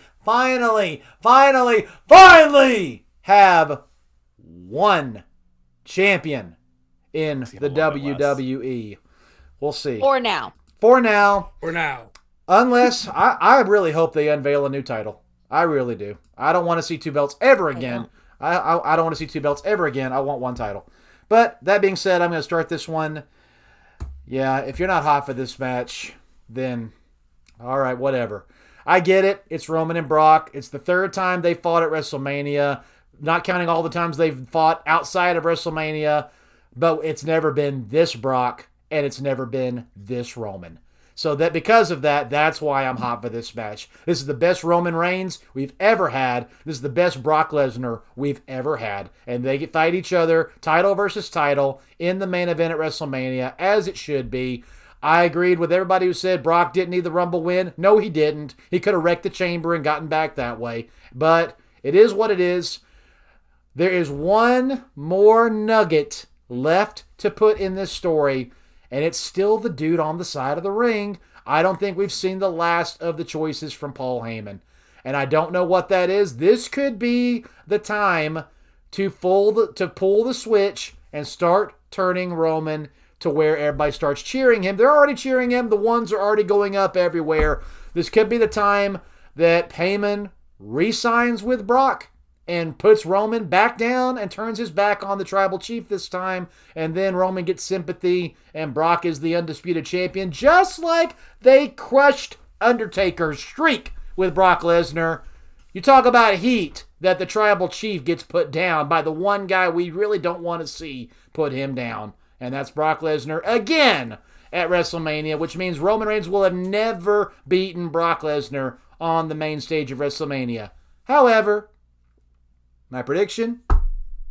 have one champion in the WWE. We'll see. For now. Unless, I really hope they unveil a new title. I really do. I don't want to see two belts ever again. I don't want to see two belts ever again. I want one title. But that being said, I'm going to start this one. Yeah, if you're not hot for this match, then all right, whatever. I get it. It's Roman and Brock. It's the third time they fought at WrestleMania, not counting all the times they've fought outside of WrestleMania. But it's never been this Brock, and it's never been this Roman. So that because of that, that's why I'm hot for this match. This is the best Roman Reigns we've ever had. This is the best Brock Lesnar we've ever had. And they fight each other, title versus title, in the main event at WrestleMania, as it should be. I agreed with everybody who said Brock didn't need the Rumble win. No, he didn't. He could have wrecked the chamber and gotten back that way. But it is what it is. There is one more nugget left to put in this story, and it's still the dude on the side of the ring. I don't think we've seen the last of the choices from Paul Heyman. And I don't know what that is. This could be the time to pull the switch and start turning Roman to where everybody starts cheering him. They're already cheering him. The ones are already going up everywhere. This could be the time that Heyman re-signs with Brock and puts Roman back down and turns his back on the Tribal Chief this time. And then Roman gets sympathy and Brock is the undisputed champion, just like they crushed Undertaker's streak with Brock Lesnar. You talk about heat that the Tribal Chief gets put down by the one guy we really don't want to see put him down. And that's Brock Lesnar again at WrestleMania, which means Roman Reigns will have never beaten Brock Lesnar on the main stage of WrestleMania. However, my prediction,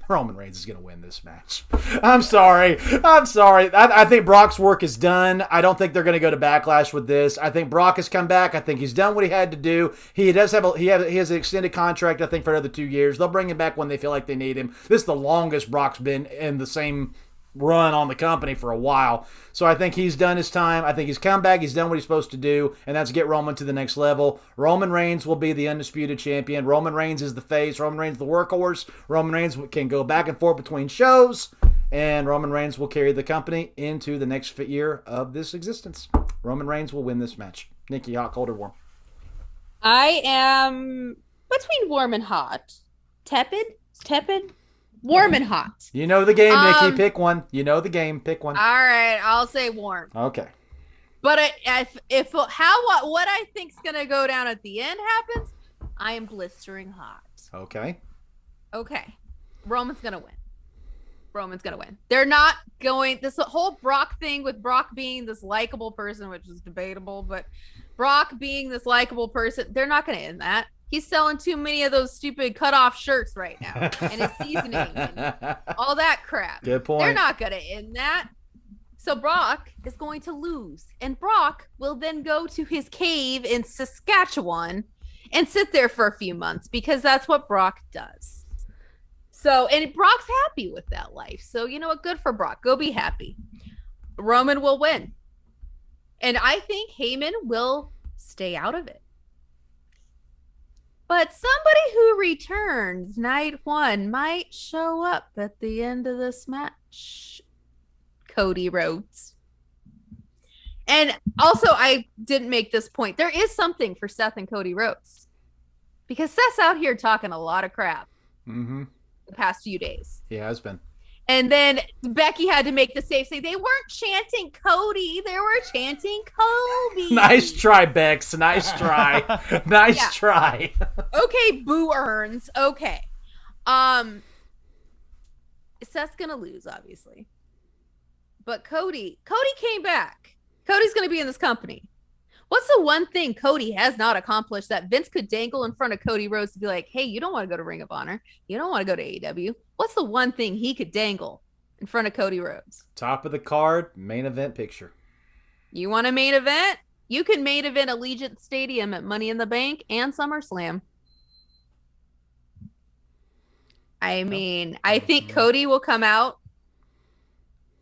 Roman Reigns is going to win this match. I'm sorry. I think Brock's work is done. I don't think they're going to go to Backlash with this. I think Brock has come back. I think he's done what he had to do. He has an extended contract, I think, for another 2 years. They'll bring him back when they feel like they need him. This is the longest Brock's been in the same run on the company for a while. So I think he's done his time. I think he's come back. He's done what he's supposed to do, and that's get Roman to the next level. Roman Reigns will be the undisputed champion. Roman Reigns is the face. Roman Reigns is the workhorse. Roman Reigns can go back and forth between shows, and Roman Reigns will carry the company into the next year of this existence. Roman Reigns will win this match. Nikki, hot, cold, or warm? I am between warm and hot. Tepid? Warm and hot. You know the game, Nikki. Pick one. You know the game. Pick one. All right, I'll say warm. Okay. But if what I think's gonna go down at the end happens, I am blistering hot. Okay. Roman's gonna win. They're not going this whole Brock thing with Brock being this likable person, which is debatable, but Brock being this likable person, they're not gonna end that. He's selling too many of those stupid cut-off shirts right now, and his seasoning, and all that crap. Good point. They're not gonna end that. So Brock is going to lose, and Brock will then go to his cave in Saskatchewan and sit there for a few months because that's what Brock does. So, and Brock's happy with that life. So, you know what? Good for Brock. Go be happy. Roman will win. And I think Heyman will stay out of it. But somebody who returns night one might show up at the end of this match. Cody Rhodes. And also, I didn't make this point. There is something for Seth and Cody Rhodes. Because Seth's out here talking a lot of crap the past few days. He has been. And then Becky had to make the safe say they weren't chanting Cody, they were chanting Kobe. Nice try, Bex. Nice try. Nice try. Okay, boo earns. Okay. Seth's gonna lose, obviously. But Cody came back. Cody's gonna be in this company. What's the one thing Cody has not accomplished that Vince could dangle in front of Cody Rhodes to be like, hey, you don't want to go to Ring of Honor. You don't want to go to AEW. What's the one thing he could dangle in front of Cody Rhodes? Top of the card, main event picture. You want a main event? You can main event Allegiant Stadium at Money in the Bank and SummerSlam. I mean, I think Cody will come out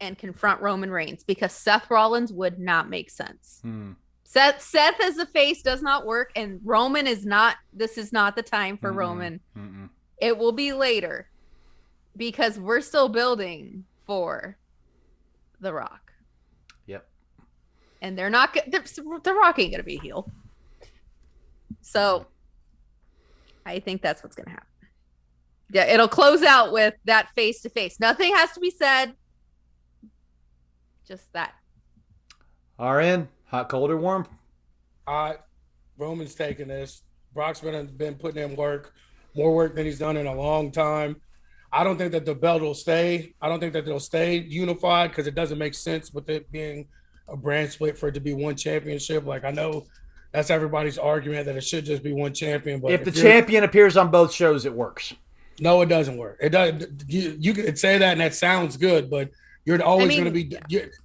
and confront Roman Reigns because Seth Rollins would not make sense. Seth as a face does not work, and Roman is not. This is not the time for Roman. It will be later because we're still building for The Rock. Yep. And they're not. The Rock ain't gonna be a heel. So I think that's what's gonna happen. Yeah, it'll close out with that face to face. Nothing has to be said. Just that. RN, hot, cold, or warm? Roman's taking this. Brock's been putting in work, more work than he's done in a long time. I don't think that the belt will stay. I don't think that they'll stay unified because it doesn't make sense with it being a brand split for it to be one championship. Like, I know that's everybody's argument that it should just be one champion. But if the champion appears on both shows, it works. No, it doesn't work. It does. You could say that and that sounds good, but you're always going to be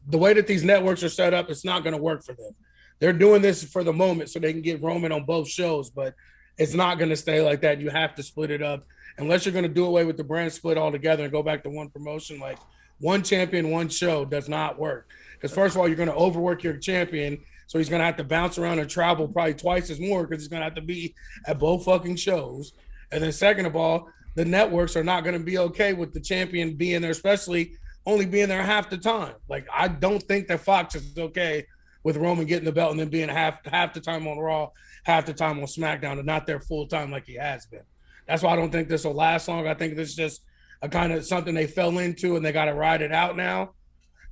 the way that these networks are set up. It's not going to work for them. They're doing this for the moment so they can get Roman on both shows, but it's not going to stay like that. You have to split it up unless you're going to do away with the brand split altogether and go back to one promotion. Like, one champion, one show does not work. Because first of all, you're going to overwork your champion, so he's going to have to bounce around and travel probably twice as more because he's going to have to be at both fucking shows. And then second of all, the networks are not going to be okay with the champion being there, especially only being there half the time. Like, I don't think that Fox is okay with Roman getting the belt and then being half the time on Raw, half the time on SmackDown, and not there full time like he has been. That's why I don't think this will last long. I think this is just a kind of something they fell into and they got to ride it out now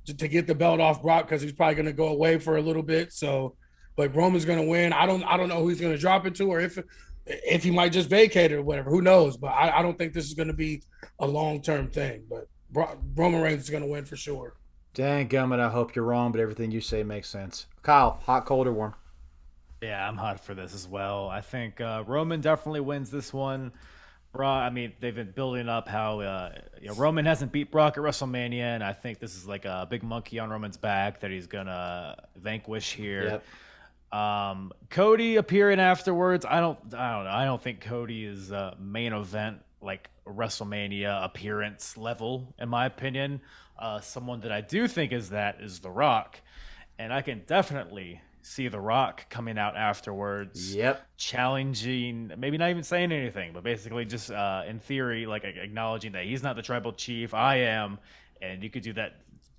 to get the belt off Brock because he's probably going to go away for a little bit. So, but Roman's going to win. I don't know who he's going to drop it to or if he might just vacate it or whatever. Who knows? But I don't think this is going to be a long-term thing. But Roman Reigns is going to win for sure. Dang gummit, I hope you're wrong, but everything you say makes sense. Kyle, hot, cold, or warm? Yeah, I'm hot for this as well. I think Roman definitely wins this one. I mean, they've been building up how Roman hasn't beat Brock at WrestleMania, and I think this is like a big monkey on Roman's back that he's gonna vanquish here. Yep. Cody appearing afterwards, I don't know. I don't think Cody is main event like WrestleMania appearance level, in my opinion. Someone that I do think is The Rock, and I can definitely see The Rock coming out afterwards. Yep. Challenging, maybe not even saying anything, but basically just in theory, like acknowledging that he's not the tribal chief, I am, and you could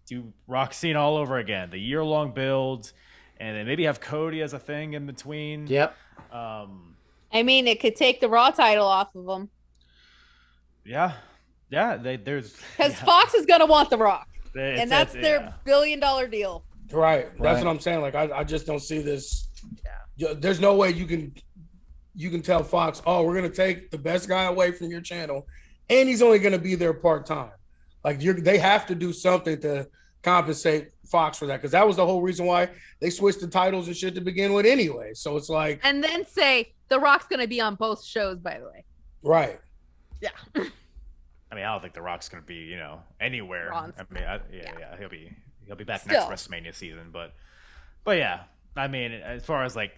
do Rock scene all over again, the year-long build, and then maybe have Cody as a thing in between. Yep. I mean, it could take the Raw title off of him. Yeah. Yeah, there's because Fox is gonna want The Rock, and that's their $1 billion deal. Right. That's what I'm saying. Like, I just don't see this. Yeah. There's no way you can tell Fox, oh, we're gonna take the best guy away from your channel, and he's only gonna be there part time. Like, they have to do something to compensate Fox for that, because that was the whole reason why they switched the titles and shit to begin with anyway. So it's like, And then say The Rock's gonna be on both shows, by the way. right. Yeah. I mean, I don't think The Rock's gonna be, anywhere. Ron's- I mean, yeah, he'll be back Still. next WrestleMania season, but yeah, I mean, as far as like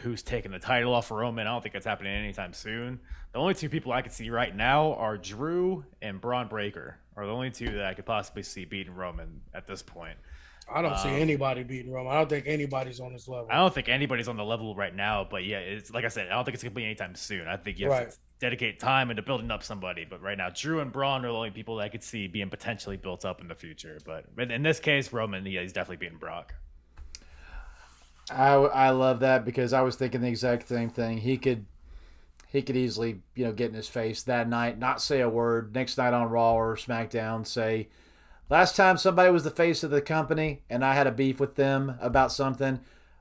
who's taking the title off of Roman, I don't think that's happening anytime soon. The only two people I could see right now are Drew and Braun Breaker, are the only two that I could possibly see beating Roman at this point. I don't see anybody beating Roman. I don't think anybody's on this level. I don't think anybody's on the level right now, but yeah, it's like I said, I don't think it's gonna be anytime soon. I think you have to dedicate time into building up somebody. But right now, Drew and Braun are the only people that I could see being potentially built up in the future. But in this case, Roman, yeah, he's definitely beating Brock. I love that because I was thinking the exact same thing. He could easily, get in his face that night, not say a word. Next night on Raw or SmackDown, say, last time somebody was the face of the company and I had a beef with them about something,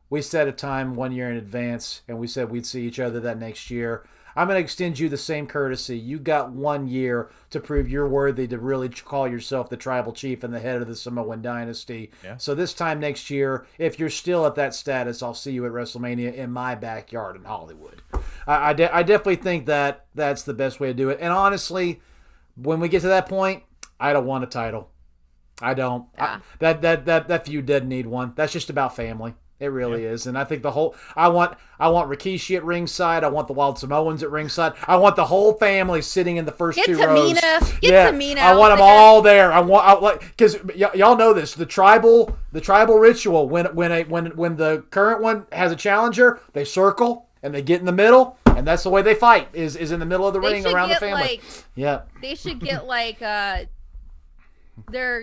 we set a time 1 year in advance and we said we'd see each other that next year. I'm going to extend you the same courtesy. You got 1 year to prove you're worthy to really call yourself the tribal chief and the head of the Samoan dynasty. Yeah. So this time next year, if you're still at that status, I'll see you at WrestleMania in my backyard in Hollywood. I definitely think that that's the best way to do it. And honestly, when we get to that point, I don't want a title. I don't. Yeah. That feud doesn't need one. That's just about family. It really is. And I think I want Rikishi at ringside. I want the Wild Samoans at ringside. I want the whole family sitting in the first two rows. Get Tamina. I want them all there. Because y'all know this. The tribal ritual, when the current one has a challenger, they circle and they get in the middle, and that's the way they fight, is in the middle of the ring around the family. They should get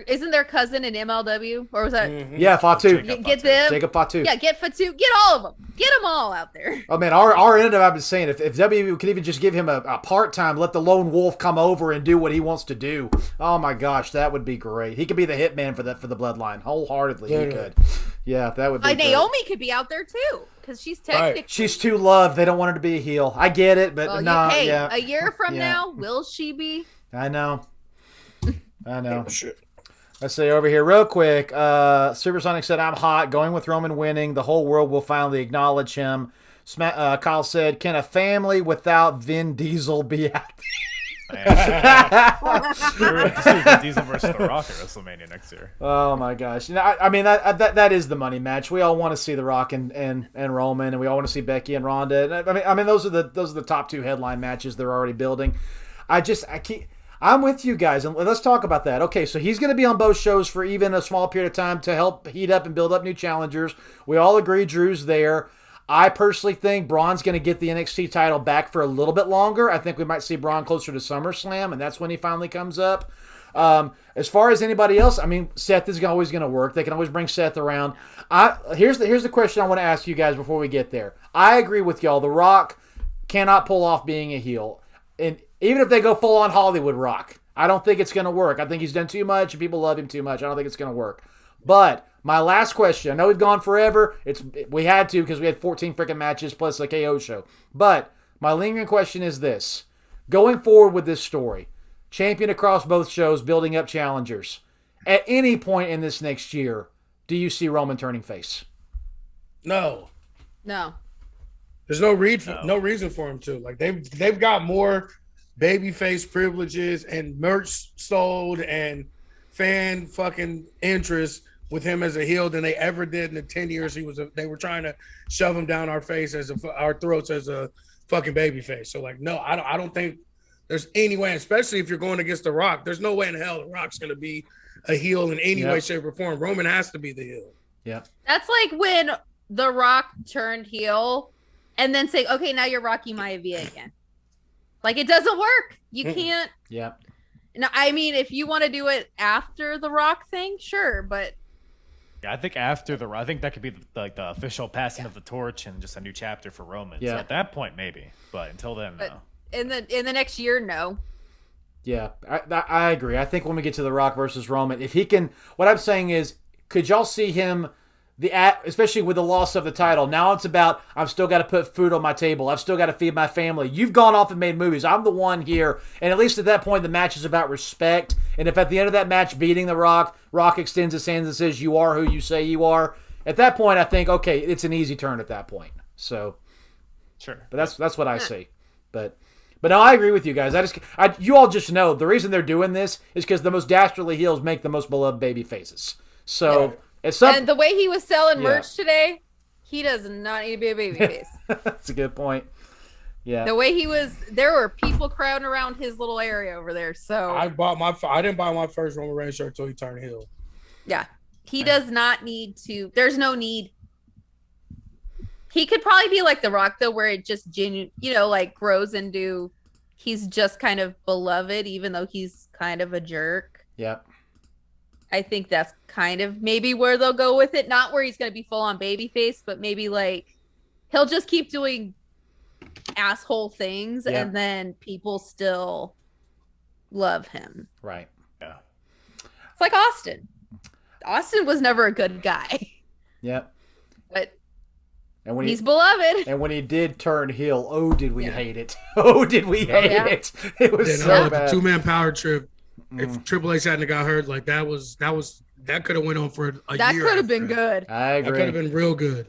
isn't their cousin in MLW, or was that? Yeah, Fatu. Get them. Jacob Fatu. Yeah, get Fatu. Get all of them. Get them all out there. Oh man, our end of I've been saying if WWE could even just give him a part-time, let the lone wolf come over and do what he wants to do. Oh my gosh, that would be great. He could be the hitman for the bloodline wholeheartedly. He could. Yeah, that would be. Naomi could be out there too, because she's technically she's too loved. They don't want her to be a heel. I get it, but a year from now, will she be? I know. Let's say over here real quick. Supersonic said, I'm hot. Going with Roman winning. The whole world will finally acknowledge him. Kyle said, can a family without Vin Diesel be out Vin Diesel versus The Rock at WrestleMania next year. Oh my gosh. I mean, that is the money match. We all want to see The Rock and Roman, and we all want to see Becky and Ronda. I mean, those are the top two headline matches they're already building. I'm with you guys, and let's talk about that. Okay, so he's going to be on both shows for even a small period of time to help heat up and build up new challengers. We all agree Drew's there. I personally think Braun's going to get the NXT title back for a little bit longer. I think we might see Braun closer to SummerSlam, and that's when he finally comes up. As far as anybody else, I mean, Seth is always going to work. They can always bring Seth around. Here's the question I want to ask you guys before we get there. I agree with y'all. The Rock cannot pull off being a heel. And even if they go full-on Hollywood Rock, I don't think it's going to work. I think he's done too much, and people love him too much. I don't think it's going to work. But my last question, I know we've gone forever. We had to because we had 14 freaking matches plus a KO show. But my lingering question is this. Going forward with this story, champion across both shows, building up challengers, at any point in this next year, do you see Roman turning face? No. There's no reason for him to. Like they've got more babyface privileges and merch sold and fan fucking interest with him as a heel than they ever did in the 10 years they were trying to shove him down our throats as a fucking babyface. So like, no, I don't think there's any way, especially if you're going against The Rock, there's no way in hell The Rock's going to be a heel in any way, shape, or form. Roman has to be the heel. Yeah. That's like when The Rock turned heel and then say, okay, now you're Rocky Maivia again. Like, it doesn't work. You can't. Yeah. No, I mean, if you want to do it after the Rock thing, sure, but. Yeah, I think after the Rock, I think that could be the official passing of the torch and just a new chapter for Roman. Yeah. So at that point, maybe, but until then, no. In the next year, no. Yeah, I agree. I think when we get to the Rock versus Roman, if he can, what I'm saying is, could y'all see him especially with the loss of the title. Now it's about, I've still got to put food on my table. I've still got to feed my family. You've gone off and made movies. I'm the one here. And at least at that point, the match is about respect. And if at the end of that match, beating The Rock extends his hands and says, you are who you say you are. At that point, I think, okay, it's an easy turn at that point. So, Sure. But that's what I see. But no, I agree with you guys. You all just know the reason they're doing this is because the most dastardly heels make the most beloved baby faces. So... And the way he was selling merch today, he does not need to be a baby face. That's a good point. Yeah. The way there were people crowding around his little area over there. So I didn't buy my first Roman Reigns shirt until he turned heel. Yeah. He does not need to. There's no need. He could probably be like The Rock, though, where it just grows into, he's just kind of beloved, even though he's kind of a jerk. Yeah. I think that's kind of maybe where they'll go with it. Not where he's going to be full on babyface, but maybe like he'll just keep doing asshole things and then people still love him. Right. Yeah. It's like Austin. Austin was never a good guy. Yep. But when he's beloved. And when he did turn heel, oh, did we hate it. Oh, did we hate it. It was so bad. The two-man power trip. If Triple H hadn't got hurt, like that could have went on for a year. That could have been good. I agree. That could have been real good.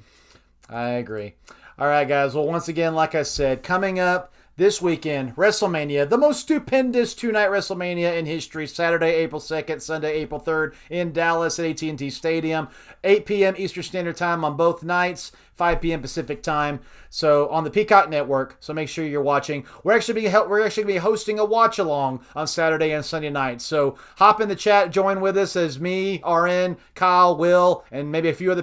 I agree. All right, guys. Well, once again, like I said, coming up this weekend, WrestleMania, the most stupendous two-night WrestleMania in history, Saturday, April 2nd, Sunday, April 3rd in Dallas at AT&T Stadium, 8 p.m. Eastern Standard Time on both nights, 5 p.m. Pacific Time. So on the Peacock Network. So make sure you're watching. We're actually going to be hosting a watch along on Saturday and Sunday night. So hop in the chat, join with us as me, RN, Kyle, Will, and maybe a few other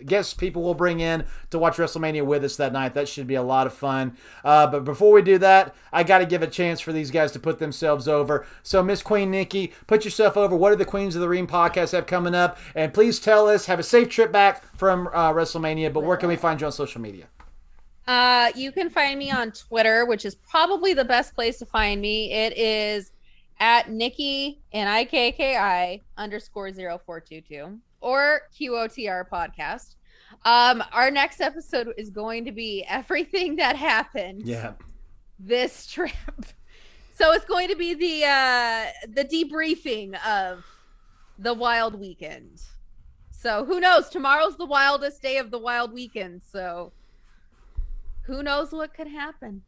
guest people will bring in to watch WrestleMania with us that night. That should be a lot of fun. But before we do that, I got to give a chance for these guys to put themselves over. So Miss Queen Nikki, put yourself over. What do the Queens of the Ring podcast have coming up? And please tell us, have a safe trip back from WrestleMania. But where can we find you on social media? You can find me on Twitter, which is probably the best place to find me. It is at Nikki NIKKI _0422 or QOTR podcast. Our next episode is going to be everything that happened this trip. So it's going to be the debriefing of the Wild Weekend. So who knows? Tomorrow's the wildest day of the Wild Weekend. So who knows what could happen?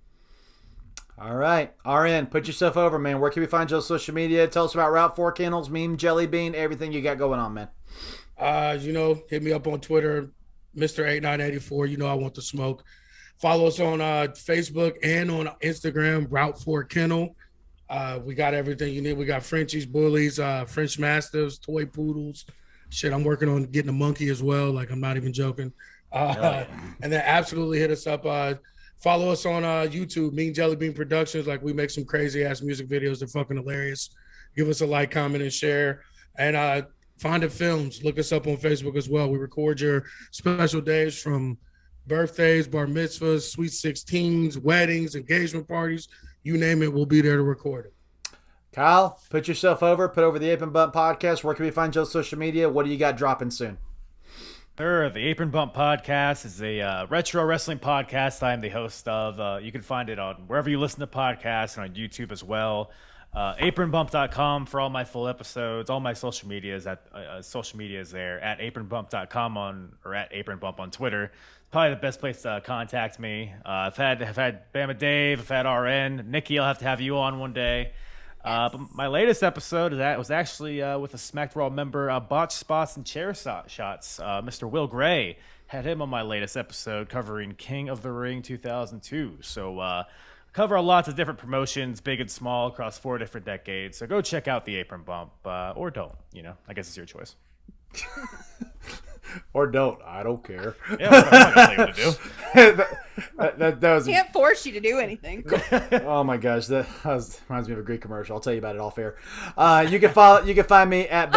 All right. RN, put yourself over, man. Where can we find you on social media? Tell us about Route 4 Kennels, Meme, Jelly Bean, everything you got going on, man. Hit me up on Twitter, Mr.8984. I want the smoke. Follow us on Facebook and on Instagram, Route 4 Kennel. We got everything you need. We got Frenchies, Bullies, French Mastiffs, Toy Poodles. Shit, I'm working on getting a monkey as well. Like, I'm not even joking. And then absolutely hit us up. Follow us on YouTube, Mean Jelly Bean Productions. Like, we make some crazy ass music videos. They're fucking hilarious. Give us a like, comment, and share. And Find It Films. Look us up on Facebook as well. We record your special days from birthdays, bar mitzvahs, sweet 16s, weddings, engagement parties. You name it, we'll be there to record it. Kyle, put yourself over. Put over the Apron Bump podcast. Where can we find you on social media? What do you got dropping soon? Sure. The Apron Bump podcast is a retro wrestling podcast I'm the host of. You can find it on wherever you listen to podcasts and on YouTube as well. Apronbump.com for all my full episodes. All my social media is there at apronbump.com or at apronbump on Twitter. Probably the best place to contact me. I've had Bama Dave, I've had RN, Nikki. I'll have you on one day. But my latest episode was actually with a Smacked Raw member, Botch Spots and Chair Shots. Mr. Will Gray, had him on my latest episode covering King of the Ring 2002. So cover lots of different promotions, big and small, across 4 different decades. So go check out the Apron Bump, or don't. I guess it's your choice. Or don't. I don't care. Yeah, I'm not gonna tell you what to do. that was can't force you to do anything. Oh my gosh, that reminds me of a Greek commercial. I'll tell you about it off air. You can find me at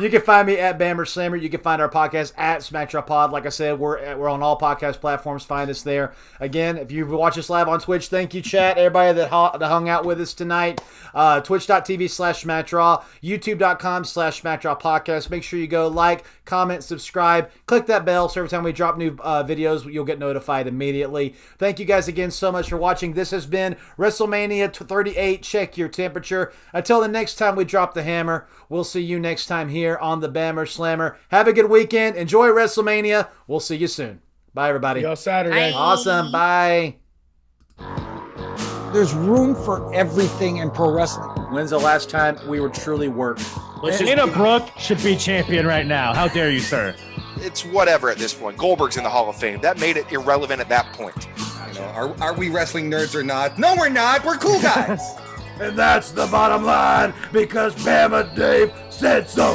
You can find me at Bammer Slammer. You can find our podcast at Smackdraw Pod. Like I said, we're on all podcast platforms. Find us there. Again, if you watch us live on Twitch, thank you, chat. Everybody that hung out with us tonight. Twitch.tv/SmackDraw, YouTube.com/SmackDraw Podcast. Make sure you go like, comment, subscribe, click that bell so every time we drop new videos, you'll get notified immediately. Thank you guys again so much for watching. This has been Wrestlemania 38. Check your temperature. Until the next time we drop the hammer, we'll see you next time here on the Bammer Slammer. Have a good weekend. Enjoy WrestleMania. We'll see you soon. Bye, everybody. See y'all Saturday. Bye. Awesome. Bye. There's room for everything in pro wrestling. When's the last time we were truly worked? Dana Brooke should be champion right now. How dare you, sir? It's whatever at this point. Goldberg's in the Hall of Fame. That made it irrelevant at that point. You know, are we wrestling nerds or not? No, we're not. We're cool guys. And that's the bottom line because Bama Dave said so.